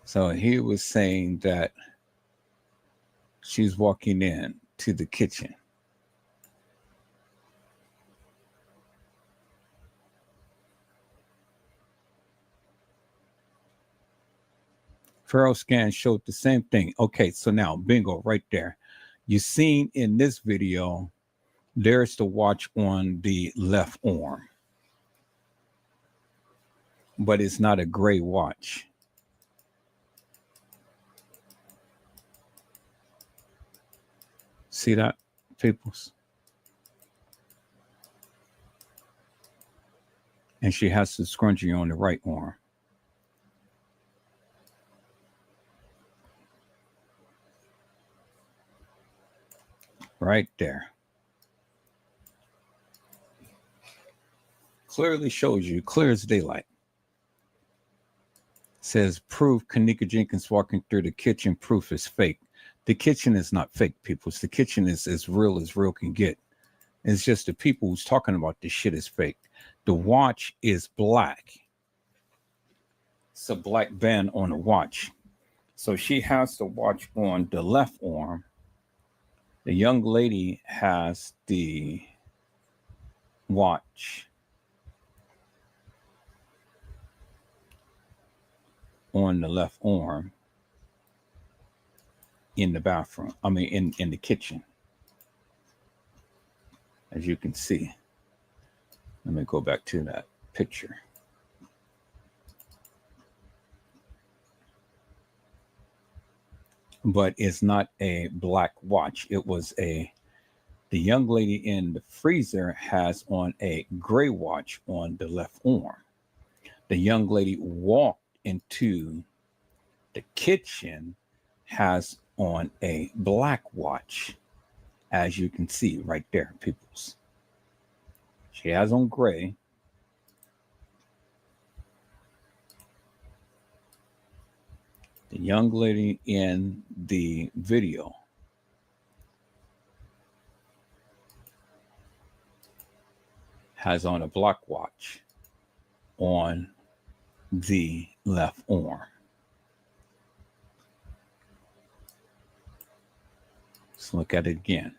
So he was saying that she's walking in to the kitchen. Pharaoh scan showed the same thing. Okay, so now bingo right there. You seen in this video, there's the watch on the left arm, but it's not a gray watch. See that, peoples? And she has the scrunchie on the right arm. Right there. Clearly shows you, clear as daylight. Says proof Kenneka Jenkins walking through the kitchen, proof is fake. The kitchen is not fake, people. The kitchen is as real can get. It's just the people who's talking about this shit is fake. The watch is black. It's a black band on the watch. So she has the watch on the left arm. The young lady has the watch on the left arm in the bathroom. I mean, in the kitchen. As you can see. Let me go back to that picture. But it's not a black watch. It was the young lady in the freezer has on a gray watch on the left arm. The young lady walked into the kitchen has on a black watch, as you can see right there, peoples. She has on gray. The young lady in the video has on a black watch on the left arm. Let's look at it again.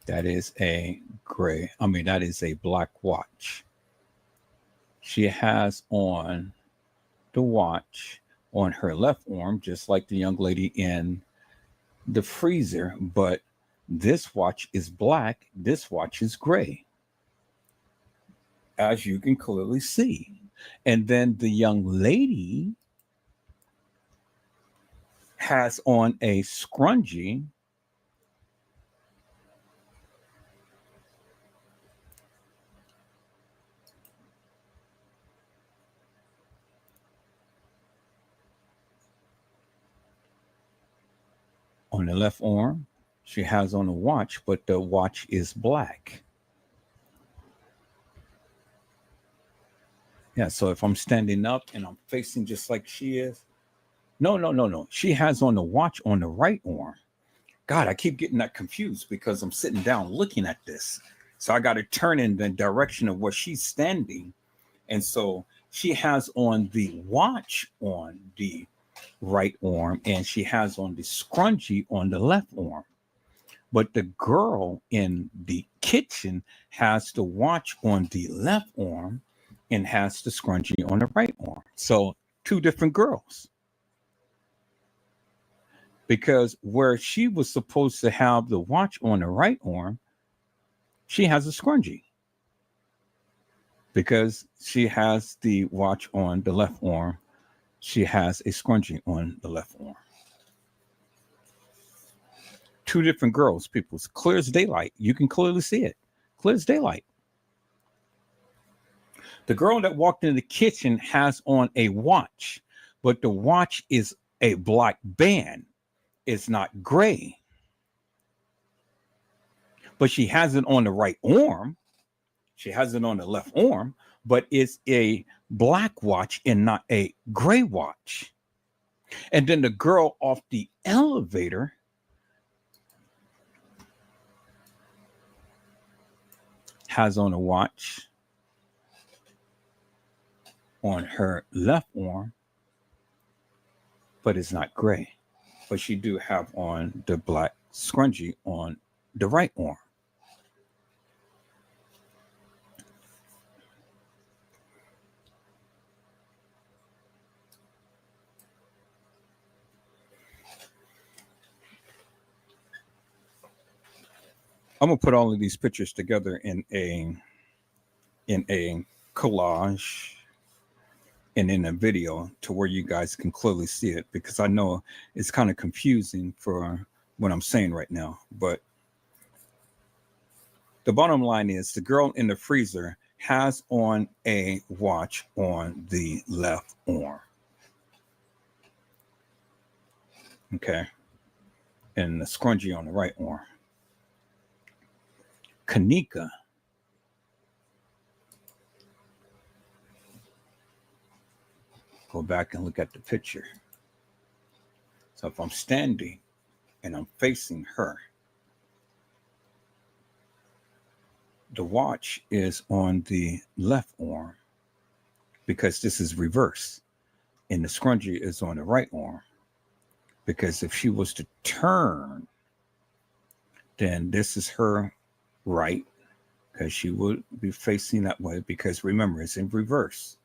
That is a gray, that is a black watch. She has on the watch on her left arm, just like the young lady in the freezer, but this watch is black, this watch is gray, as you can clearly see. And then the young lady has on a scrunchie on the left arm. She has on a watch, but the watch is black. Yeah, so if I'm standing up and I'm facing just like she is. No. She has on the watch on the right arm. God, I keep getting that confused because I'm sitting down looking at this. So I got to turn in the direction of where she's standing. And so she has on the watch on the right arm and she has on the scrunchie on the left arm. But the girl in the kitchen has the watch on the left arm and has the scrunchie on the right arm. So two different girls. Because where she was supposed to have the watch on the right arm, she has a scrunchie. Because she has the watch on the left arm, she has a scrunchie on the left arm. Two different girls, people. It's clear as daylight. You can clearly see it. Clear as daylight. The girl that walked into the kitchen has on a watch, but the watch is a black band. It's not gray. But she has it on the right arm. She has it on the left arm, but it's a black watch and not a gray watch. And then the girl off the elevator has on a watch on her left arm, but it's not gray. But she do have on the black scrunchie on the right arm. I'm gonna put all of these pictures together in a collage and in a video to where you guys can clearly see it, because I know it's kind of confusing for what I'm saying right now. But the bottom line is the girl in the freezer has on a watch on the left arm. Okay. And the scrunchie on the right arm. Kenneka go back and look at the picture. So if I'm standing and I'm facing her, the watch is on the left arm because this is reverse, and the scrunchie is on the right arm, because if she was to turn, then this is her right, because she would be facing that way, because remember, it's in reverse,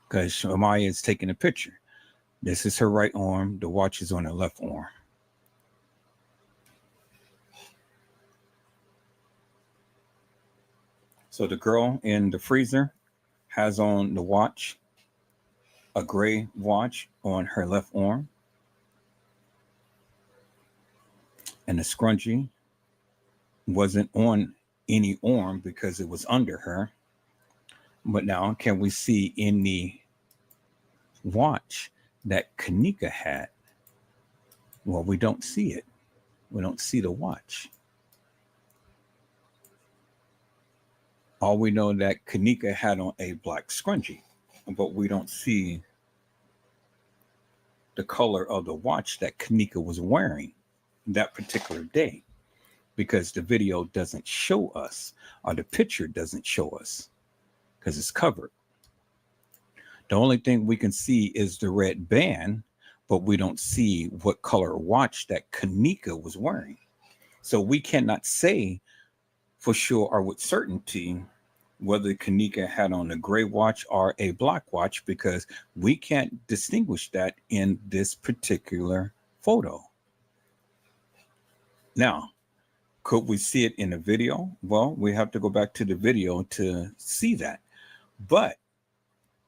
because Shamaya is taking a picture. This is her right arm, the watch is on her left arm. So the girl in the freezer has on the watch, a gray watch on her left arm, and the scrunchie wasn't on any arm because it was under her. But now, can we see in the watch that Kenneka had? Well, we don't see it. We don't see the watch. All we know that Kenneka had on a black scrunchie, but we don't see the color of the watch that Kenneka was wearing that particular day, because the video doesn't show us, or the picture doesn't show us, because it's covered. The only thing we can see is the red band, but we don't see what color watch that Kenneka was wearing. So we cannot say for sure or with certainty whether Kenneka had on a gray watch or a black watch, because we can't distinguish that in this particular photo. Now, could we see it in the video? Well, we have to go back to the video to see that. But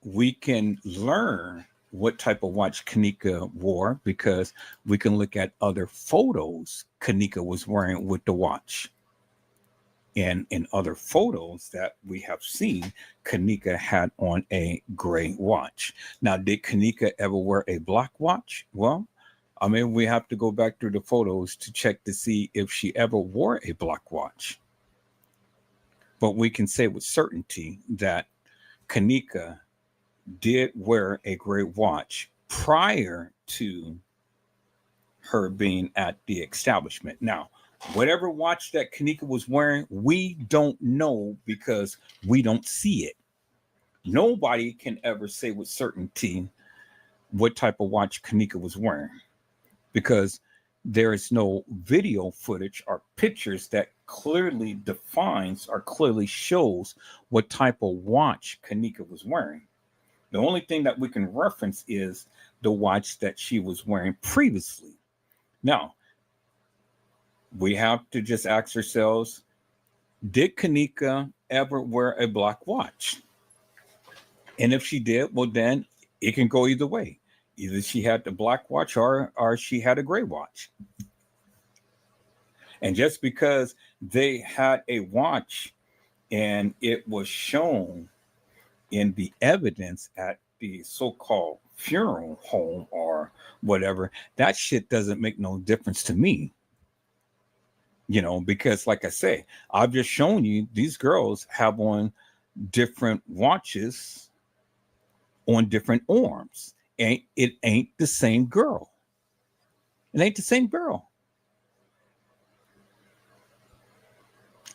we can learn what type of watch Kenneka wore, because we can look at other photos Kenneka was wearing with the watch. And in other photos that we have seen, Kenneka had on a gray watch. Now, did Kenneka ever wear a black watch? Well, I mean, we have to go back through the photos to check to see if she ever wore a black watch. But we can say with certainty that Kenneka did wear a gray watch prior to her being at the establishment. Now, whatever watch that Kenneka was wearing, we don't know, because we don't see it. Nobody can ever say with certainty what type of watch Kenneka was wearing, because there is no video footage or pictures that clearly defines or clearly shows what type of watch Kenneka was wearing. The only thing that we can reference is the watch that she was wearing previously. Now, we have to just ask ourselves, did Kenneka ever wear a black watch? And if she did, well, then it can go either way. Either she had the black watch or she had a gray watch. And just because they had a watch and it was shown in the evidence at the so-called funeral home or whatever, that shit doesn't make no difference to me. You know, because like I say, I've just shown you these girls have on different watches on different arms. And it ain't the same girl. It ain't the same girl.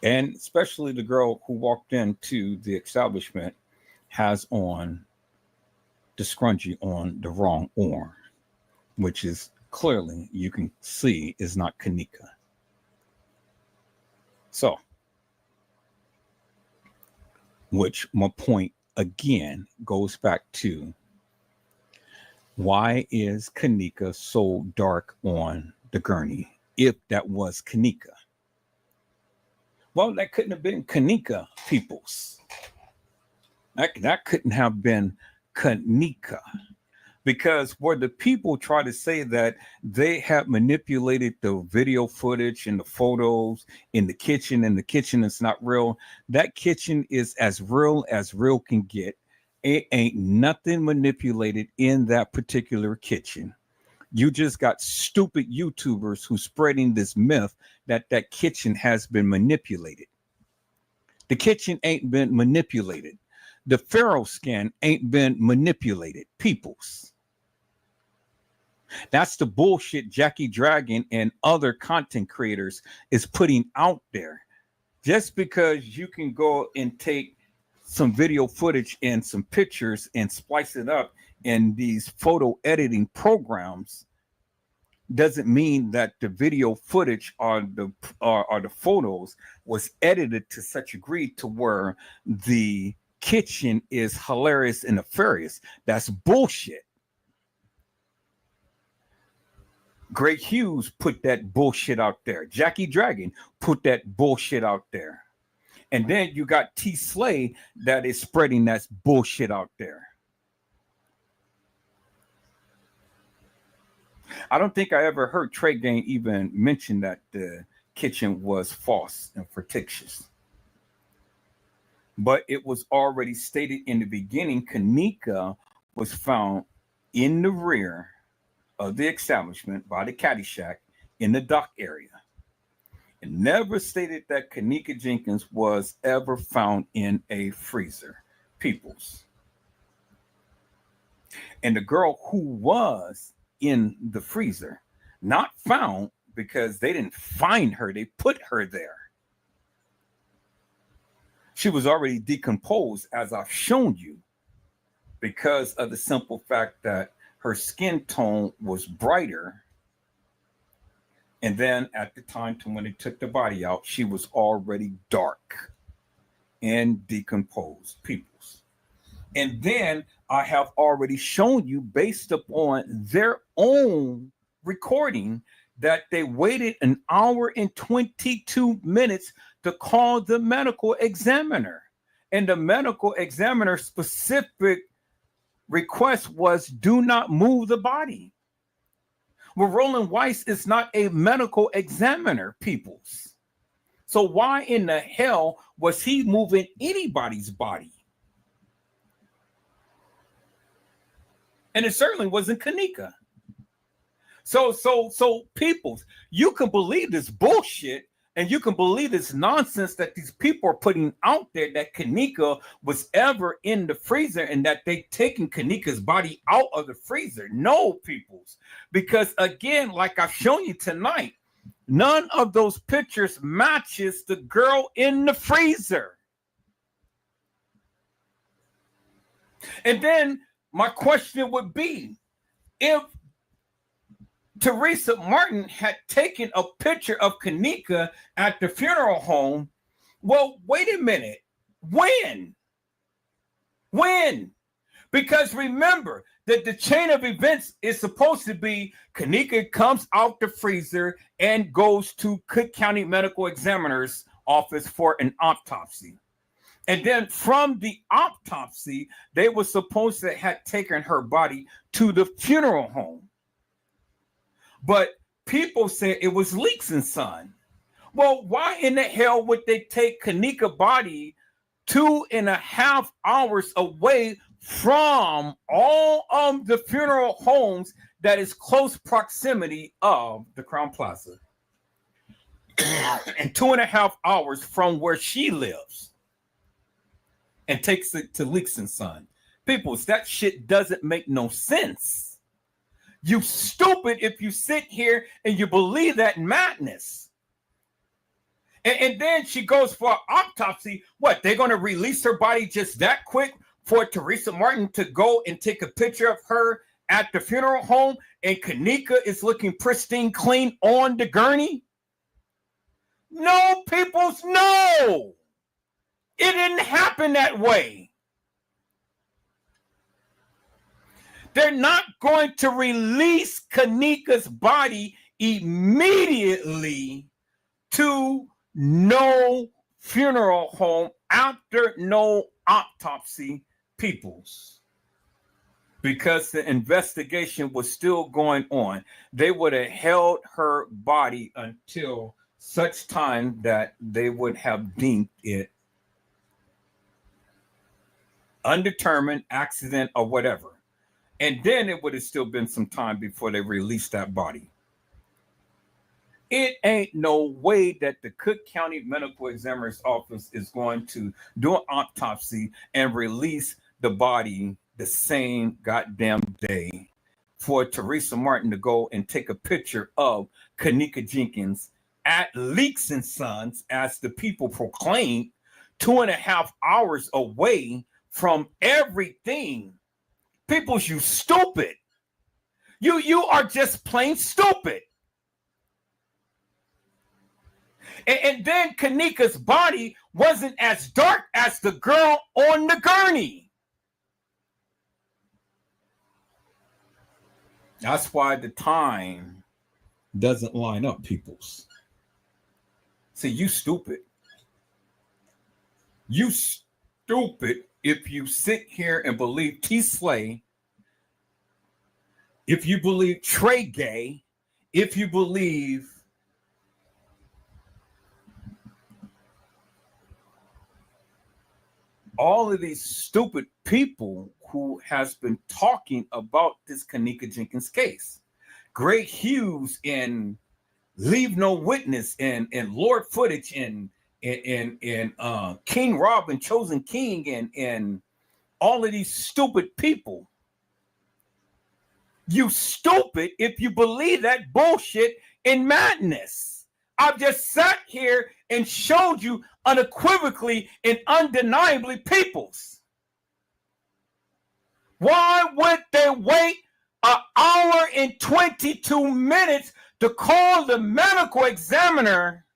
And especially the girl who walked into the establishment has on the scrunchie on the wrong arm, which is clearly, you can see, is not Kenneka. So, which my point again goes back to, why is Kenneka so dark on the gurney if that was Kenneka? Well, that couldn't have been Kenneka, peoples. That couldn't have been Kenneka, because where the people try to say that they have manipulated the video footage and the photos in the kitchen, and the kitchen is not real, that kitchen is as real can get. It ain't nothing manipulated in that particular kitchen. You just got stupid YouTubers who spreading this myth that that kitchen has been manipulated. The kitchen ain't been manipulated. The Pharaoh scan ain't been manipulated, peoples. That's the bullshit Jackie Dragon and other content creators is putting out there. Just because you can go and take some video footage and some pictures and splice it up in these photo editing programs doesn't mean that the video footage or the photos was edited to such a degree to where the kitchen is hilarious and nefarious. That's bullshit. Greg Hughes put that bullshit out there. Jackie Dragon put that bullshit out there. And then you got T. Slay that is spreading that bullshit out there. I don't think I ever heard Trey Gang even mention that the kitchen was false and fictitious. But it was already stated in the beginning, Kenneka was found in the rear of the establishment by the caddy shack in the dock area. It never stated that Kenneka Jenkins was ever found in a freezer, peoples. And the girl who was in the freezer, not found because they didn't find her, they put her there. She was already decomposed, as I've shown you, because of the simple fact that her skin tone was brighter. And then at the time to when they took the body out, she was already dark and decomposed, peoples. And then I have already shown you, based upon their own recording, that they waited an hour and 22 minutes to call the medical examiner. And the medical examiner's specific request was, do not move the body. Well, Roland Weiss is not a medical examiner, peoples. So why in the hell was he moving anybody's body? And it certainly wasn't Kenneka. So peoples, you can believe this bullshit, and you can believe this nonsense that these people are putting out there, that Kenneka was ever in the freezer and that they taken Kenneka's body out of the freezer. No, peoples, because again, like I've shown you tonight, none of those pictures matches the girl in the freezer. And then my question would be, if Teresa Martin had taken a picture of Kenneka at the funeral home, well, wait a minute. When? Because remember that the chain of events is supposed to be Kenneka comes out the freezer and goes to Cook County Medical Examiner's office for an autopsy. And then from the autopsy, they were supposed to have taken her body to the funeral home. But people said it was Leaks and Son. Well, why in the hell would they take Kenneka's body 2.5 hours away from all of the funeral homes that is close proximity of the Crown Plaza. And 2.5 hours from where she lives. And takes it to Leaks and Son. People, that shit doesn't make no sense. You stupid if you sit here and you believe that madness. And then she goes for an autopsy. What, they're going to release her body just that quick for Teresa Martin to go and take a picture of her at the funeral home, and Kenneka is looking pristine clean on the gurney? No, peoples, no. It didn't happen that way. They're not going to release Kenneka's body immediately to no funeral home after no autopsy, peoples, because the investigation was still going on. They would have held her body until such time that they would have deemed it undetermined accident or whatever. And then it would have still been some time before they released that body. It ain't no way that the Cook County Medical Examiner's Office is going to do an autopsy and release the body the same goddamn day for Teresa Martin to go and take a picture of Kenneka Jenkins at Leaks and Sons, as the people proclaimed, 2.5 hours away from everything. People, you stupid. You are just plain stupid. And then Kenneka's body wasn't as dark as the girl on the gurney. That's why the time doesn't line up, peoples. See, you stupid. You stupid if you sit here and believe T. Slay, if you believe Trey Gay, if you believe all of these stupid people who has been talking about this Kenneka Jenkins case. Greg Hughes and Leave No Witness and Lord Footage and King Rob and Chosen King and all of these stupid people. You stupid if you believe that bullshit and madness. I've just sat here and showed you unequivocally and undeniably, peoples. Why would they wait an hour and 22 minutes to call the medical examiner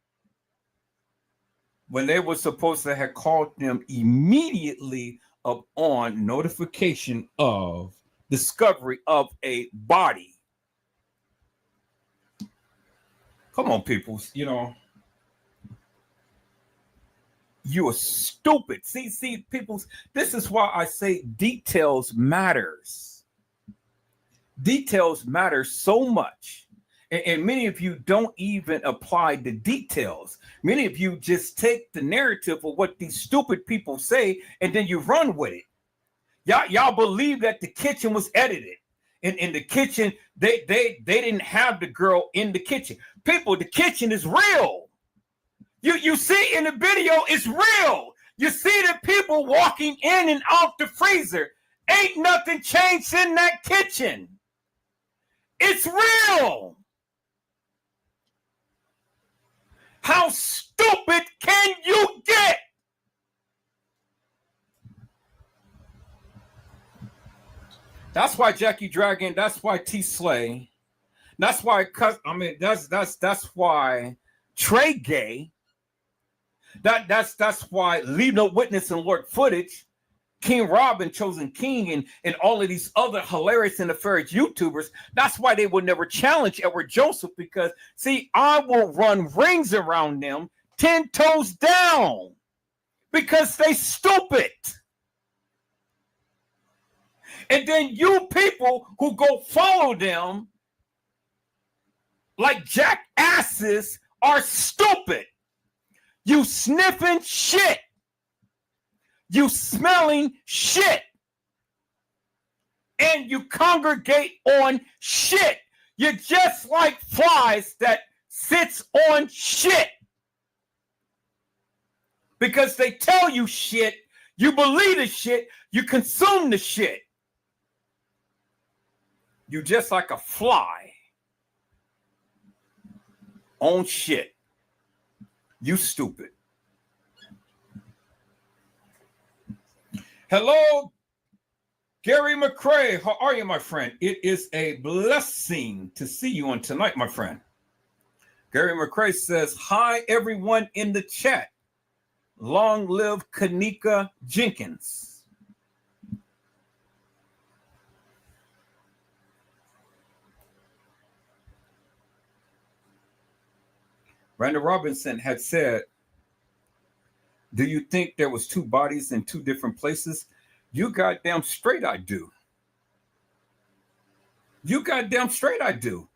when they were supposed to have called them immediately upon notification of discovery of a body? Come on, peoples, you know. You are stupid. See, peoples, this is why I say details matters. Details matter so much. And many of you don't even apply the details. Many of you just take the narrative of what these stupid people say and then you run with it. Y'all believe that the kitchen was edited. In the kitchen, they didn't have the girl in the kitchen. People, the kitchen is real. You see in the video, it's real. You see the people walking in and out the freezer. Ain't nothing changed in that kitchen. It's real. How stupid can you get? That's why Jackie Dragon, that's why T. Slay, that's why, that's why Trey Gay, that's why Leave No Witness and Lord Footage, King Rob and Chosen King, and all of these other hilarious and nefarious YouTubers, that's why they would never challenge Edward Joseph, because, see, I will run rings around them 10 toes down because they stupid. And then you people who go follow them like jackasses are stupid. You sniffing shit. You smelling shit. and you congregate on shit. You're just like flies that sits on shit. Because they tell you shit, you believe the shit, you consume the shit. You just like a fly on shit. You stupid. Hello, Gary McCrae. How are you, my friend? It is a blessing to see you on tonight, my friend. Gary McCrae says, hi, everyone in the chat. Long live Kenneka Jenkins. Randall Robinson had said, do you think there was two bodies in two different places? You goddamn straight I do. You goddamn straight I do.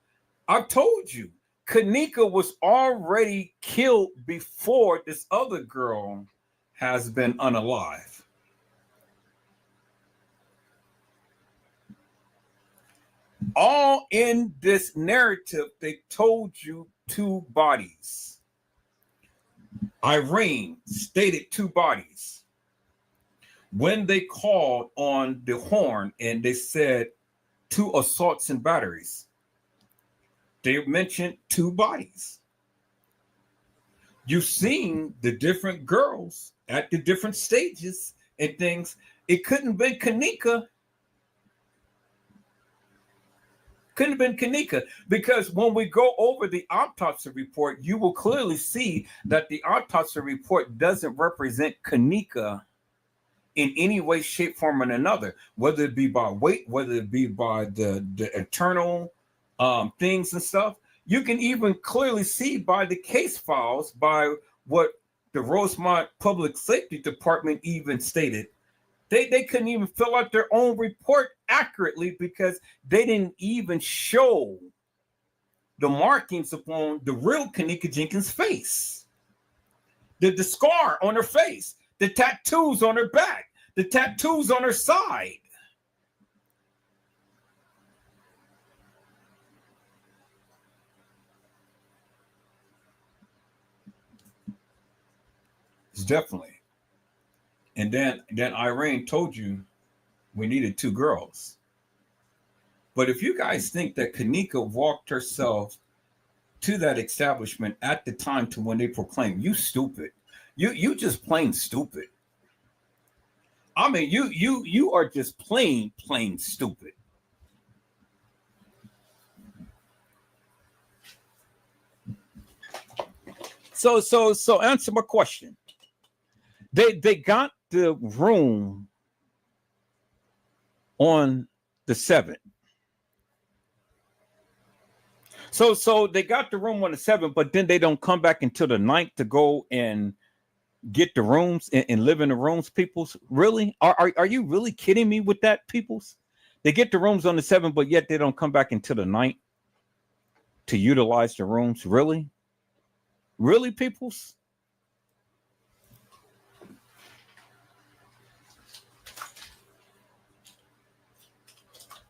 I told you, Kenneka was already killed before this other girl has been unalive. All in this narrative, they told you two bodies. Irene stated two bodies. When they called on the horn and they said two assaults and batteries, they mentioned two bodies. You've seen the different girls at the different stages and things. It couldn't have been Kenneka. Couldn't have been Kenneka, because when we go over the autopsy report, you will clearly see that the autopsy report doesn't represent Kenneka in any way, shape, form, or another, whether it be by weight, whether it be by the internal things and stuff. You can even clearly see by the case files, by what the Rosemont Public Safety Department even stated. They couldn't even fill out their own report accurately because they didn't even show the markings upon the real Kenneka Jenkins' face. The scar on her face, the tattoos on her back, the tattoos on her side. It's definitely. And then Irene told you we needed two girls. But if you guys think that Kenneka walked herself to that establishment at the time to when they proclaimed, you stupid. You just plain stupid. I mean, you are just plain stupid. So answer my question. They got the room on the 7th. So they got the room on the 7th, but then they don't come back until the 9th to go and get the rooms and live in the rooms, peoples. Really? Are you really kidding me with that, peoples? They get the rooms on the 7th, but yet they don't come back until the 9th to utilize the rooms. Really? Really, peoples?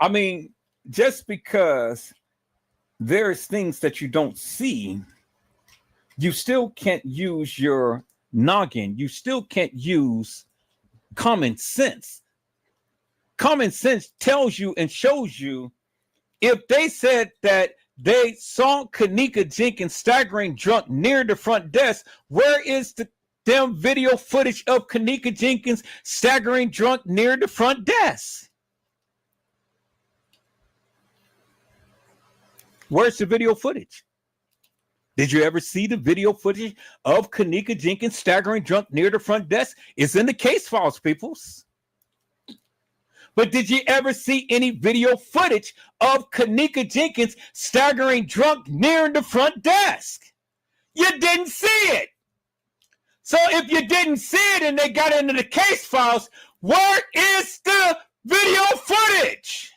I mean, just because there's things that you don't see, you still can't use your noggin. You still can't use common sense. Common sense tells you and shows you, if they said that they saw Kenneka Jenkins staggering drunk near the front desk, where is the damn video footage of Kenneka Jenkins staggering drunk near the front desk? Where's the video footage? Did you ever see the video footage of Kenneka Jenkins staggering drunk near the front desk? It's in the case files, peoples. But did you ever see any video footage of Kenneka Jenkins staggering drunk near the front desk? You didn't see it. So if you didn't see it and they got into the case files, where is the video footage?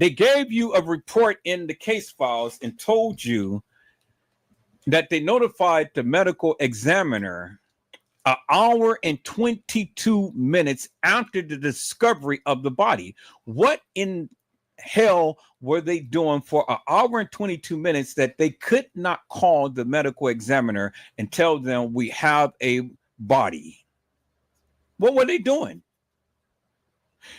They gave you a report in the case files and told you that they notified the medical examiner an hour and 22 minutes after the discovery of the body. What in hell were they doing for an hour and 22 minutes that they could not call the medical examiner and tell them we have a body? What were they doing?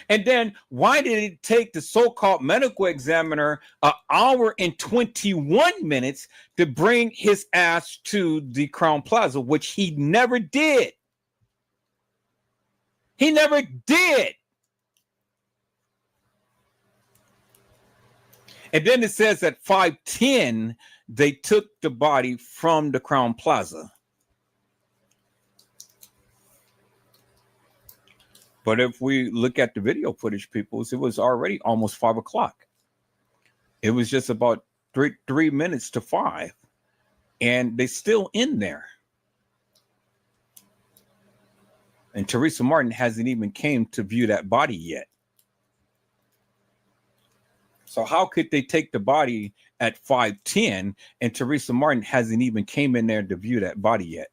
And then why did it take the so-called medical examiner an hour and 21 minutes to bring his ass to the Crown Plaza, which he never did? He never did. And then it says at 5:10, they took the body from the Crown Plaza. But if we look at the video footage, people, it was already almost 5 o'clock. It was just about three minutes to 5. And they're still in there. And Teresa Martin hasn't even came to view that body yet. So how could they take the body at 5:10 and Teresa Martin hasn't even came in there to view that body yet?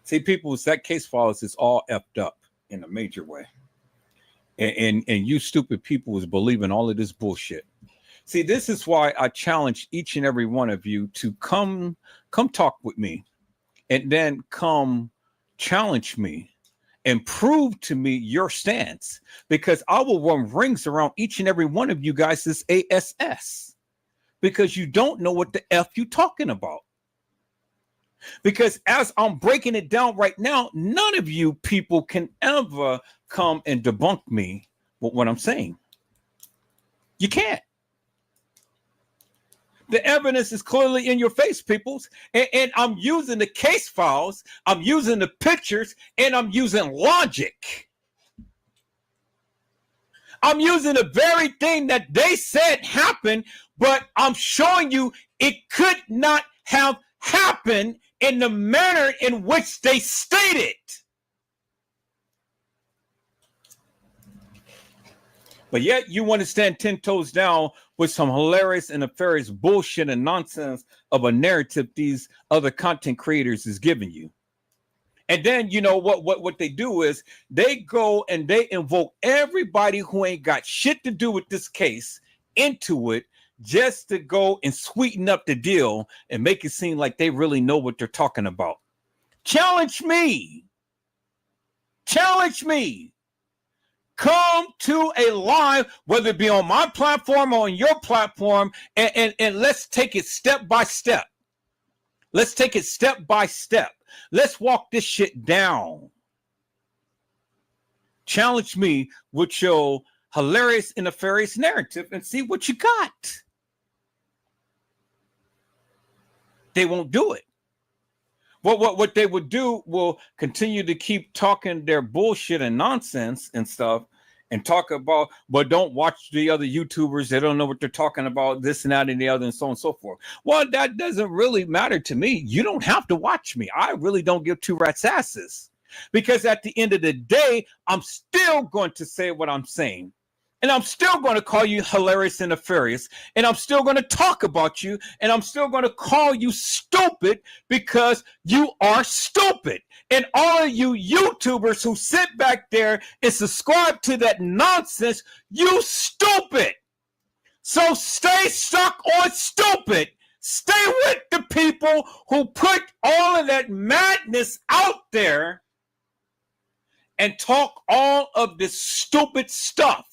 See, people, that case files is all effed up in a major way. And you stupid people is believing all of this bullshit. See, this is why I challenge each and every one of you to come talk with me and then come challenge me and prove to me your stance, because I will run rings around each and every one of you guys' ASS, because you don't know what the F you talking about. Because as I'm breaking it down right now, none of you people can ever come and debunk me with what I'm saying. You can't. The evidence is clearly in your face, peoples. And I'm using the case files, I'm using the pictures, and I'm using logic. I'm using the very thing that they said happened, but I'm showing you it could not have happened in the manner in which they stated. But yet you want to stand 10 toes down with some hilarious and nefarious bullshit and nonsense of a narrative these other content creators is giving you. And then you know what they do is they go and they invoke everybody who ain't got shit to do with this case into it, just to go and sweeten up the deal and make it seem like they really know what they're talking about. Challenge me. Challenge me. Come to a live, whether it be on my platform or on your platform, and let's take it step by step. Let's take it step by step. Let's walk this shit down. Challenge me with your hilarious and nefarious narrative and see what you got. They won't do it. What they would do will continue to keep talking their bullshit and nonsense and stuff and talk about, but don't watch the other YouTubers. They don't know what they're talking about, this and that and the other and so on and so forth. Well, that doesn't really matter to me. You don't have to watch me. I really don't give two rats asses, because at the end of the day, I'm still going to say what I'm saying. And I'm still going to call you hilarious and nefarious. And I'm still going to talk about you. And I'm still going to call you stupid, because you are stupid. And all of you YouTubers who sit back there and subscribe to that nonsense, you stupid. So stay stuck on stupid. Stay with the people who put all of that madness out there and talk all of this stupid stuff.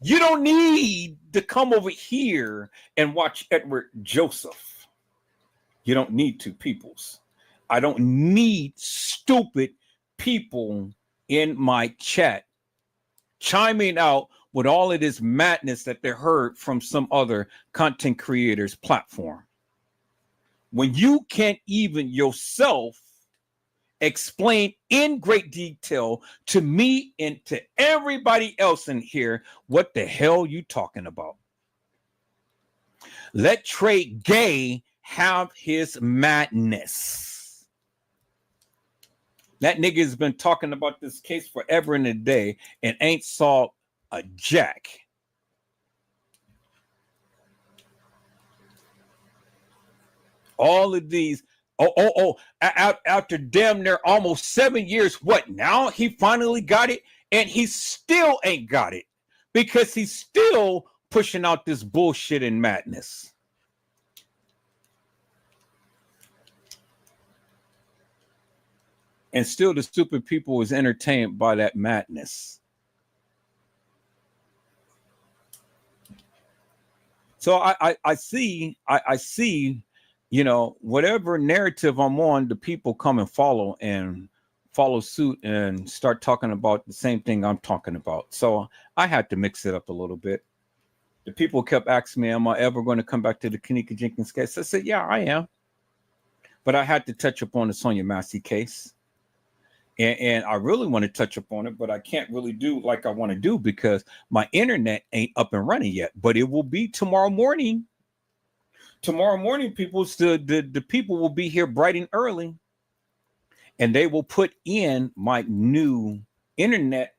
You don't need to come over here and watch Edward Joseph. You don't need to, peoples. I don't need stupid people in my chat chiming out with all of this madness that they heard from some other content creators' platform. When you can't even yourself explain in great detail to me and to everybody else in here what the hell you talking about. Let Trey Gay have his madness. That nigga has been talking about this case forever and a day and ain't saw a jack. All of these, after damn near almost 7 years, what now? He finally got it, and he still ain't got it because he's still pushing out this bullshit and madness. And still the stupid people is entertained by that madness. So I see, you know, whatever narrative I'm on, the people come and follow suit and start talking about the same thing I'm talking about. So I had to mix it up a little bit. The people kept asking me, am I ever going to come back to the Kenneka Jenkins case? I said, yeah, I am. But I had to touch upon the Sonia Massey case. And I really want to touch upon it, but I can't really do like I want to do because my internet ain't up and running yet. But it will be tomorrow morning. Tomorrow morning, people, the people will be here bright and early. And they will put in my new internet.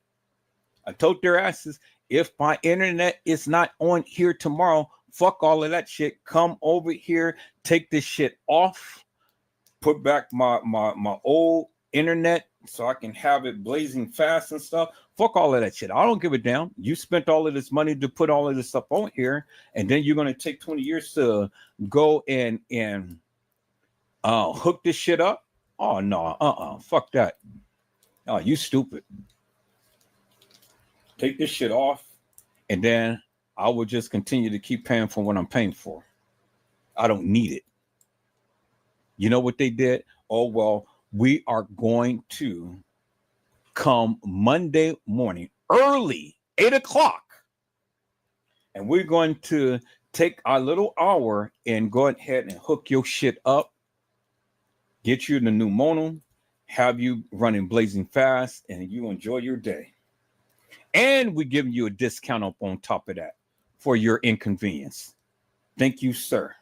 I told their asses, if my internet is not on here tomorrow, fuck all of that shit. Come over here, take this shit off, put back my old internet so I can have it blazing fast and stuff. Fuck all of that shit. I don't give a damn. You spent all of this money to put all of this stuff on here, and then you're going to take 20 years to go and hook this shit up? Oh, no, fuck that. Oh, you stupid. Take this shit off, and then I will just continue to keep paying for what I'm paying for. I don't need it. You know what they did? Oh, well, we are going to come Monday morning, early, 8 o'clock, and we're going to take our little hour and go ahead and hook your shit up, get you the new modem, have you running blazing fast, and you enjoy your day. And we're giving you a discount up on top of that for your inconvenience. Thank you, sir.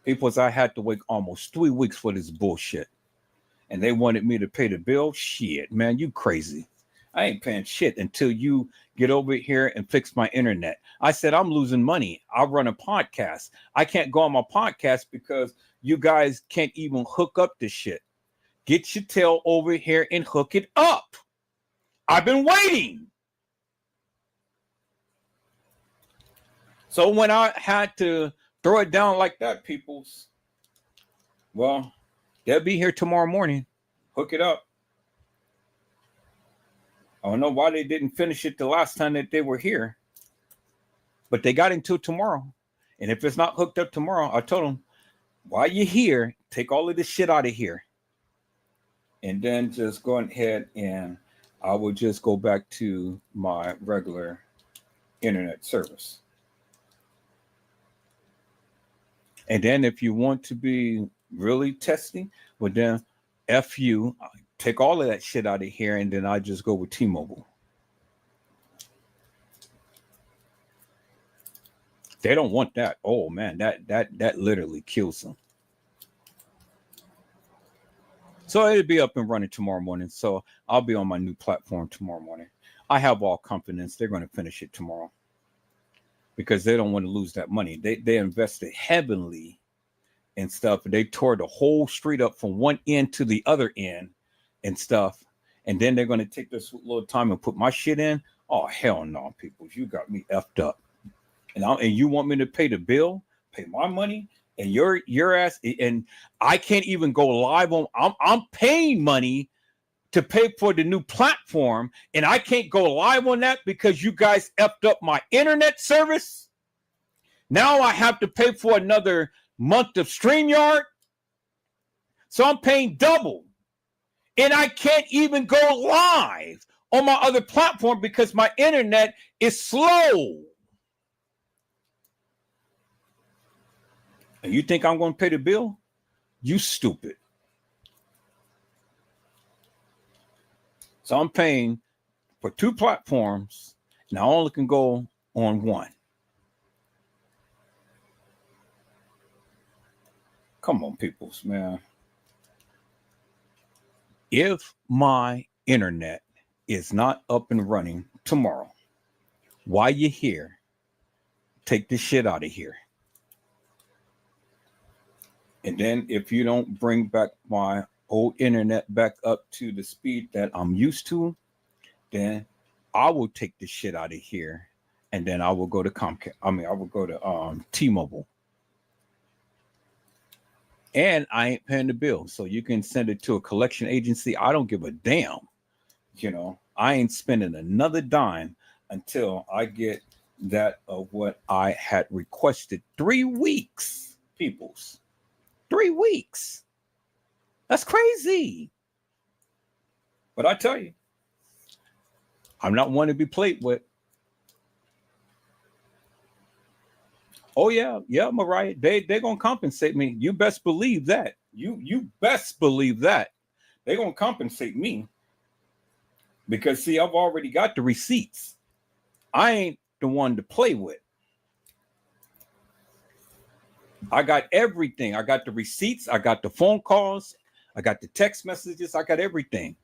People, I had to wait almost 3 weeks for this bullshit. And they wanted me to pay the bill. Shit, man, you crazy. I ain't paying shit until you get over here and fix my internet. I said, I'm losing money. I run a podcast. I can't go on my podcast because you guys can't even hook up this shit. Get your tail over here and hook it up. I've been waiting. So when I had to throw it down like that, peoples, well, they'll be here tomorrow morning. Hook it up. I don't know why they didn't finish it the last time that they were here, but they got until tomorrow. And if it's not hooked up tomorrow, I told them, while you're here, take all of this shit out of here. And then just go ahead and I will just go back to my regular internet service. And then if you want to be really testing, well then F you, take all of that shit out of here, and then I just go with T-Mobile. They don't want that. Oh man, that literally kills them. So it'll be up and running tomorrow morning. So I'll be on my new platform tomorrow morning. I have all confidence they're going to finish it tomorrow because they don't want to lose that money. They invested heavily and stuff. They tore the whole street up from one end to the other end and stuff. And then they're going to take this little time and put my shit in. Oh, hell no, people. You got me effed up. And you want me to pay the bill, pay my money, and your ass, and I can't even go live on. I'm paying money to pay for the new platform, and I can't go live on that because you guys effed up my internet service. Now I have to pay for another month of StreamYard. So I'm paying double. And I can't even go live on my other platform because my internet is slow. And you think I'm going to pay the bill? You stupid. So I'm paying for two platforms, and I only can go on one. Come on, peoples, man. If my internet is not up and running tomorrow, while you're here, take this shit out of here. And then if you don't bring back my old internet back up to the speed that I'm used to, then I will take the shit out of here, and then I will go to Comcast. I will go to T-Mobile. And I ain't paying the bill, so you can send it to a collection agency. I don't give a damn. You know, I ain't spending another dime until I get that of what I had requested. 3 weeks, peoples. 3 weeks. That's crazy. But I tell you, I'm not one to be played with. Oh yeah, Mariah. They're gonna compensate me. You best believe that. You best believe that. They're gonna compensate me. Because see, I've already got the receipts. I ain't the one to play with. I got everything. I got the receipts, I got the phone calls, I got the text messages, I got everything.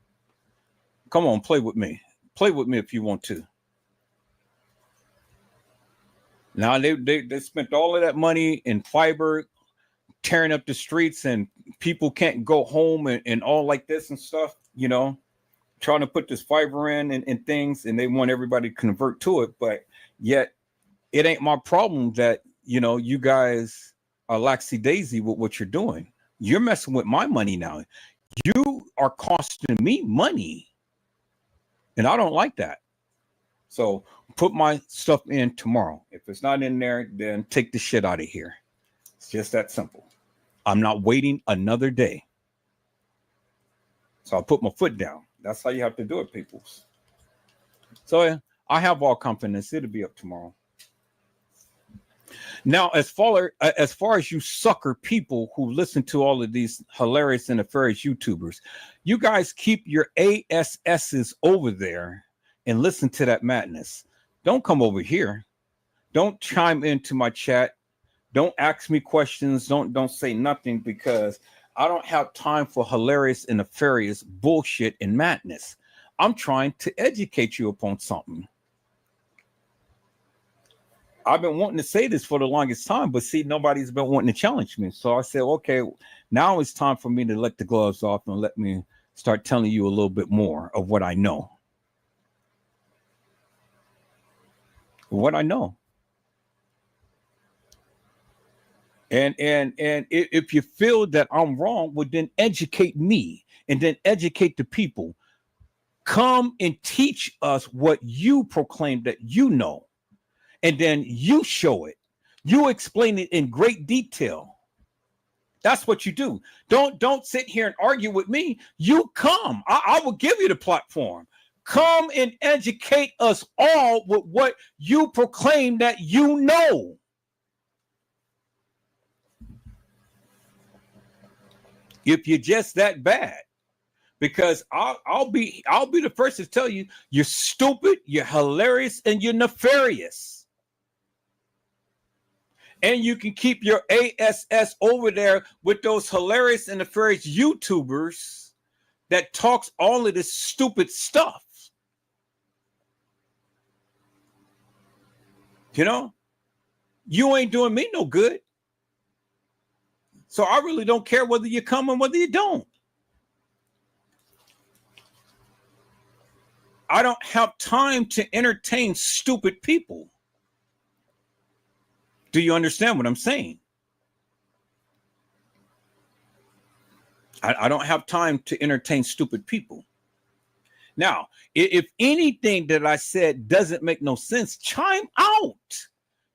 Come on, play with me. Play with me if you want to. Now they spent all of that money in fiber, tearing up the streets, and people can't go home and all like this and stuff, you know, trying to put this fiber in and things, and they want everybody to convert to it. But yet it ain't my problem that, you know, you guys are laxy-daisy with what you're doing. You're messing with my money now. You are costing me money. And I don't like that. So put my stuff in tomorrow. If it's not in there, then take the shit out of here. It's just that simple. I'm not waiting another day. So I'll put my foot down. That's how you have to do it, peoples. So I have all confidence. It'll be up tomorrow. Now, as far as you sucker people who listen to all of these hilarious and nefarious YouTubers, you guys keep your ASSs over there and listen to that madness. Don't come over here. Don't chime into my chat. Don't ask me questions. Don't say nothing, because I don't have time for hilarious and nefarious bullshit and madness. I'm trying to educate you upon something. I've been wanting to say this for the longest time, but see, nobody's been wanting to challenge me. So I said, okay, now it's time for me to let the gloves off and let me start telling you a little bit more of what I know. What I know. And if you feel that I'm wrong, well, then educate me and then educate the people. Come and teach us what you proclaim that you know. And then you show it. You explain it in great detail. That's what you do. Don't sit here and argue with me. You come. I will give you the platform. Come and educate us all with what you proclaim that you know. If you're just that bad, because I'll be the first to tell you, you're stupid, you're hilarious, and you're nefarious. And you can keep your ASS over there with those hilarious and nefarious YouTubers that talks all of this stupid stuff. You know, you ain't doing me no good. So I really don't care whether you come or whether you don't. I don't have time to entertain stupid people. Do you understand what I'm saying? I don't have time to entertain stupid people. Now, if anything that I said doesn't make no sense, chime out.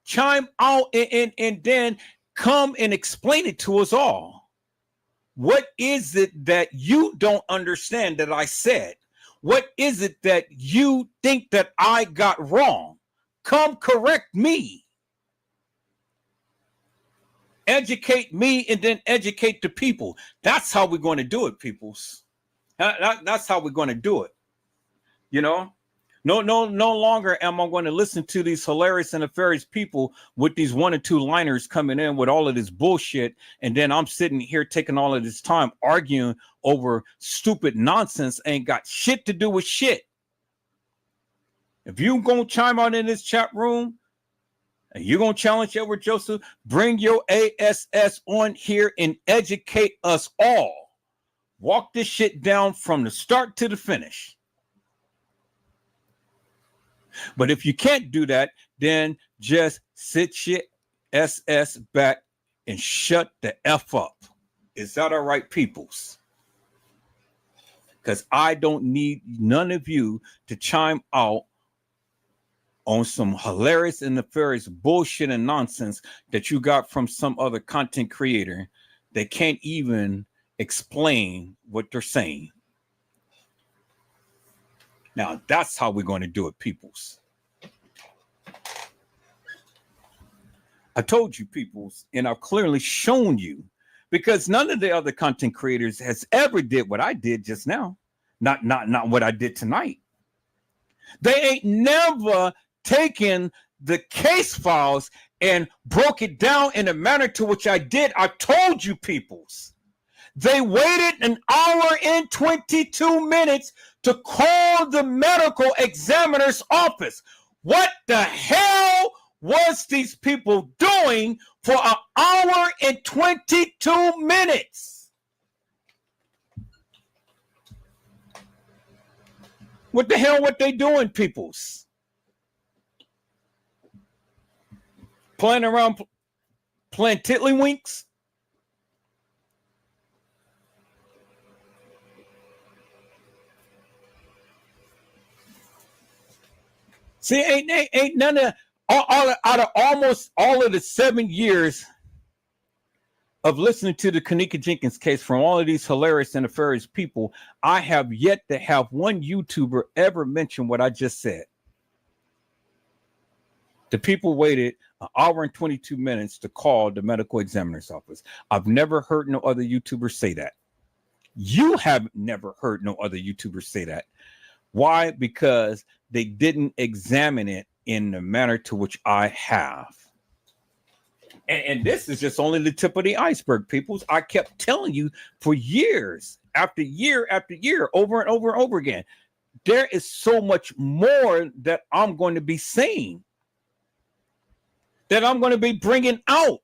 Chime out and then come and explain it to us all. What is it that you don't understand that I said? What is it that you think that I got wrong? Come correct me. Educate me and then educate the people. That's how we're going to do it, peoples. That's how we're going to do it. You know, no longer am I going to listen to these hilarious and nefarious people with these 1 or 2 liners coming in with all of this bullshit. And then I'm sitting here taking all of this time arguing over stupid nonsense ain't got shit to do with shit. If you gonna chime out in this chat room and you're gonna challenge Edward Joseph, bring your ASS on here and educate us all. Walk this shit down from the start to the finish. But if you can't do that, then just sit your SS back and shut the F up. Is that all right, peoples? Because I don't need none of you to chime out on some hilarious and nefarious bullshit and nonsense that you got from some other content creator that can't even explain what they're saying. Now, that's how we're going to do it, peoples. I told you, peoples, and I've clearly shown you, because none of the other content creators has ever did what I did just now. Not what I did tonight. They ain't never taken the case files and broke it down in a manner to which I did. I told you, peoples. They waited an hour and 22 minutes to call the medical examiner's office. What the hell was these people doing for an hour and 22 minutes? What the hell were they doing, peoples? Playing around, playing tiddlywinks? See, ain't none of out of almost all of the 7 years of listening to the Kenneka Jenkins case from all of these hilarious and nefarious people, I have yet to have one YouTuber ever mention what I just said. The people waited an hour and 22 minutes to call the medical examiner's office. I've never heard no other YouTuber say that. You have never heard no other YouTuber say that. Why? Because they didn't examine it in the manner to which I have. And this is just only the tip of the iceberg, peoples. I kept telling you for years, after year after year, over and over and over again, there is so much more that I'm going to be saying, that I'm going to be bringing out,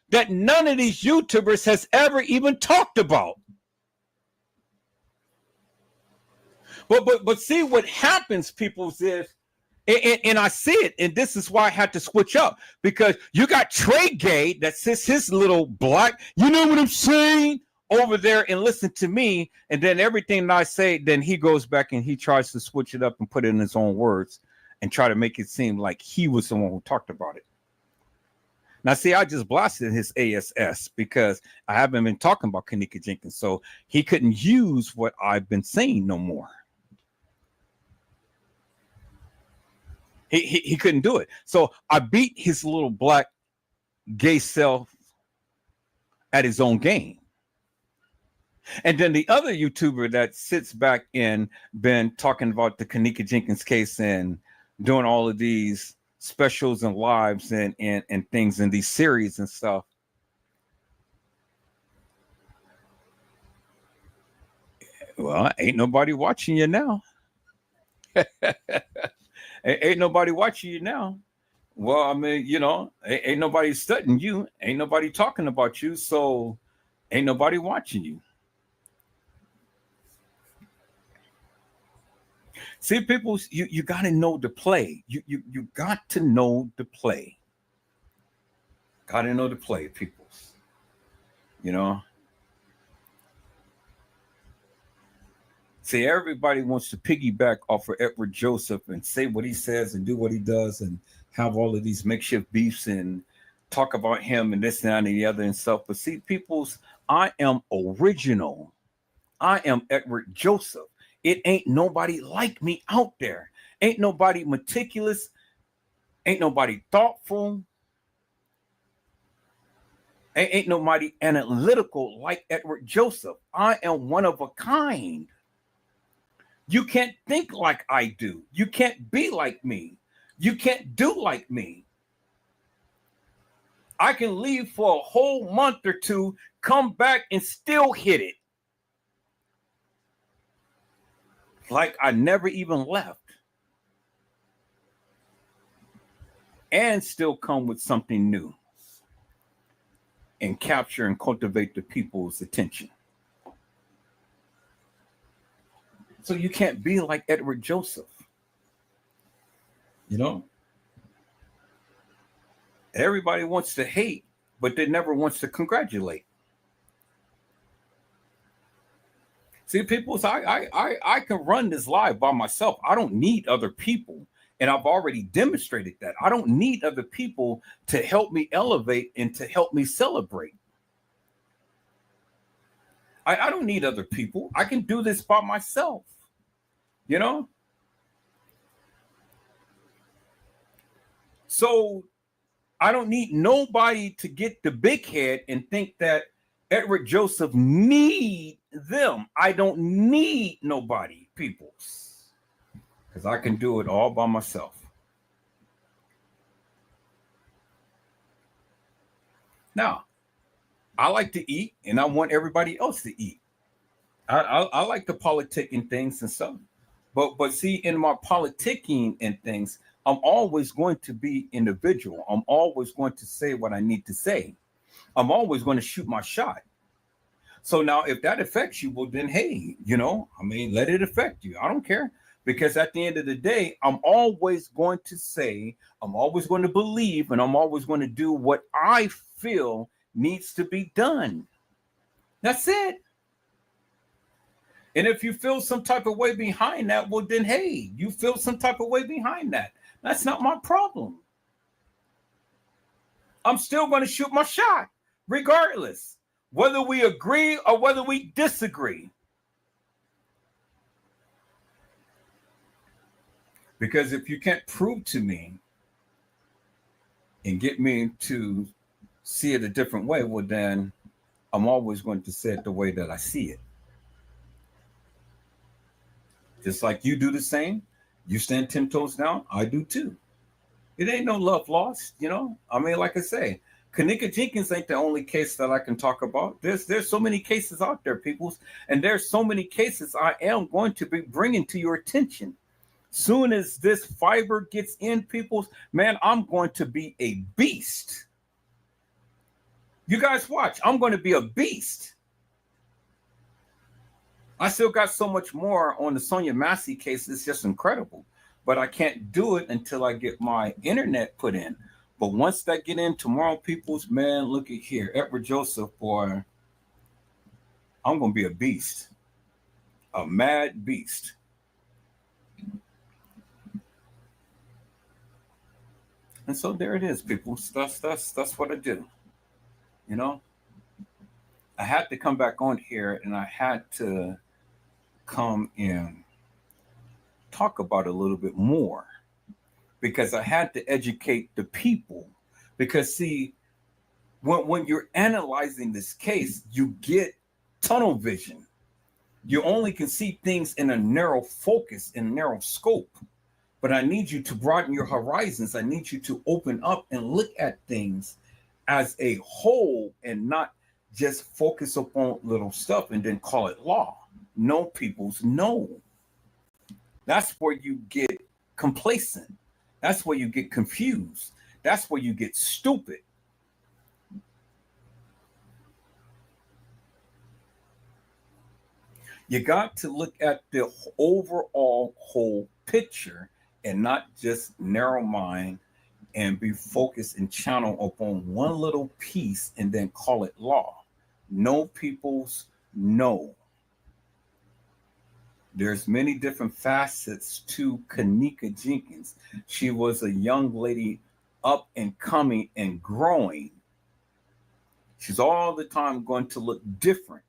that none of these YouTubers has ever even talked about. But see what happens, peoples, is, and I see it, and this is why I had to switch up, because you got Trey Gay that sits his little black, you know what I'm saying, over there and listen to me, and then everything that I say, then he goes back and he tries to switch it up and put it in his own words and try to make it seem like he was the one who talked about it. Now, see, I just blasted his ASS because I haven't been talking about Kenneka Jenkins, so he couldn't use what I've been saying no more. He couldn't do it. So I beat his little black gay self at his own game. And then the other YouTuber that sits back and been talking about the Kenneka Jenkins case and doing all of these specials and lives and things in these series and stuff. Well, ain't nobody watching you now. Ain't nobody watching you now. Well, I mean, you know, ain't nobody studying you. Ain't nobody talking about you. So ain't nobody watching you. See, people, you got to know the play. You got to know the play. Got to know the play, people. You know. See, everybody wants to piggyback off of Edward Joseph and say what he says and do what he does and have all of these makeshift beefs and talk about him and this, that, and the other and stuff. But see, peoples, I am original. I am Edward Joseph. It ain't nobody like me out there. Ain't nobody meticulous. Ain't nobody thoughtful. Ain't nobody analytical like Edward Joseph. I am one of a kind. You can't think like I do. You can't be like me. You can't do like me. I can leave for a whole month or two, come back and still hit it. like I never even left, and still come with something new and capture and cultivate the people's attention. So you can't be like Edward Joseph. You know? Everybody wants to hate, but they never wants to congratulate. See, people, I can run this live by myself. I don't need other people. And I've already demonstrated that. I don't need other people to help me elevate and to help me celebrate. I don't need other people. I can do this by myself. You know? So I don't need nobody to get the big head and think that Edward Joseph need them. I don't need nobody, peoples, because I can do it all by myself. Now, I like to eat, and I want everybody else to eat. I like to politic and things and stuff, but see, in my politicking and things, I'm always going to be individual. I'm always going to say what I need to say. I'm always going to shoot my shot. So now, if that affects you, well, then hey, you know, I mean, let it affect you. I don't care, because at the end of the day, I'm always going to say, I'm always going to believe, and I'm always going to do what I feel needs to be done. That's it. And if you feel some type of way behind that, well, then hey, you feel some type of way behind that. That's not my problem. I'm still going to shoot my shot, regardless, whether we agree or whether we disagree. Because if you can't prove to me and get me to see it a different way, well, then I'm always going to say it the way that I see it. Just like you do the same. You stand 10 toes down, I do too. It ain't no love lost, you know? I mean, like I say, Kenneka Jenkins ain't the only case that I can talk about. There's so many cases out there, peoples, and there's so many cases I am going to be bringing to your attention. Soon as this fiber gets in, peoples, man, I'm going to be a beast. You guys watch, I'm going to be a beast. I still got so much more on the Sonia Massey case. It's just incredible. But I can't do it until I get my internet put in. But once that get in tomorrow, peoples, man, look at here. Edward Joseph, boy, I'm going to be a beast. A mad beast. And so there it is, people. That's what I do. You know? I had to come back on here, and I had to come and talk about it a little bit more, because I had to educate the people. Because see, when you're analyzing this case, you get tunnel vision. You only can see things in a narrow focus, in a narrow scope. But I need you to broaden your horizons. I need you to open up and look at things as a whole and not just focus upon little stuff and then call it law. No, peoples, no. That's where you get complacent. That's where you get confused. That's where you get stupid. You got to look at the overall whole picture and not just narrow mind and be focused and channel upon one little piece and then call it law. No, peoples, no. There's many different facets to Kenneka Jenkins. She was a young lady up and coming and growing. She's all the time going to look different.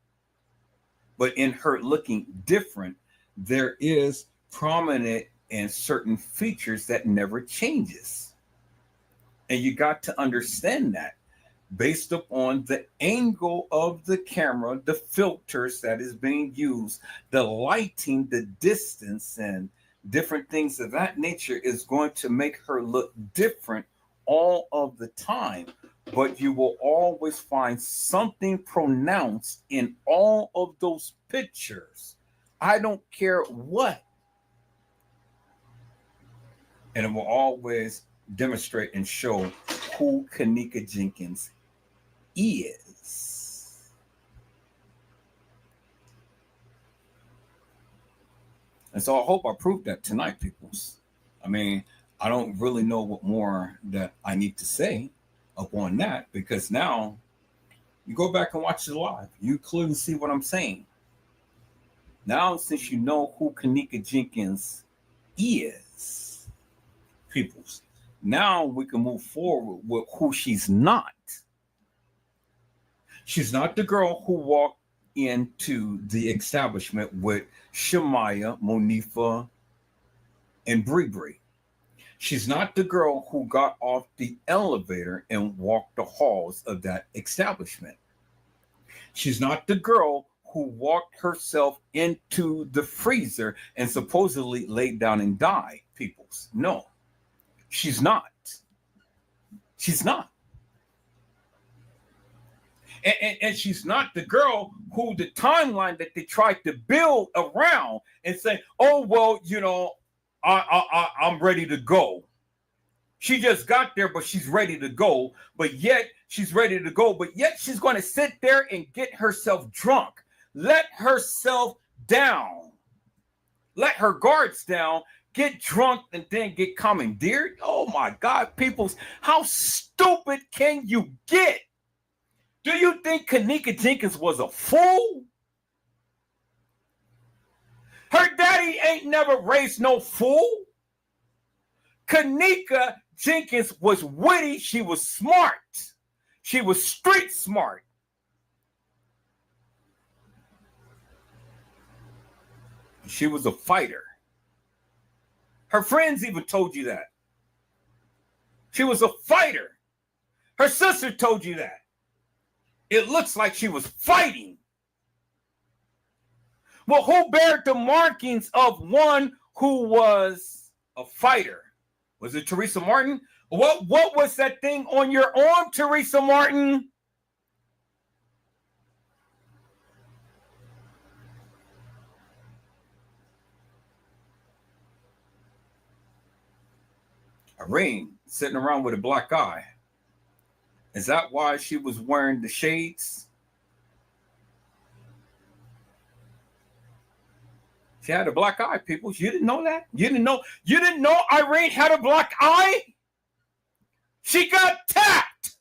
But in her looking different, there is prominent and certain features that never changes. And you got to understand that based upon the angle of the camera, the filters that is being used, the lighting, the distance, and different things of that nature is going to make her look different all of the time. But you will always find something pronounced in all of those pictures. I don't care what And it will always demonstrate and show who Kenneka Jenkins is. And so I hope I proved that tonight, peoples. I mean, I don't really know what more that I need to say upon that, because now you go back and watch it live. You clearly see what I'm saying. Now, since you know who Kenneka Jenkins is, peoples, now we can move forward with who she's not. She's not the girl who walked into the establishment with Shemaya, Monifa, and Bree. She's not the girl who got off the elevator and walked the halls of that establishment. She's not the girl who walked herself into the freezer and supposedly laid down and died, peoples. No, she's not. She's not. And she's not the girl who the timeline that they tried to build around and say, oh, well, you know, I'm ready to go. She just got there, but she's ready to go. But yet she's ready to go. But yet she's going to sit there and get herself drunk. Let herself down. Let her guards down. Get drunk and then get commandeered. Oh, my God, peoples. How stupid can you get? Do you think Kenneka Jenkins was a fool? Her daddy ain't never raised no fool. Kenneka Jenkins was witty. She was smart. She was street smart. She was a fighter. Her friends even told you that. She was a fighter. Her sister told you that. It looks like she was fighting. Well, who bared the markings of one who was a fighter? Was it Teresa Martin? What was that thing on your arm, Teresa Martin? Irene, sitting around with a black eye. Is that why she was wearing the shades? She had a black eye, people. You didn't know that? You didn't know Irene had a black eye? She got tapped.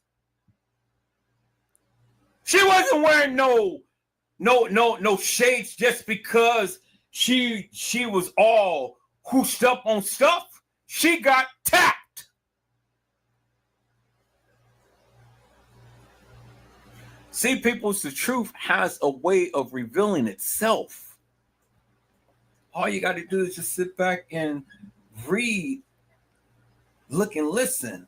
She wasn't wearing no shades just because she was all hoosed up on stuff. She got tapped. See, people, the truth has a way of revealing itself. All you got to do is just sit back and read, look and listen.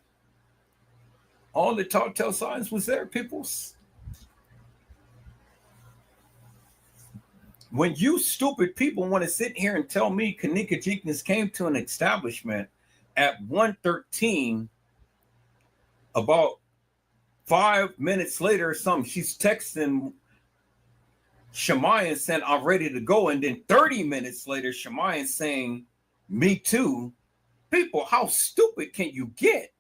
All the telltale signs was there, peoples. When you stupid people want to sit here and tell me Kenneka Jenkins came to an establishment at 1:13, about 5 minutes later or something, she's texting Shemaya saying, I'm ready to go. And then 30 minutes later, Shemaya saying, me too. People, how stupid can you get?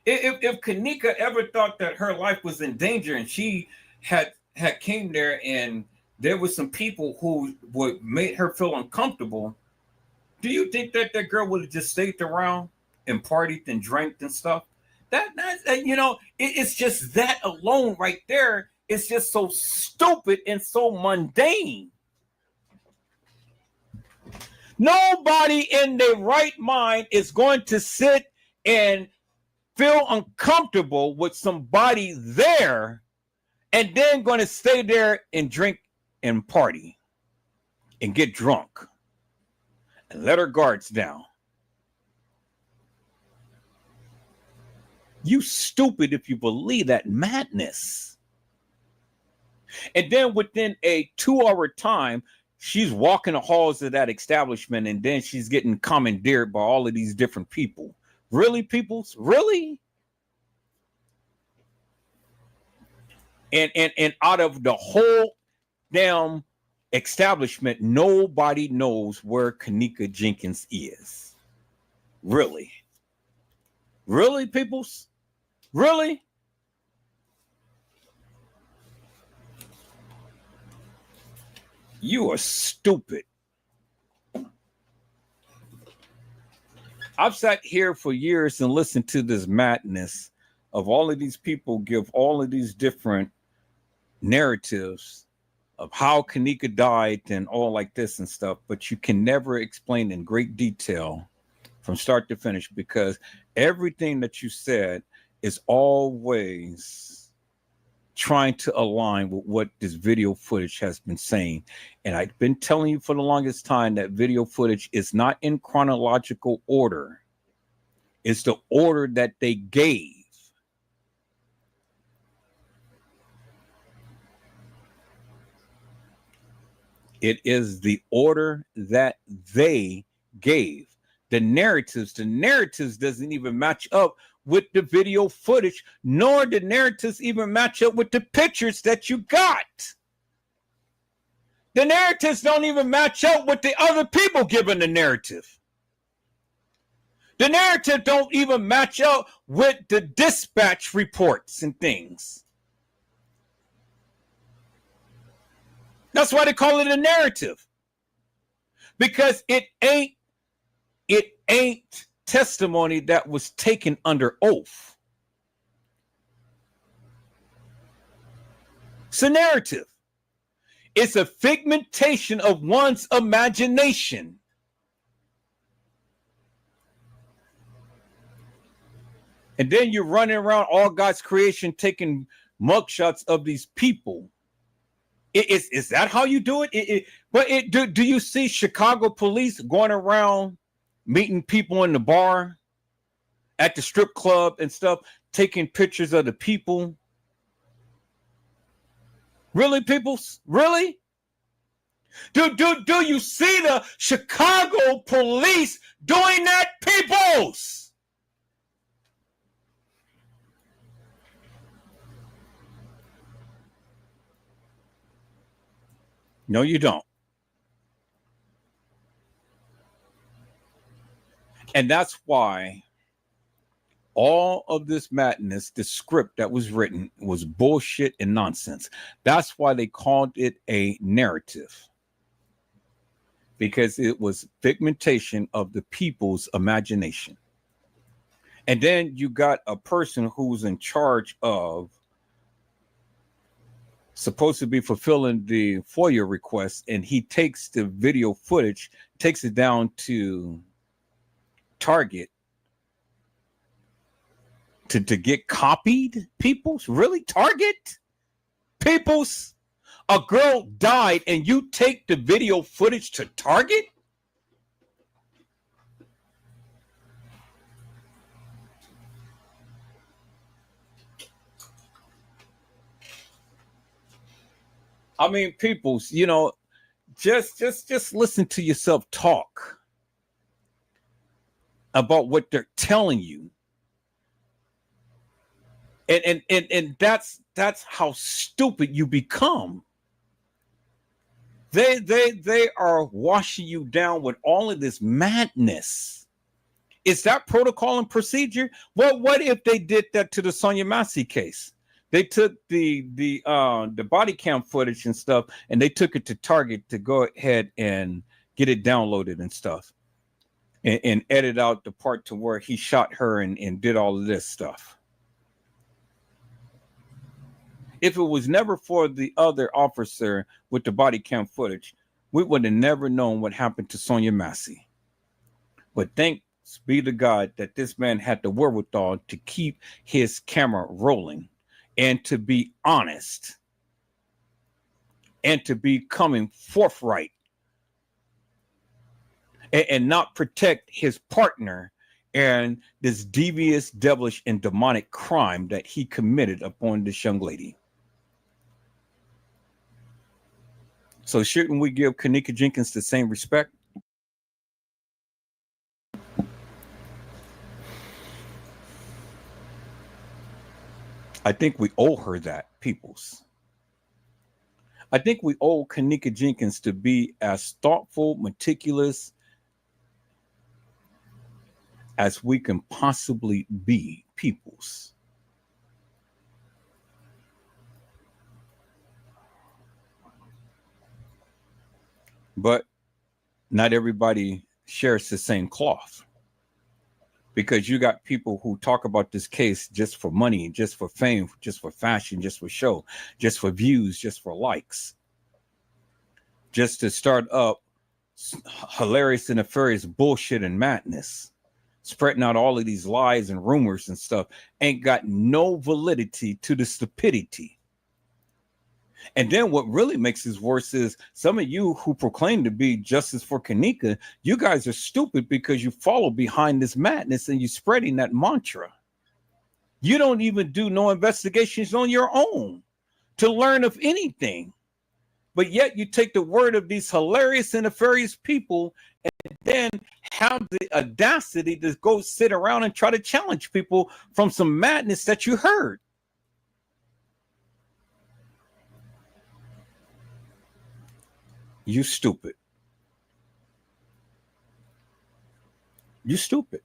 If Kenneka ever thought that her life was in danger and she had came there and there was some people who would make her feel uncomfortable, do you think that girl would have just stayed around and partied and drank and stuff? It's just that alone right there. It's just so stupid and so mundane. Nobody in their right mind is going to sit and feel uncomfortable with somebody there and then going to stay there and drink and party and get drunk and let her guards down. You stupid if you believe that madness. And then within a 2-hour time, she's walking the halls of that establishment and then she's getting commandeered by all of these different people. Really, peoples? Really? And out of the whole damn establishment, nobody knows where Kenneka Jenkins is. Really? Really, peoples? Really? You are stupid. I've sat here for years and listened to this madness of all of these people give all of these different narratives of how Kenneka died and all like this and stuff, but you can never explain in great detail from start to finish, because everything that you said is always trying to align with what this video footage has been saying. And I've been telling you for the longest time that video footage is not in chronological order. It's the order that they gave. It is the order that they gave. The narratives doesn't even match up with the video footage, nor the narratives even match up with the pictures that you got. The narratives don't even match up with the other people giving the narrative. The narrative don't even match up with the dispatch reports and things. That's why they call it a narrative. Because it ain't testimony that was taken under oath. It's a narrative. It's a figmentation of one's imagination. And then you're running around all God's creation taking mugshots of these people. Is that how you do it? Do you see Chicago police going around meeting people in the bar, at the strip club and stuff, taking pictures of the people? Really, people? Really? Do you see the Chicago police doing that, peoples? No, you don't. And that's why all of this madness, the script that was written, was bullshit and nonsense. That's why they called it a narrative. Because it was pigmentation of the people's imagination. And then you got a person who's in charge of supposed to be fulfilling the FOIA request, and he takes the video footage, takes it down to Target to get copied. Peoples? Really? Target? Peoples? A girl died and you take the video footage to Target? I mean, peoples, you know, just listen to yourself talk about what they're telling you. And that's how stupid you become. They are washing you down with all of this madness. Is that protocol and procedure? Well, what if they did that to the Sonia Massey case? They took the body cam footage and stuff, and they took it to Target to go ahead and get it downloaded and stuff, and edit out the part to where he shot her and did all of this stuff. If it was never for the other officer with the body cam footage, we would have never known what happened to Sonia Massey. But thanks be to God that this man had the wherewithal to keep his camera rolling and to be honest and to be coming forthright and not protect his partner and this devious, devilish, and demonic crime that he committed upon this young lady. So shouldn't we give Kenneka Jenkins the same respect? I think we owe her that, peoples. I think we owe Kenneka Jenkins to be as thoughtful, meticulous, as we can possibly be, peoples. But not everybody shares the same cloth, because you got people who talk about this case just for money, just for fame, just for fashion, just for show, just for views, just for likes, just to start up hilarious and nefarious bullshit and madness, spreading out all of these lies and rumors and stuff. Ain't got no validity to the stupidity. And then what really makes this worse is some of you who proclaim to be justice for Kenneka, you guys are stupid because you follow behind this madness and you're spreading that mantra. You don't even do no investigations on your own to learn of anything. But yet you take the word of these hilarious and nefarious people and then have the audacity to go sit around and try to challenge people from some madness that you heard. You stupid. You stupid.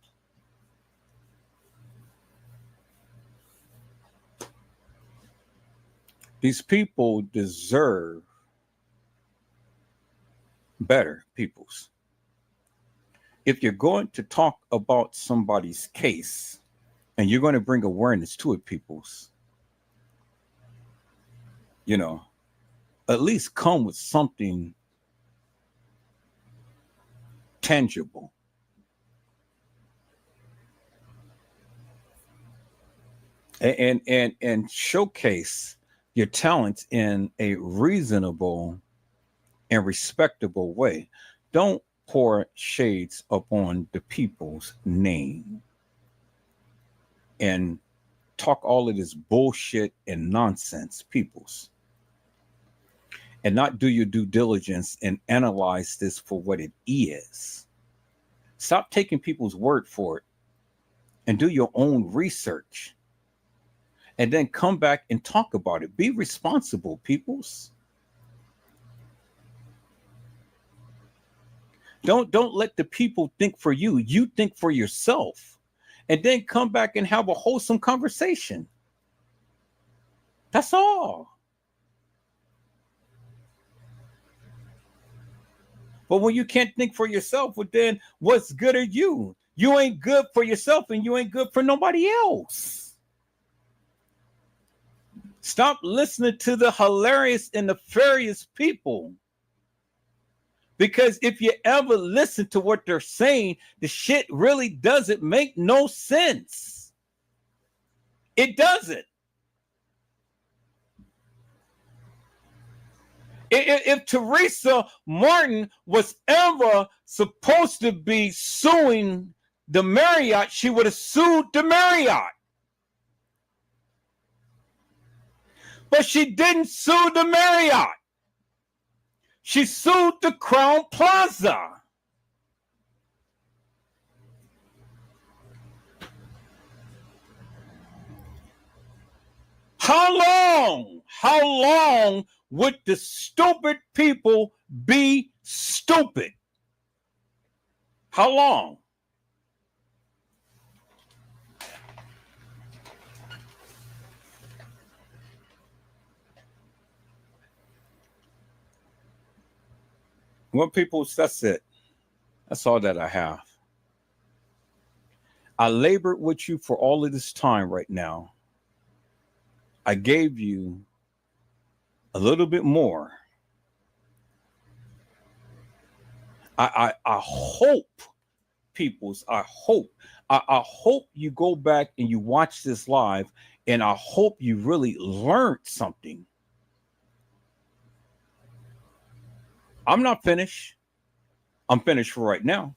These people deserve better, peoples. If you're going to talk about somebody's case and you're going to bring awareness to it, peoples, you know, at least come with something tangible. And showcase your talents in a reasonable and respectable way. Don't pour shades upon the people's name and talk all of this bullshit and nonsense, peoples, and not do your due diligence and analyze this for what it is. Stop taking people's word for it and do your own research. And then come back and talk about it. Be responsible, peoples. Don't let the people think for you. You think for yourself. And then come back and have a wholesome conversation. That's all. But when you can't think for yourself, well, then what's good are you? You ain't good for yourself and you ain't good for nobody else. Stop listening to the hilarious and nefarious people. Because if you ever listen to what they're saying, the shit really doesn't make no sense. It doesn't. If Teresa Martin was ever supposed to be suing the Marriott, she would have sued the Marriott. But she didn't sue the Marriott. She sued the Crown Plaza. How long would the stupid people be stupid? How long? Well, people, that's it. That's all that I have. I labored with you for all of this time right now. I gave you a little bit more. I hope, peoples, I hope you go back and you watch this live, and I hope you really learned something. I'm not finished. I'm finished for right now.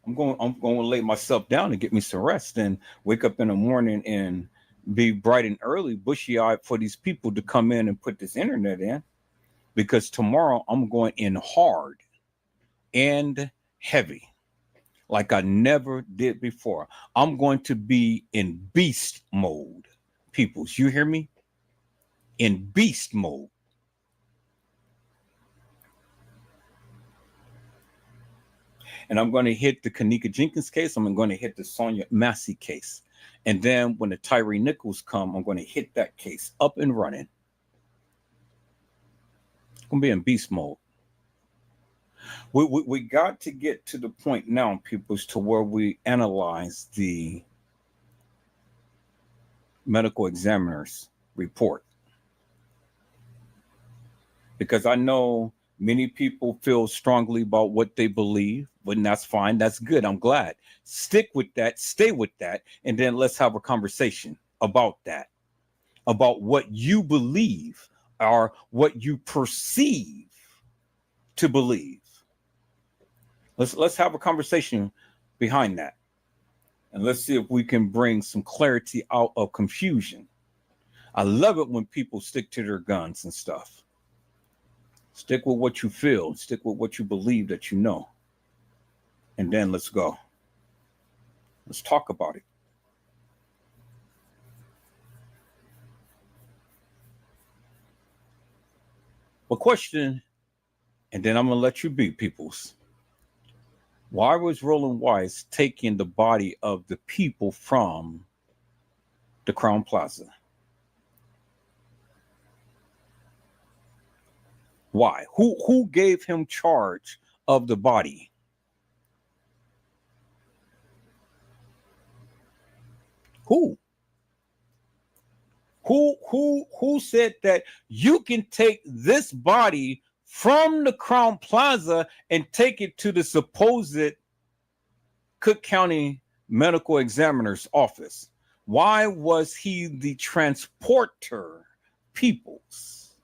I'm going to lay myself down and get me some rest and wake up in the morning and be bright and early, bushy-eyed for these people to come in and put this internet in, because tomorrow I'm going in hard and heavy like I never did before. I'm going to be in beast mode, peoples. You hear me? In beast mode. And I'm going to hit the Kenneka Jenkins case. I'm going to hit the Sonia Massey case. And then when the Tyree Nichols come, I'm going to hit that case up and running. I'm going to be in beast mode. We got to get to the point now, people, to where we analyze the medical examiner's report. Because I know many people feel strongly about what they believe, but that's fine. That's good. I'm glad. Stick with that. Stay with that. And then let's have a conversation about that, about what you believe or what you perceive to believe. Let's have a conversation behind that. And let's see if we can bring some clarity out of confusion. I love it when people stick to their guns and stuff. Stick with what you feel. Stick with what you believe that you know. And then let's go. Let's talk about it. A question, and then I'm going to let you be, peoples. Why was Roland Wise taking the body of the people from the Crown Plaza? Why? Who gave him charge of the body? Who said that you can take this body from the Crown Plaza and take it to the supposed Cook County Medical Examiner's office? Why was he the transporter, peoples?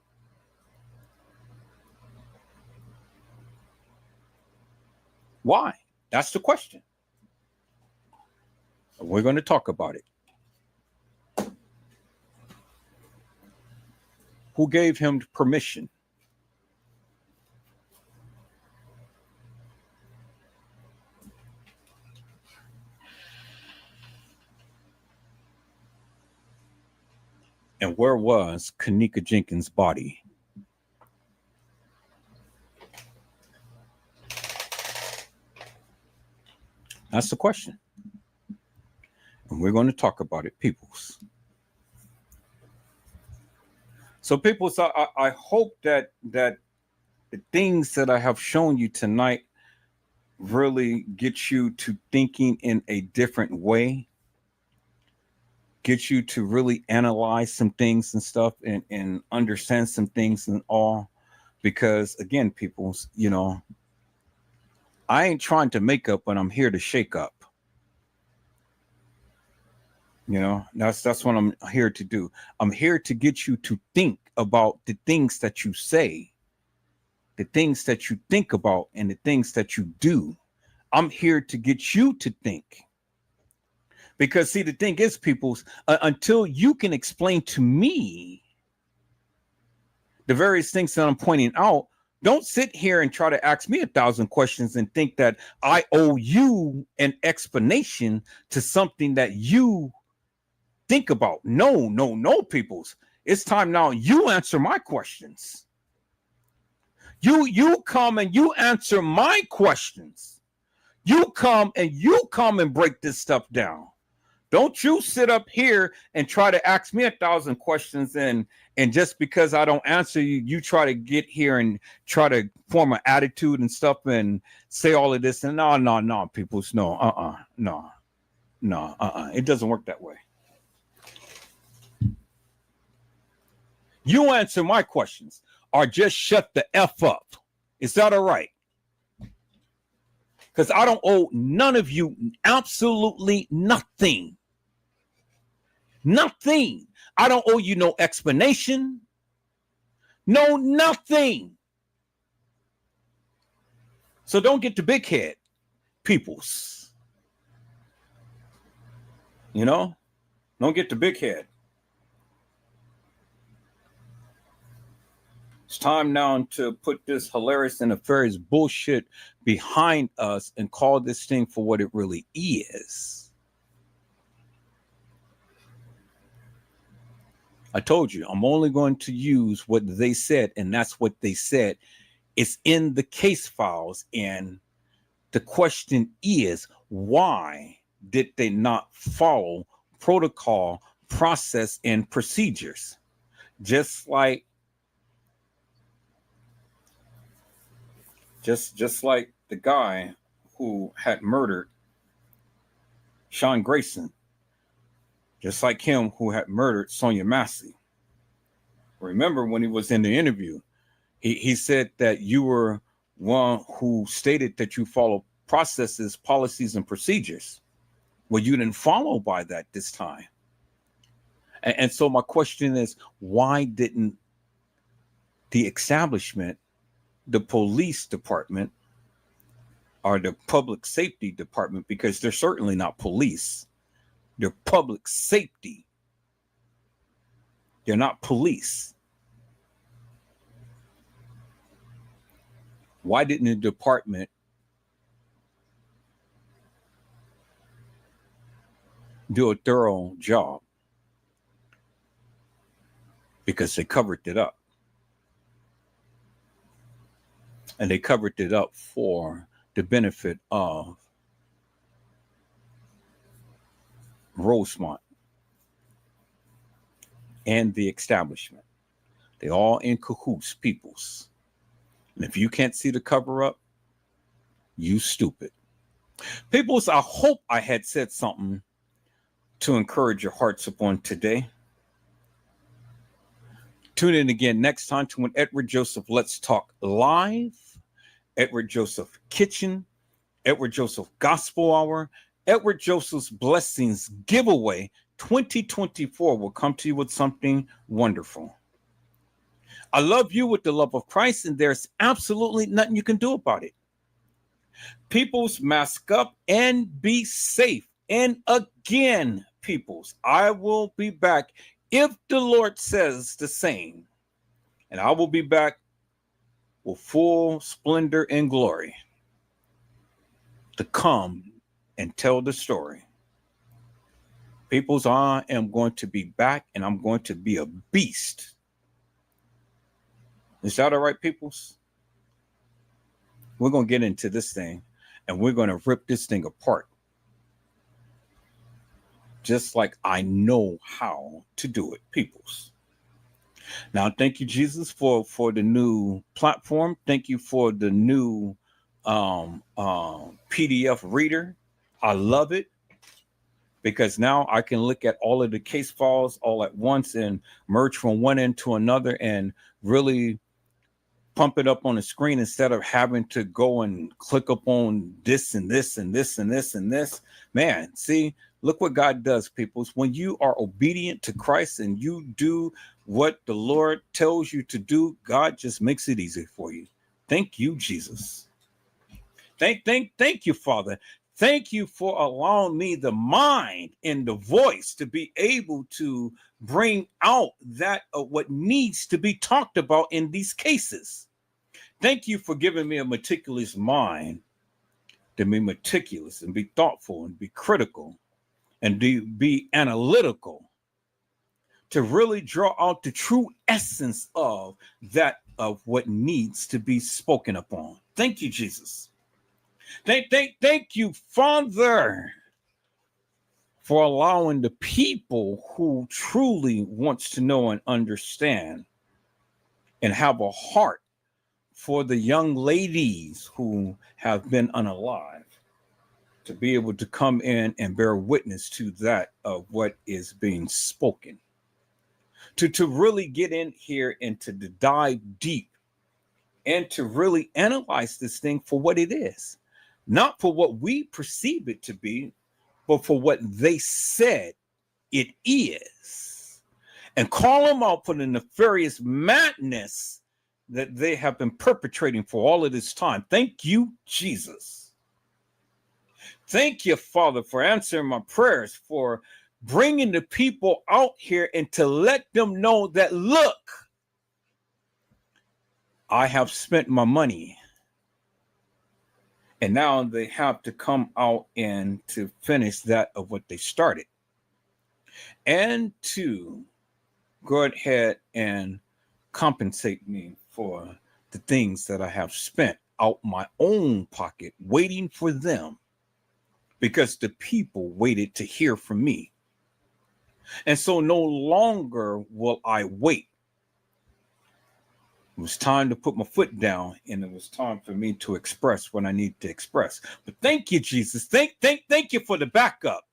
Why? That's the question. We're going to talk about it. Who gave him permission? And where was Kenneka Jenkins' body? That's the question. And we're going to talk about it, peoples. So, peoples, I hope that the things that I have shown you tonight really get you to thinking in a different way. Get you to really analyze some things and stuff and understand some things and all. Because, again, peoples, you know, I ain't trying to make up, but I'm here to shake up. You know, that's what I'm here to do. I'm here to get you to think about the things that you say, the things that you think about, and the things that you do. I'm here to get you to think. Because, see, the thing is, peoples, until you can explain to me the various things that I'm pointing out, don't sit here and try to ask me 1,000 questions and think that I owe you an explanation to something that you think about. No, peoples. It's time now you answer my questions. You come and you answer my questions. You come and break this stuff down. Don't you sit up here and try to ask me 1,000 questions and just because I don't answer you, you try to get here and try to form an attitude and stuff and say all of this. And no, peoples, no, it doesn't work that way. You answer my questions or just shut the F up. Is that all right? Because I don't owe none of you absolutely nothing. Nothing. I don't owe you no explanation. No, nothing. So don't get the big head, peoples. You know? Don't get the big head. It's time now to put this hilarious and nefarious bullshit behind us and call this thing for what it really is. I told you, I'm only going to use what they said, and that's what they said. It's in the case files, and The question is, why did they not follow protocol, process, and procedures? Just like the guy who had murdered Sean Grayson, just like him who had murdered Sonia Massey. Remember when he was in the interview, he said that you were one who stated that you follow processes, policies, and procedures. Well, you didn't follow by that this time. And so my question is, why didn't the establishment, the police department, or the public safety department, because they're certainly not police, they're public safety, they're not police. Why didn't the department do a thorough job? Because they covered it up. And they covered it up for the benefit of Rosemont and the establishment. They all in cahoots, peoples. And if you can't see the cover up, you stupid. Peoples, I hope I had said something to encourage your hearts upon today. Tune in again next time to an Edward Joseph Let's Talk Live, Edward Joseph Kitchen, Edward Joseph Gospel Hour, Edward Joseph's Blessings Giveaway 2024 will come to you with something wonderful. I love you with the love of Christ, and there's absolutely nothing you can do about it. Peoples, mask up and be safe. And again, peoples, I will be back if the Lord says the same. And I will be back with full splendor and glory to come and tell the story. Peoples, I am going to be back, and I'm going to be a beast. Is that all right, peoples? We're going to get into this thing, and we're going to rip this thing apart. Just like I know how to do it, peoples. Now, thank you, Jesus, for the new platform. Thank you for the new PDF reader. I love it, because now I can look at all of the case files all at once and merge from one end to another and really pump it up on the screen instead of having to go and click up on this and this and this and this and this. Man, see, look what God does, people. When you are obedient to Christ and you do what the Lord tells you to do, God just makes it easy for you. Thank you, Jesus. Thank you, Father. Thank you for allowing me the mind and the voice to be able to bring out that of what needs to be talked about in these cases. Thank you for giving me a meticulous mind to be meticulous and be thoughtful and be critical and be analytical, to really draw out the true essence of that of what needs to be spoken upon. Thank you, Jesus. Thank you, Father, for allowing the people who truly wants to know and understand and have a heart for the young ladies who have been unalive to be able to come in and bear witness to that of what is being spoken. To really get in here and to dive deep and to really analyze this thing for what it is. Not for what we perceive it to be, but for what they said it is. And call them out for the nefarious madness that they have been perpetrating for all of this time. Thank you, Jesus. Thank you, Father, for answering my prayers, for bringing the people out here and to let them know that, look, I have spent my money. And now they have to come out and to finish that of what they started. And to go ahead and compensate me for the things that I have spent out my own pocket, waiting for them, because the people waited to hear from me. And so no longer will I wait. It was time to put my foot down, and it was time for me to express what I need to express. But thank you, Jesus. Thank you for the backup.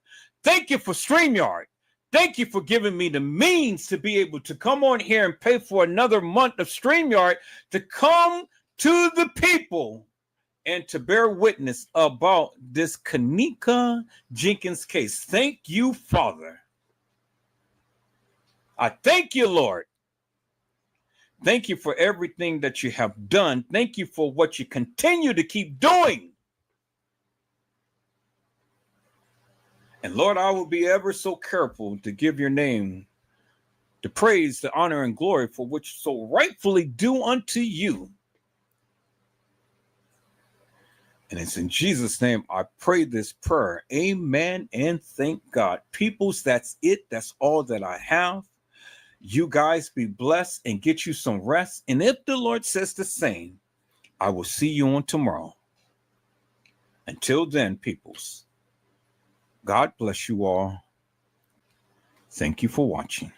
Thank you for StreamYard. Thank you for giving me the means to be able to come on here and pay for another month of StreamYard to come to the people and to bear witness about this Kenneka Jenkins case. Thank you, Father. I thank you, Lord. Thank you for everything that you have done. Thank you for what you continue to keep doing. And Lord, I will be ever so careful to give your name the praise, the honor, and glory for which so rightfully due unto you. And it's in Jesus' name I pray this prayer. Amen and thank God. Peoples, that's it. That's all that I have. You guys be blessed and get you some rest. And if the Lord says the same, I will see you on tomorrow. Until then, peoples, God bless you all. Thank you for watching.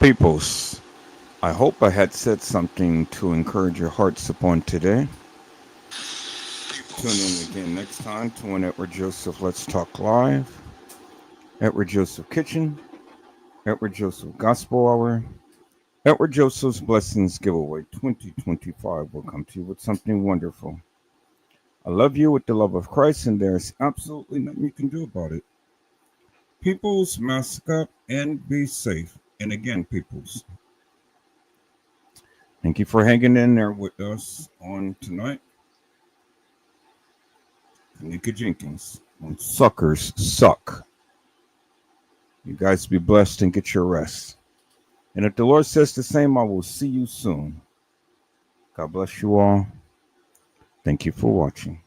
Peoples, I hope I had said something to encourage your hearts upon today. Tune in again next time to an Edward Joseph Let's Talk Live, Edward Joseph Kitchen, Edward Joseph Gospel Hour, Edward Joseph's Blessings Giveaway 2025 will come to you with something wonderful. I love you with the love of Christ, and there's absolutely nothing you can do about it. Peoples, mask up and be safe. And again, peoples, thank you for hanging in there with us on tonight. Kenneka Jenkins, when suckers suck. You guys be blessed and get your rest. And if the Lord says the same, I will see you soon. God bless you all. Thank you for watching.